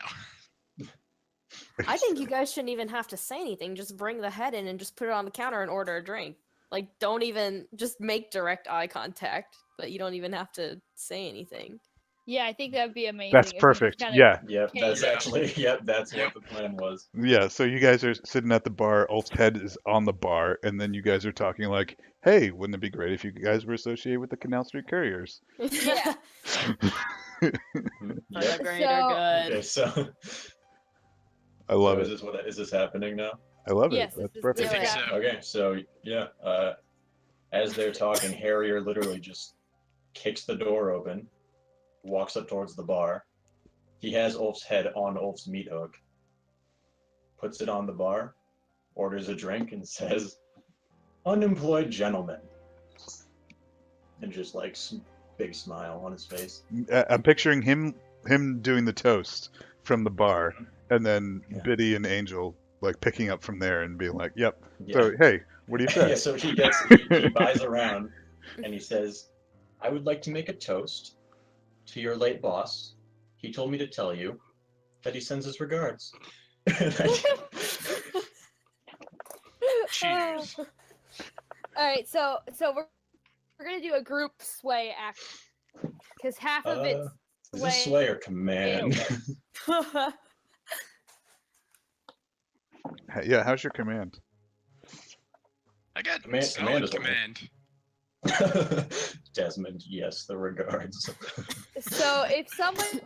I think you guys shouldn't even have to say anything. Just bring the head in and just put it on the counter and order a drink. Like, don't even just make direct eye contact, but you don't even have to say anything. Yeah, I think that'd be amazing. That's if we just perfect. kinda Yeah. Yep, that's came- actually that's what the plan was. Yeah, so you guys are sitting at the bar, Ulf's head is on the bar, and then you guys are talking like, hey, wouldn't it be great if you guys were associated with the Canal Street Couriers? Yeah. For Yep. the greater So- good. Okay, so I love is it. this happening now? I love Yes, it. That's this is perfect. I think Yeah. so. Okay, so yeah, as they're talking, Harrier literally just kicks the door open, walks up towards the bar. He has Ulf's head on Ulf's meat hook, puts it on the bar, orders a drink, and says, "Unemployed gentleman," and just like big smile on his face. I'm picturing him doing the toast from the bar, and then Yeah. Biddy and Angel like picking up from there and being like, "Yep." Yeah. So hey, what do you say? Yeah, so he buys around and he says, "I would like to make a toast to your late boss. He told me to tell you that he sends his regards." Cheers. All right, so we're gonna do a group sway act because half of it's Is this sway or command? Yeah, how's your command? I got Command solid is what- command. Desmond, yes, the regards. So if someone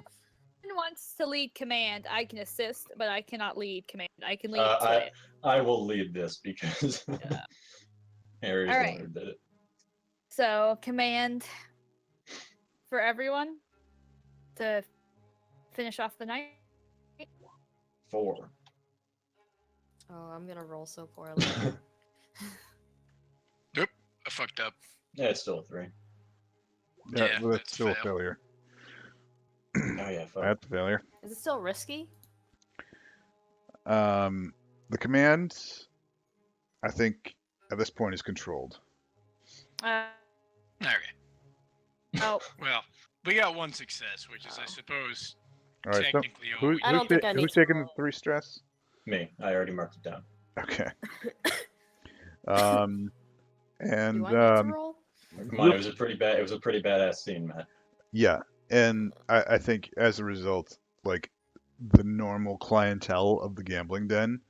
wants to lead command, I can assist, but I cannot lead command. I can lead sway. I will lead this because Harry's the Alright. one who did it. So command for everyone to finish off the night. 4. Oh, I'm gonna roll so poorly. I fucked up. Yeah, it's still a 3. Yeah, Well, that's that's still a fail. failure. Oh yeah, fuck. That's a failure. Is it still risky? The command, I think, at this point is controlled. Uh, Okay. oh, Well, we got one success, which is, I suppose, All right. So technically all who, we I don't think I need who's to taking the roll. 3 stress? Me, I already marked it down. Okay. Do And I need to roll? Come on, it was a pretty badass scene, Matt. yeah, and I think as a result, like the normal clientele of the gambling den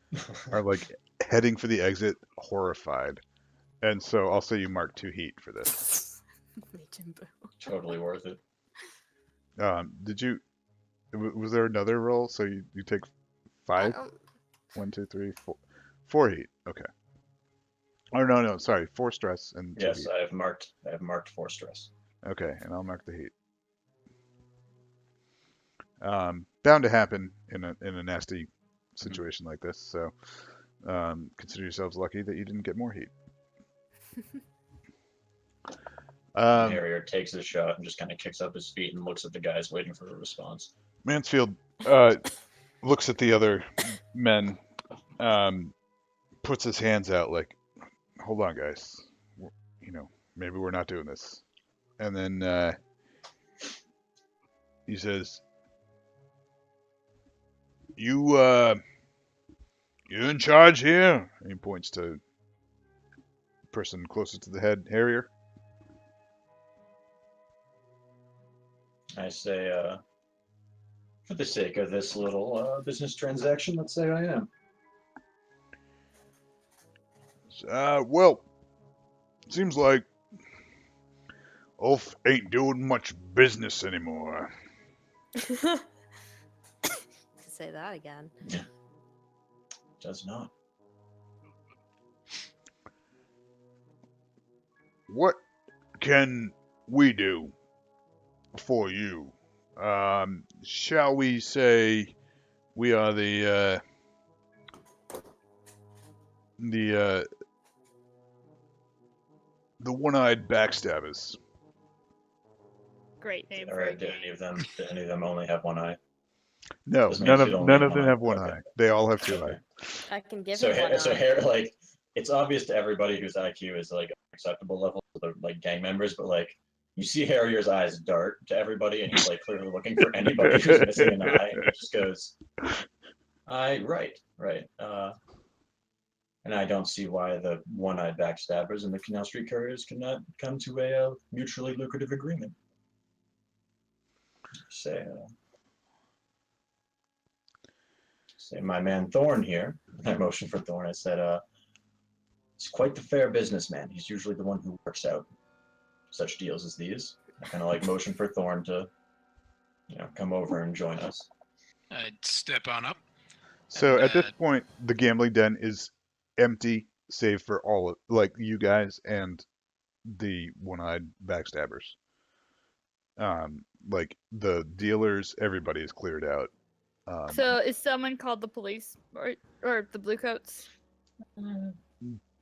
are like heading for the exit, horrified. And so I'll say you mark 2 heat for this. Majin Buu. Totally worth it. Did you? Was there another roll? So you take 5? Um, 1, 2, 3, 4. 4 heat. Okay. Oh no, sorry, 4 stress and 2 Yes, heat. I have marked 4 stress. Okay, and I'll mark the heat. bound to happen in a nasty situation like this. So consider yourselves lucky that you didn't get more heat. Harrier takes his shot and just kind of kicks up his feet and looks at the guys waiting for a response. Mansfield looks at the other men, puts his hands out like, hold on, guys. Maybe we're not doing this. And then he says, you in charge here? And he points to the person closest to the head, Harrier. I say, for the sake of this little business transaction, let's say I am. Well, seems like Ulf ain't doing much business anymore. Say that again. Does not. What can we do for you? Shall we say we are the one-eyed backstabbers? Great name All for a right. Did game. any of them only have one eye? No, Does none Mansfield of only them have one Okay. eye. They all have two Okay. eyes. I can give So, him one eye. Harry, like, it's obvious to everybody whose IQ is like acceptable level, the like gang members, but like you see Harrier's eyes dart to everybody, and he's like clearly looking for anybody who's missing an eye, and he just goes, right. And I don't see why the one-eyed backstabbers and the Canal Street Couriers cannot come to a mutually lucrative agreement. Say my man Thorn here. I motioned for Thorn. I said, he's quite the fair businessman. He's usually the one who works out such deals as these. I kind of like motion for Thorn to, come over and join us. I'd step on up. So And, at this point, the gambling den is empty, save for all of, like, you guys and the one-eyed backstabbers. Like the dealers, everybody is cleared out. So is someone called the police or the Bluecoats?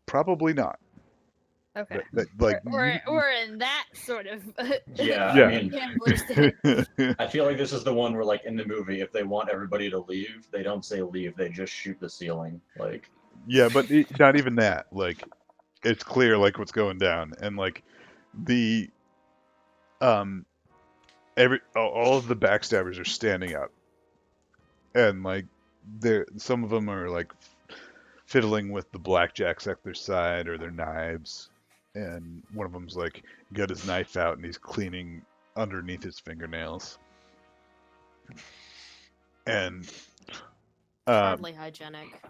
Probably not. Okay. Like We're in that sort of Yeah, Yeah. I mean, gambler's den. I feel like this is the one where, like, in the movie, if they want everybody to leave, they don't say leave, they just shoot the ceiling. Like, yeah, but not even that. Like, it's clear like what's going down, and like the all of the backstabbers are standing up, and like some of them are like fiddling with the blackjacks at their side or their knives, and one of them's like got his knife out and he's cleaning underneath his fingernails. And Hardly hygienic.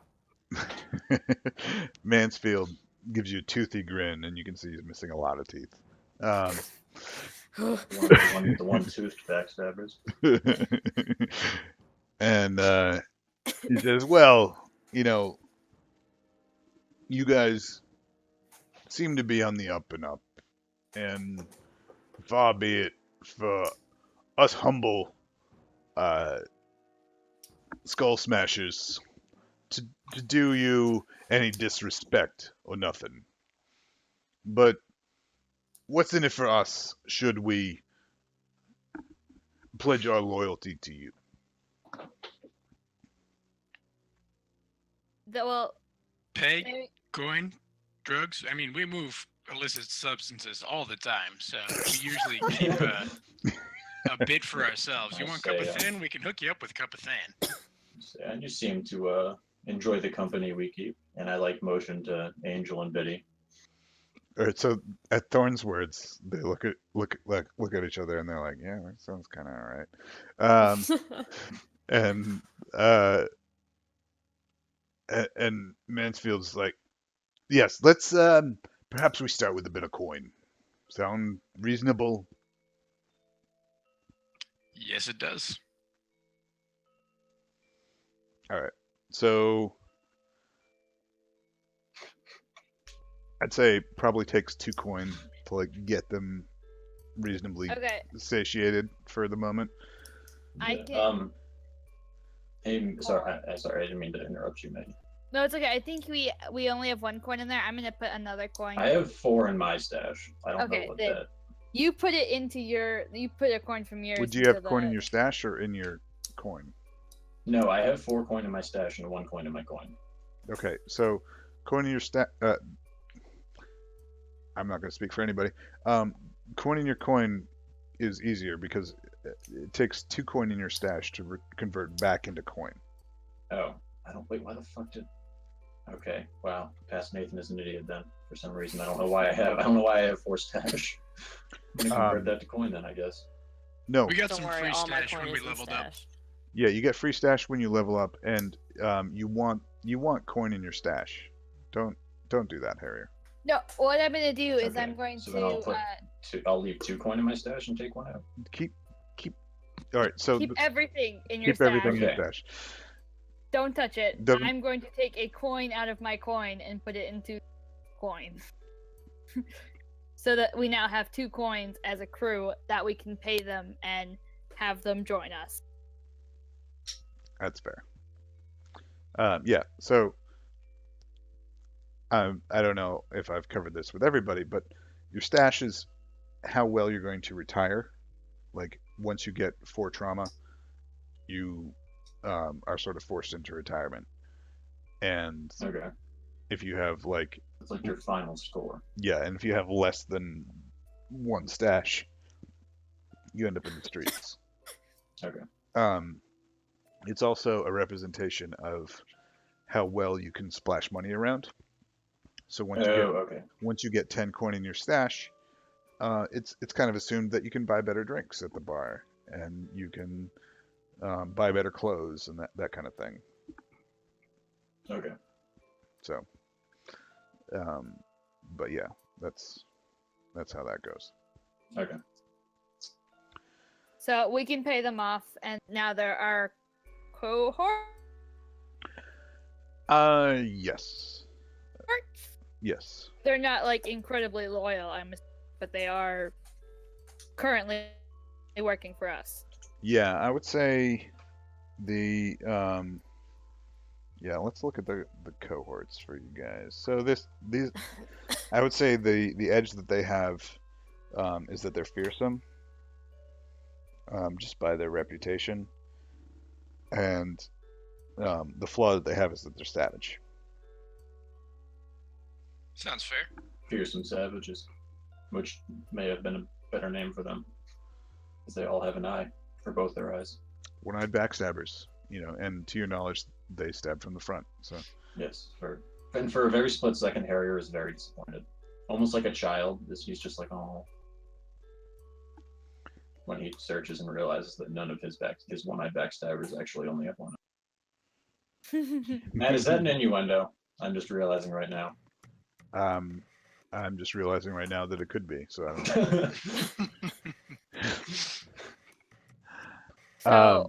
Mansfield gives you a toothy grin, and you can see he's missing a lot of teeth. the one-toothed backstabbers. And he says, well, you guys seem to be on the up and up, and far be it for us humble skull smashers to do you any disrespect or nothing. But what's in it for us should we pledge our loyalty to you? Well, Pay, maybe- coin, drugs. I mean, we move illicit substances all the time, so we usually keep a bit for ourselves. You I want a cup of say, thin? We can hook you up with a cup of thin. And you seem to enjoy the company we keep. And I like motion to Angel and Biddy. All right, so at Thorn's words, they look at each other and they're like, "Yeah, that sounds kind of all right." And Mansfield's like, "Yes, let's perhaps we start with a bit of coin. Sound reasonable?" Yes, it does. All right, so I'd say probably takes 2 coin to like get them reasonably okay. satiated for the moment. I Yeah, can- Hey, sorry, sorry, I didn't mean to interrupt you, Maggie. No, it's okay. I think we only have 1 coin in there. I'm gonna put another coin. I have 4 in my stash. I don't Okay, know what then that. you put it into your. You put a coin from yours. Would you into have coin in the- your stash or in your coin? No, I have 4 coin in my stash and 1 coin in my coin. Okay, so coin in your stash. I'm not going to speak for anybody. Coin in your coin is easier because it takes 2 coin in your stash to convert back into coin. Oh, I don't. Wait, why the fuck did? Okay, wow. Past Nathan is an idiot then. For some reason, I don't know why I have. I don't know why I have 4 stash. I'm gonna convert that to coin then, I guess. No. We got Don't some worry, free all my stash coin when we is in leveled up. stash. Yeah, you get free stash when you level up, and you want coin in your stash. Don't do that, Harrier. No, what I'm gonna do is Okay, I'm going so to then I'll put I'll leave 2 coin in my stash and take 1 out. Keep. All right, so keep everything in your keep stash. everything in your Okay. stash. Don't touch it. Don't- I'm going to take a coin out of my coin and put it into coin. So that we now have 2 coins as a crew that we can pay them and have them join us. That's fair. Yeah, so I don't know if I've covered this with everybody, but your stash is how well you're going to retire. Like, once you get 4 trauma, you are sort of forced into retirement. And Okay, if you have, like, it's like your final score. yeah, and if you have less than 1 stash, you end up in the streets. Okay. It's also a representation of how well you can splash money around. So Okay. once you get 10 coin in your stash, it's kind of assumed that you can buy better drinks at the bar, and you can buy better clothes and that kind of thing. Okay. So, but yeah, that's how that goes. Okay. So we can pay them off, and now there are cohorts. Yes. Yes. They're not like incredibly loyal, but they are currently working for us. Yeah, I would say the yeah, let's look at the cohorts for you guys. So these I would say the edge that they have is that they're fearsome, just by their reputation, and the flaw that they have is that they're savage. Sounds fair. Fearsome savages, which may have been a better name for them, because they all have an eye for both their eyes. One-eyed backstabbers, and to your knowledge, they stab from the front. So Yes, for a very split second, Harrier is very disappointed, almost like a child. He's just like, oh. When he searches and realizes that none of his one-eyed backstabbers actually only have one eye. Man, is that an innuendo? I'm just realizing right now. I'm just realizing right now that it could be. So I don't know. So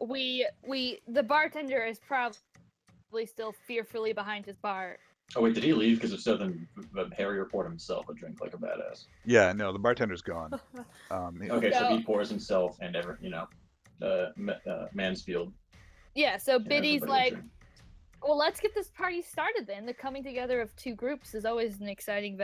the bartender is probably still fearfully behind his bar. Oh wait, did he leave? Because if so, then Harrier poured himself a drink like a badass. Yeah, no, the bartender's gone. Okay, so he pours himself and Mansfield. Yeah, so and Biddy's everybody a like, drink. well, let's get this party started then. The coming together of 2 groups is always an exciting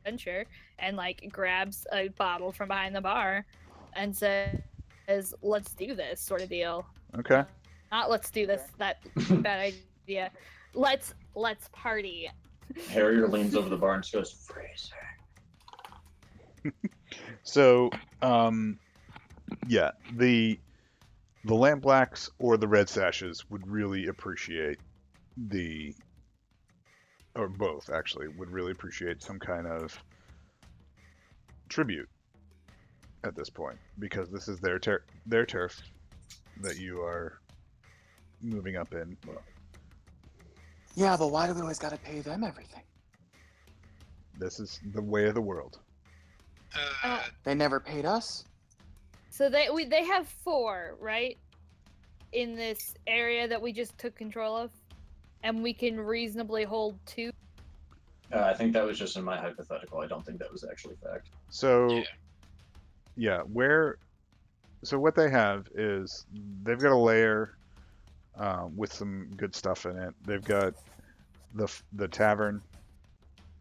venture, and like grabs a bottle from behind the bar and says, let's do this sort of deal. Okay. Not let's do this, that bad idea. Let's party. Harrier leans over the bar and just goes, "Freezer." So, yeah, the Lampblacks or the Red Sashes would really appreciate or both actually, would really appreciate some kind of tribute at this point, because this is their turf that you are moving up in. Yeah, but why do we always gotta pay them everything? This is the way of the world. They never paid us. So they have 4, right? In this area that we just took control of, and we can reasonably hold 2. I think that was just in my hypothetical. I don't think that was actually fact. So, yeah, so what they have is they've got a lair with some good stuff in it. They've got the tavern.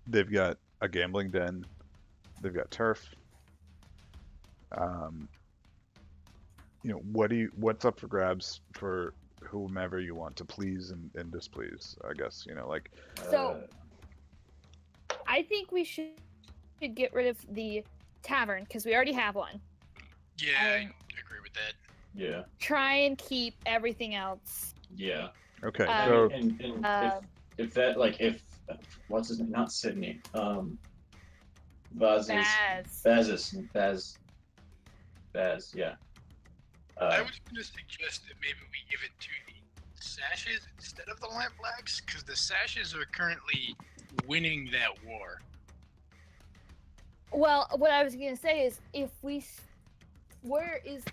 They've got a gambling den. They've got turf. What's up for grabs for whomever you want to please and displease, I guess. So I think we should get rid of the tavern because we already have one. Yeah, I And agree with that. Yeah. try and keep everything else. Yeah. Okay, Um, so And Uh, if that like if what's his name? Not Sydney. Baz. Yeah. I was going to suggest that maybe we give it to the sashes instead of the lamp blacks, because the sashes are currently winning that war. Well, what I was gonna say is, where is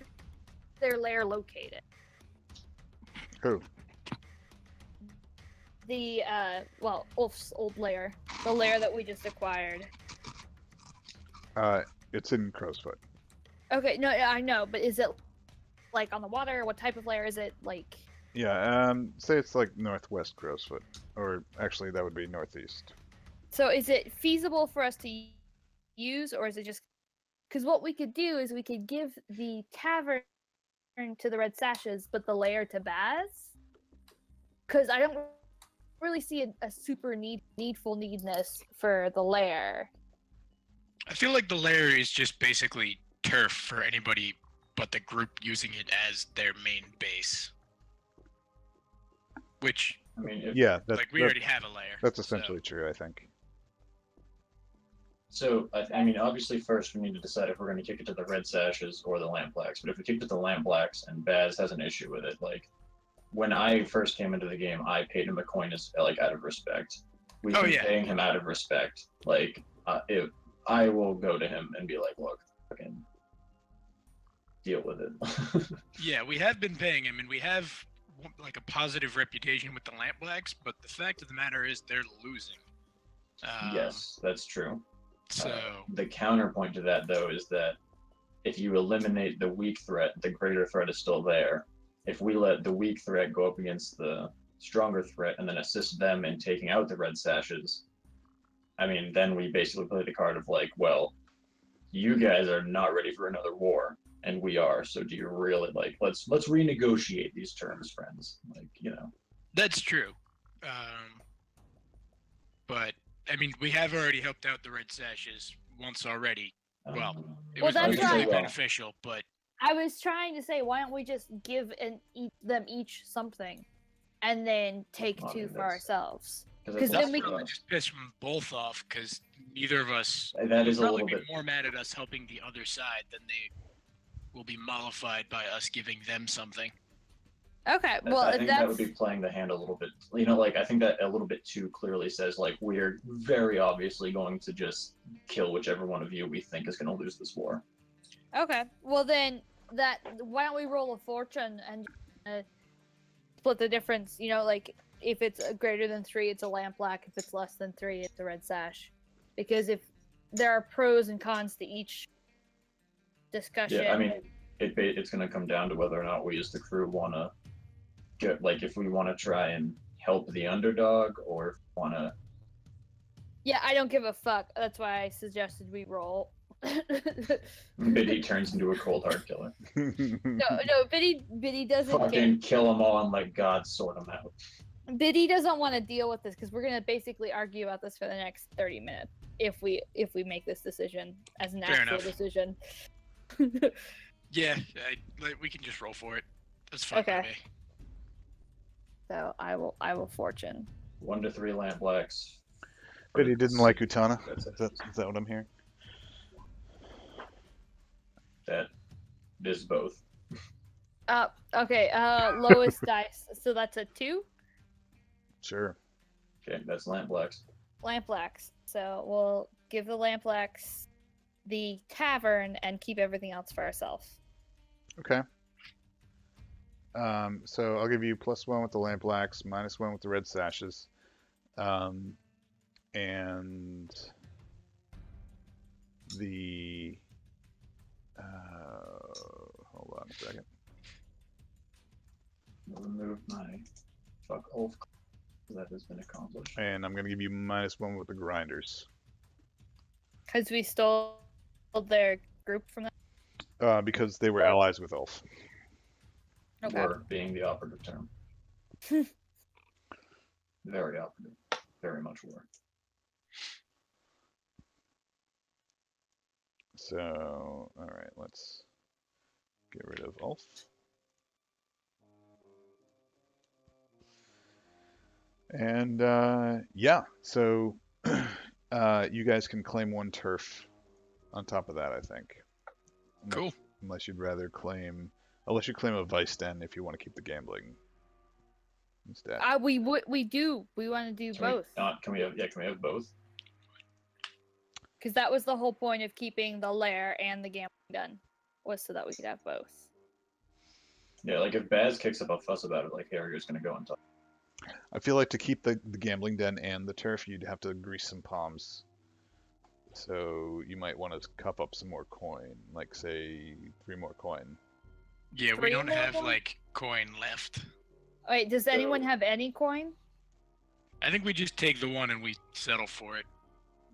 their lair located? who? The Ulf's old lair, the lair that we just acquired. It's in Crowsfoot. Okay, no, I know, but is it like on the water? What type of lair is it? Like, Yeah, say it's like northwest Crowsfoot, or actually that would be northeast. so is it feasible for us to use, or is it just? Because what we could do is we could give the tavern to the Red Sashes, but the lair to Baz. Because I don't really see a super needness for the lair. I feel like the lair is just basically turf for anybody but the group using it as their main base. Which, I mean, Yeah, we already have a lair. that's so- essentially true, I think. So, I mean, obviously, first we need to decide if we're going to kick it to the Red Sashes or the Lamp Blacks. But if we kick it to the Lamp Blacks and Baz has an issue with it, like, when I first came into the game, I paid him a coin as, like, out of respect. We've Oh, been yeah. paying him out of respect. Like, if I will go to him and be like, look, fucking deal with it. Yeah, we have been paying him, and we have like a positive reputation with the Lamp Blacks, but the fact of the matter is they're losing. Yes, that's true. So, The counterpoint to that, though, is that if you eliminate the weak threat, the greater threat is still there. If we let the weak threat go up against the stronger threat and then assist them in taking out the Red Sashes, I mean, then we basically play the card of like, well, you guys are not ready for another war, and we are. So do you really like? Let's renegotiate these terms, friends. Like, that's true. But, I mean, we have already helped out the Red Sashes once already. Well, it Well, was that's mutually right. beneficial, but I was trying to say, why don't we just give them each something, and then take Well, I two mean, for that's- ourselves? because Because that's then we probably just piss them both off, because neither of us that is a probably little be bit. more mad at us helping the other side than they will be mollified by us giving them something. Okay, well, I if think that's that would be playing the hand a little bit. Like, I think that a little bit too clearly says like we're very obviously going to just kill whichever one of you we think is going to lose this war. okay, well then why don't we roll a fortune and split the difference? Like if it's greater than 3, it's a lamp black. If it's less than 3, it's a red sash. Because if there are pros and cons to each discussion. Yeah, I mean, it's going to come down to whether or not we as the crew want to get, like, if we want to try and help the underdog or if we want to. Yeah, I don't give a fuck. That's why I suggested we roll. Biddy turns into a cold hard killer. No, Biddy doesn't care. Fucking kill them all and let God sort them out. Biddy doesn't want to deal with this because we're gonna basically argue about this for the next 30 minutes if we make this decision as an Fair actual enough. decision. Yeah, we can just roll for it. That's fine Okay. by me. So I will fortune. 1 to 3 lamp blacks. But he didn't like Utana. That's Is that what I'm hearing? That is both. Okay. Lowest dice. So that's a 2. Sure. Okay, that's lamp blacks. Lamp blacks. So we'll give the lamp blacks the tavern and keep everything else for ourselves. Okay. So I'll give you +1 with the lamp blacks, -1 with the red sashes, and the hold on a second. Remove of my fuck Ulf. That has been accomplished. And I'm gonna give you -1 with the grinders. Because we stole their group from them. Because they were allies with Ulf. Okay. Were being the operative term. Very operative. Very much were. So, alright, let's get rid of Ulf. And, yeah, so you guys can claim 1 turf on top of that, I think. Cool. Unless you'd rather claim, unless you claim a vice den if you want to keep the gambling instead. We want to do both. Can we have both? Because that was the whole point of keeping the lair and the gambling done, was so that we could have both. Yeah, like if Baz kicks up a fuss about it, like Harrier's gonna go and talk. I feel like to keep the gambling den and the turf, you'd have to grease some palms. So you might want to cup up some more coin, like say 3 more coin. Yeah, we 3 don't more have coin? like coin left. Wait, does anyone have any coin? I think we just take the one and we settle for it.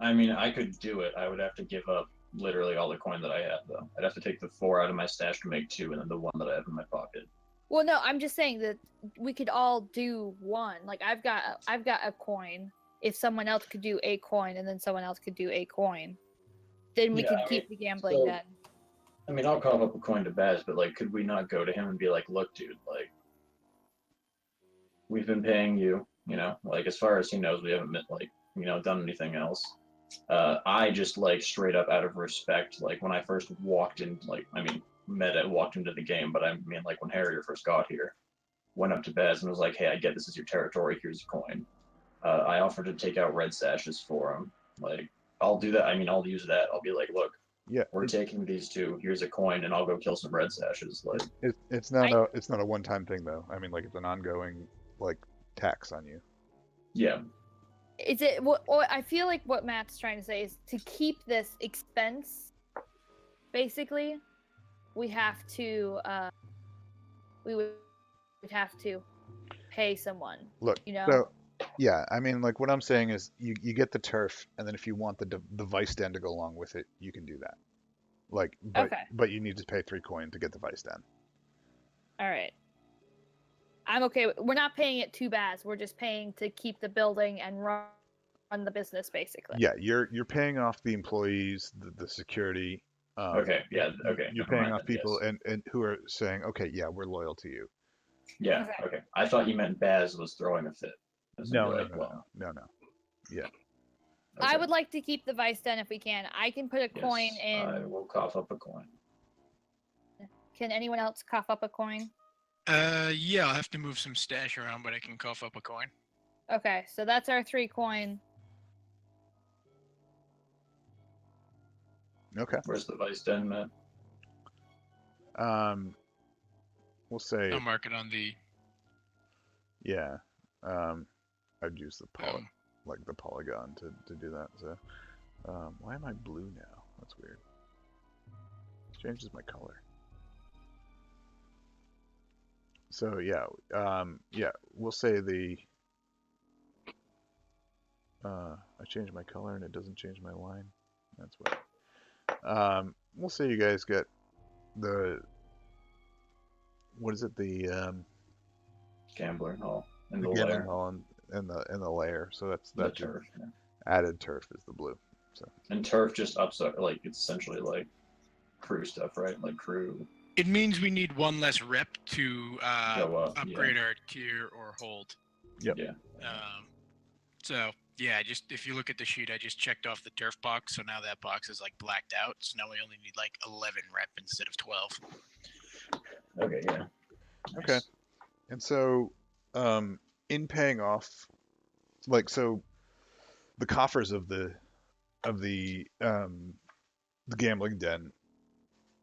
I mean, I could do it. I would have to give up literally all the coin that I have, though. I'd have to take the 4 out of my stash to make 2, and then the 1 that I have in my pocket. Well, no, I'm just saying that we could all do 1. Like I've got a coin. If someone else could do a coin, and then someone else could do a coin, then we Yeah, could I keep mean, the gambling so- den. I mean, I'll call up a coin to Baz, but like, could we not go to him and be like, "Look, dude, like, we've been paying you, like as far as he knows, we haven't done anything else. I just like straight up out of respect, like when I first walked in, walked into the game, but I mean like when Harrier first got here, went up to Baz and was like, "Hey, I get this is your territory. Here's a coin." I offered to take out red sashes for him. Like, I'll do that. I mean, I'll use that. I'll be like, "Look, Yeah, we're taking these 2. Here's a coin, and I'll go kill some red sashes." Like, it's not a one-time thing though. I mean, like it's an ongoing like tax on you. yeah, Is it what I feel like what Matt's trying to say is to keep this expense, basically, we have to we would have to pay someone. Look, so yeah, I mean, like what I'm saying is you get the turf, and then if you want the vice den to go along with it, you can do that. Like, but you need to pay 3 coin to get the vice den. All right. I'm okay. We're not paying it to Baz. We're just paying to keep the building and run the business, basically. Yeah, you're paying off the employees, the security. okay, yeah, okay. You're never paying mind off then, people yes. and who are saying, okay, yeah, we're loyal to you. Yeah, Okay. okay. I thought you meant Baz was throwing a fit. No. Yeah. I Okay. would like to keep the vice den if we can. I can put a coin Yes, in. I will cough up a coin. Can anyone else cough up a coin? Yeah, I'll have to move some stash around, but I can cough up a coin. Okay, so that's our 3 coin. Okay. Where's the vice den, Matt? We'll say I'll mark it on the. yeah. I'd use the Oh. the polygon to do that. So, why am I blue now? That's weird. Changes my color. So yeah, we'll say I changed my color and it doesn't change my line. That's what. We'll say you guys get what is it? The Gambler Hall and the gambling lair. hall and the layer. So that's The your turf. Yeah. added turf is the blue. And turf just ups like it's essentially like crew stuff, right? Like crew. It means we need 1 less rep to Go up, yeah. upgrade our tier or hold. Yep. Yeah. So yeah, just if you look at the sheet, I just checked off the turf box, so now that box is like blacked out. So now we only need like 11 rep instead of 12. Okay. Yeah. Okay. Nice. And so, in paying off, like so, the coffers of the gambling den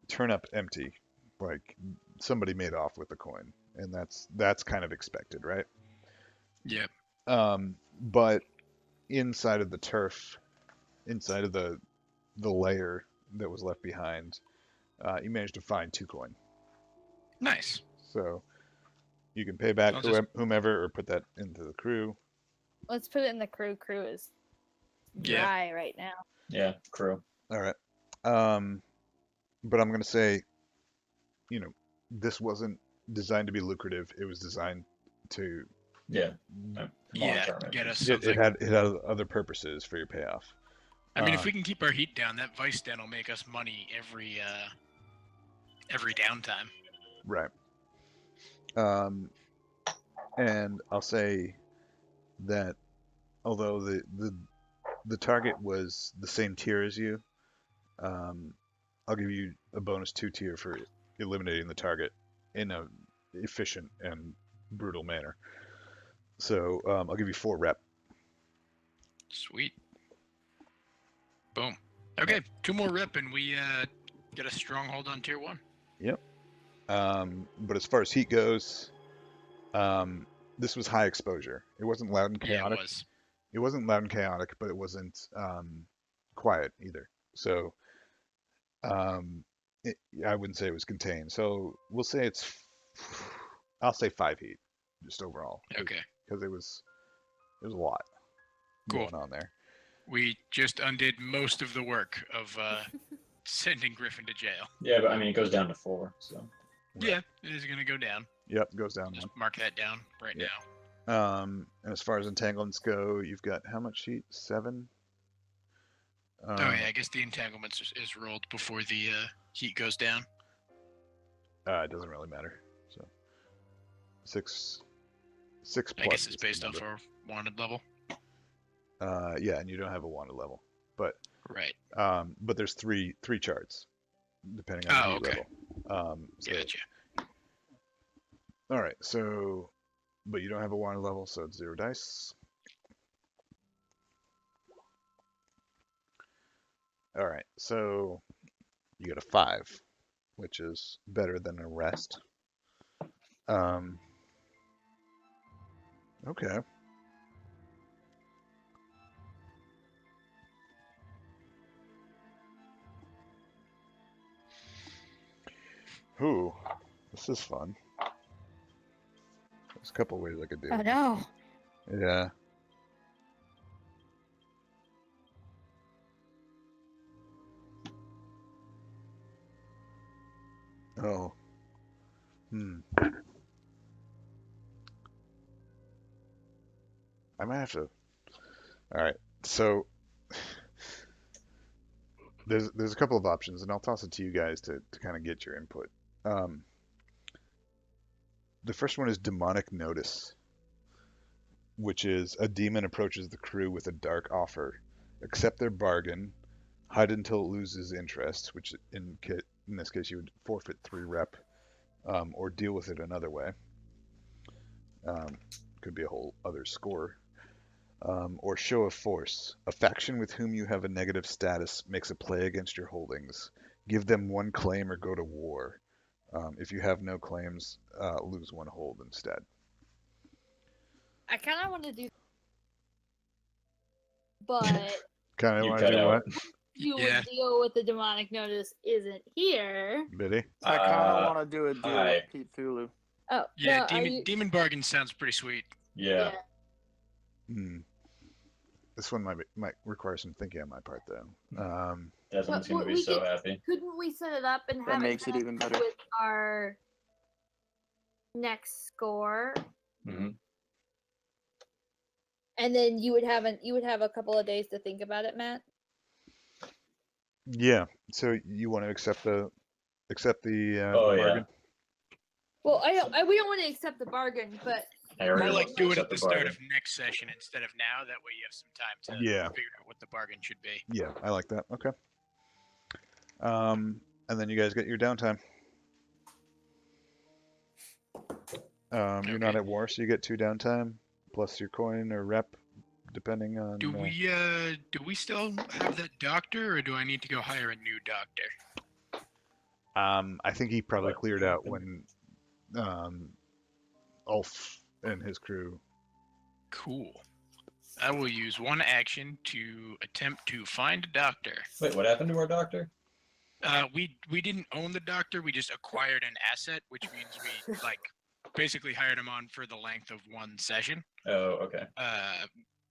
turn up empty, like somebody made off with the coin, and that's kind of expected, right? Yep. But inside of the turf, inside of the layer that was left behind, you managed to find 2 coin. Nice. So You can pay back I'll just- whomever or put that into the crew. Let's put it in the crew. Crew is Yeah. dry right now. Yeah, crew. All right. But I'm gonna say, this wasn't designed to be lucrative. It was designed to. Yeah. Yeah, Long-term, get us It something. had other purposes for your payoff. I mean, if we can keep our heat down, that vice den will make us money every downtime. Right. And I'll say that although the target was the same tier as you, I'll give you a bonus 2 tier for eliminating the target in a efficient and brutal manner. So I'll give you 4 rep. Sweet. Boom. Okay, 2 more rep and we get a stronghold on tier 1. But as far as heat goes, this was high exposure. It wasn't loud and Yeah, chaotic. it was. It wasn't loud and chaotic, but it wasn't quiet either. So I wouldn't say it was contained. So we'll say I'll say 5 heat, just overall. Okay. Because it was a lot Cool. going on there. We just undid most of the work of sending Griffin to jail. Yeah, but I mean, it goes down to 4, so. Yeah, it is going to go down. Yep, goes down Just one. mark that down right Yeah. now. And as far as entanglements go, you've got how much heat? 7? Oh yeah, I guess the entanglements is rolled before the heat goes down. It doesn't really matter. So 6 plus. I guess it's is the based off number. our wanted level. Yeah, and you don't have a wanted level, but Right. but there's three charts depending on the heat okay. level. So, Gotcha. all right, so but you don't have a wanted level, so it's 0 dice. All right, so you got a 5, which is better than a rest. Okay. Ooh, this is fun. There's a couple ways I could do Oh it. no. Yeah. Oh. I might have to. All right. So there's a couple of options, and I'll toss it to you guys to kind of get your input. The first one is demonic notice, which is a demon approaches the crew with a dark offer. Accept their bargain, hide until it loses interest, which in this case you would forfeit 3 rep, or deal with it another way. Could be a whole other score. Or show of force. A faction with whom you have a negative status makes a play against your holdings. Give them 1 claim or go to war. If you have no claims, lose 1 hold instead. I kind of want to do, but Kind of You want cut to do out. what, you Yeah. would deal with the demonic notice isn't here. Biddy? I kind of Uh, want to do a deal hi. with Pete Thulu. Oh Yeah, no, are demon you- demon bargain sounds pretty sweet. Yeah. This one might require some thinking on my part, though. Desmond's But gonna be we so could- happy. Couldn't we set it up and That have makes it connect even better. with our next score, Hmm. and then you would have a couple of days to think about it, Matt? Yeah. So you want to accept the Oh, yeah. bargain? Well, we don't want to accept the bargain, but I already More like looked do it at at the start bargain. of next session instead of now. That way you have some time to Yeah. figure out what the bargain should be. Yeah, I like that. Okay. And then you guys get your downtime. You're not Okay. at war, so you get 2 downtime plus your coin or rep, depending on. Do we still have that doctor, or do I need to go hire a new doctor? I think he probably What cleared out happened? when Ulf and his crew. Cool. I will use 1 action to attempt to find a doctor. Wait, what happened to our doctor? We didn't own the doctor. We just acquired an asset, which means we like basically hired him on for the length of one session. Oh, okay.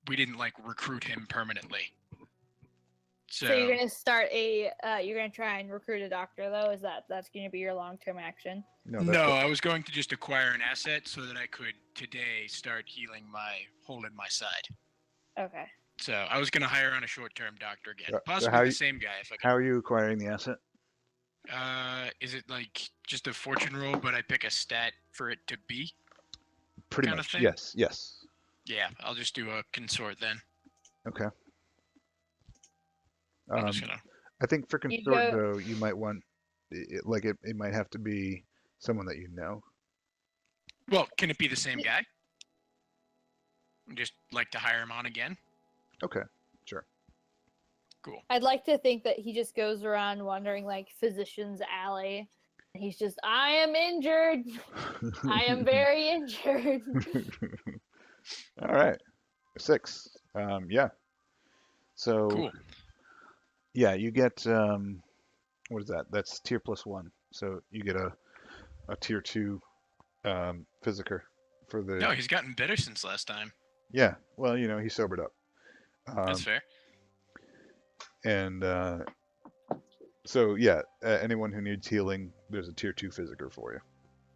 We didn't like recruit him permanently. So you're gonna start you're gonna try and recruit a doctor though? That's gonna be your long-term action? No, No, I was going to just acquire an asset so that I could today start healing my hole in my side. Okay. So I was gonna hire on a short-term doctor again, So possibly the same guy if I could. How are you acquiring the asset? Is it like just a fortune roll, but I pick a stat for it to be? Pretty Kinda much. thing? Yes. Yes. Yeah, I'll just do a consort then. Okay. I'm just gonna. I think for You consort go- though, you might want it might have to be someone that you know. Well, can it be the same guy? Just like to hire him on again. Okay. Sure. Cool. I'd like to think that he just goes around wandering like Physician's Alley. He's just, I am injured. I am very injured. All right. 6. Yeah. So Cool. yeah, you get what is that? That's tier +1. So you get a tier 2 physiker for the. No, he's gotten better since last time. Yeah. Well, he sobered up. That's fair. And so yeah, anyone who needs healing, there's a tier 2 physiker for you.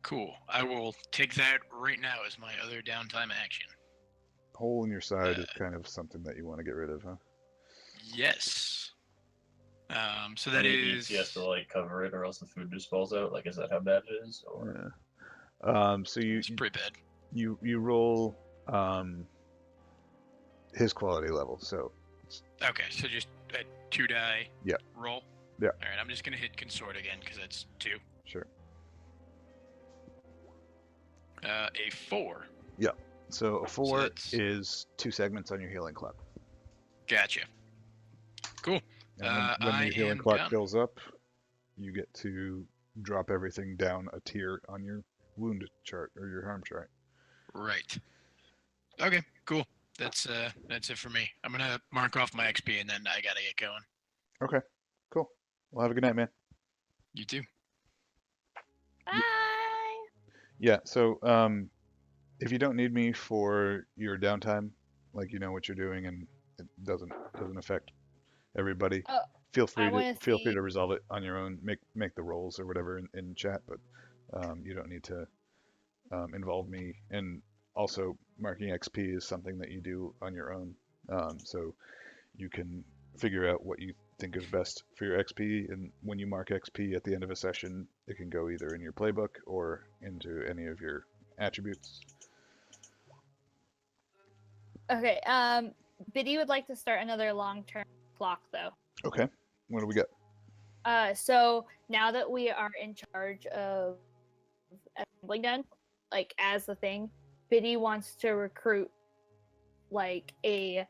Cool. I will take that right now as my other downtime action. Hole in your side is kind of something that you want to get rid of, huh? Yes. So that When he eats, is. he has to like cover it, or else the food just falls out. Like, is that how bad it is? Or Yeah. So It's pretty bad. you roll his quality level. So Okay, so just a 2-die Yeah. roll. Yeah. All right, I'm just gonna hit consort again because that's 2. sure. A 4. So a 4 that's- is 2 segments on your healing clock. Gotcha. Cool. And when I your healing am clock done. fills up, you get to drop everything down a tier on your wound chart or your harm chart. Right. Okay. Cool. That's it for me. I'm gonna mark off my XP and then I gotta get going. Okay, cool. Well, have a good night, man. You too. Bye. Yeah. So if you don't need me for your downtime, like you know what you're doing and it doesn't affect everybody, Oh, feel free I to wanna see- resolve it on your own. Make the rolls or whatever in chat, but you don't need to involve me. And also, marking XP is something that you do on your own, so you can figure out what you think is best for your XP. And when you mark XP at the end of a session, it can go either in your playbook or into any of your attributes. Okay. Biddy would like to start another long-term clock though. Okay, what do we got? So now that we are in charge of assembling den, like as the thing, Biddy wants to recruit like a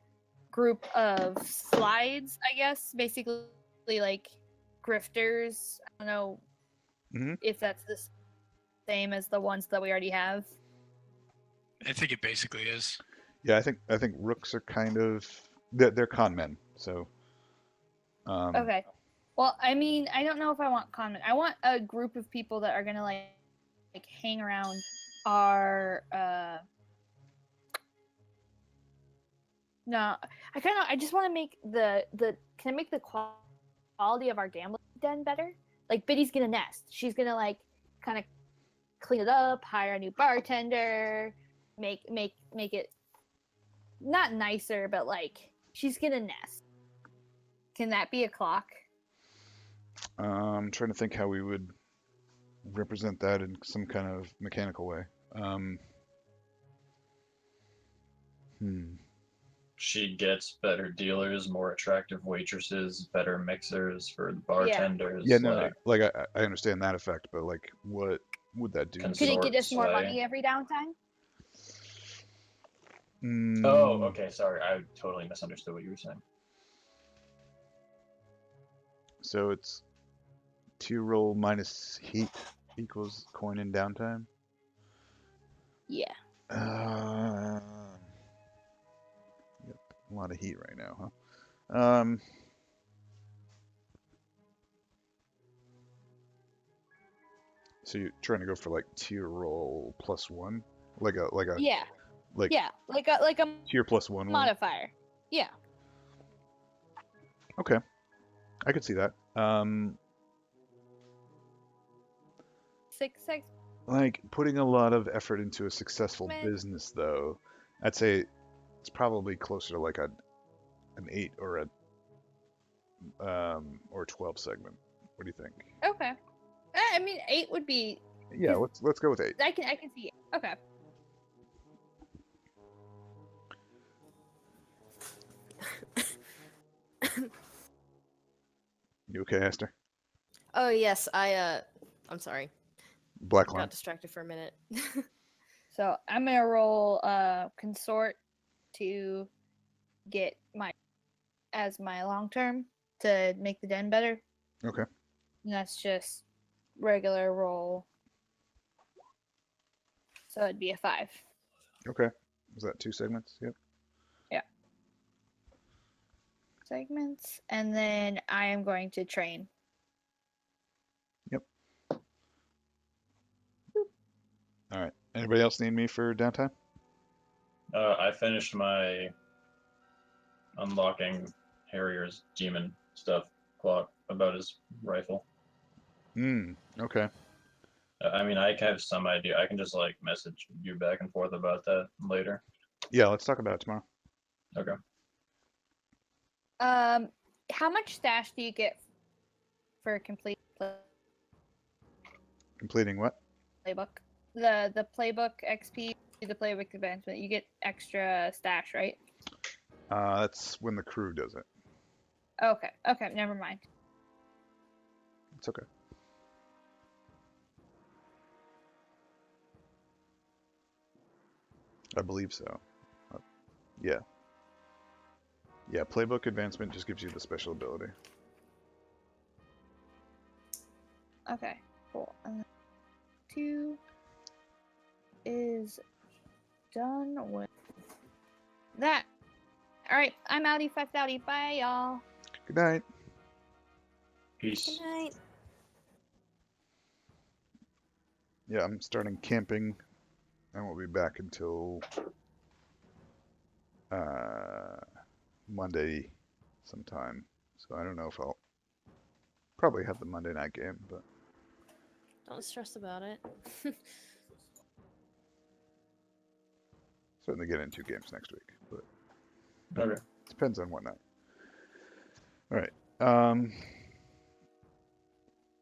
group of slides, I guess, basically like grifters. I don't know Mhm. if that's the same as the ones that we already have. I think it basically is. Yeah, I think rooks are kind of they're con men. So Okay. Well, I mean, I don't know if I want conmen. I want a group of people that are gonna like hang around our no, I just want to make the can I make the quality of our gambling den better? Like Biddy's gonna nest. She's gonna like kind of clean it up, hire a new bartender, make it not nicer, but like she's gonna nest. Can that be a clock? I'm trying to think how we would represent that in some kind of mechanical way. she gets better dealers, more attractive waitresses, better mixers for the bartenders. Yeah, no, like, like I understand that effect, but like, what would that do? Cons- Could it get us more sway. money every downtime? Oh, okay. Sorry, I totally misunderstood what you were saying. So it's 2 roll minus heat equals coin in downtime. Yeah. Yep, a lot of heat right now, huh? So you're trying to go for like tier roll +1, like a Yeah, like yeah, like a tier +1 roll. modifier. Yeah. Okay, I could see that. 6 6. Like putting a lot of effort into a successful Meh. business, though, I'd say it's probably closer to like an 8 or a 12 segment. What do you think? Okay. I mean, 8 would be. Yeah, let's go with 8. I can see it. Okay. You okay, Esther? Oh yes, I'm sorry. Black line. Got distracted for a minute. So I'm gonna roll consort to get my long term to make the den better. Okay. And that's just regular roll. So it'd be a 5. Okay. Was that 2 segments? Yep. Segments, and then I am going to train. All right. Anybody else need me for downtime? I finished my unlocking Harrier's demon stuff clock about his rifle. Okay. I mean, I have some idea. I can just like message you back and forth about that later. Yeah, let's talk about it tomorrow. Okay. How much stash do you get for complete Completing what? playbook? The playbook XP, the playbook advancement. You get extra stash, right? That's when the crew does it. Okay. Okay. Never mind. It's okay. I believe so. Yeah. Yeah, playbook advancement just gives you the special ability. Okay. Cool. And then 2 is done with that. All right. I'm outie. 5 outie. Bye, y'all. Good night. Peace. Good night. Yeah, I'm starting camping. I won't be back until Monday sometime. So I don't know if I'll probably have the Monday night game, but Don't stress about it. certainly get in 2 games next week. But Okay. depends on what night. All right.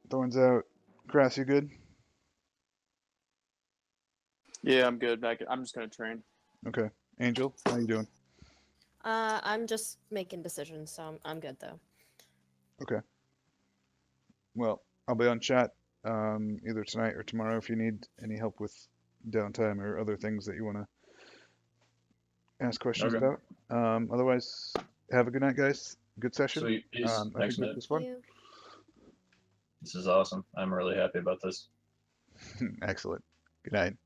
Thorns out. Grass, you good? Yeah, I'm good. I'm just gonna train. Okay. Angel, how you doing? I'm just making decisions, so I'm good though. Okay. Well, I'll be on chat either tonight or tomorrow if you need any help with downtime or other things that you want to ask questions Okay. about. Otherwise, have a good night, guys. Good session. Sweet. Peace. I think Thanks, this man. was fun. You. This is awesome. I'm really happy about this. Excellent. Good night.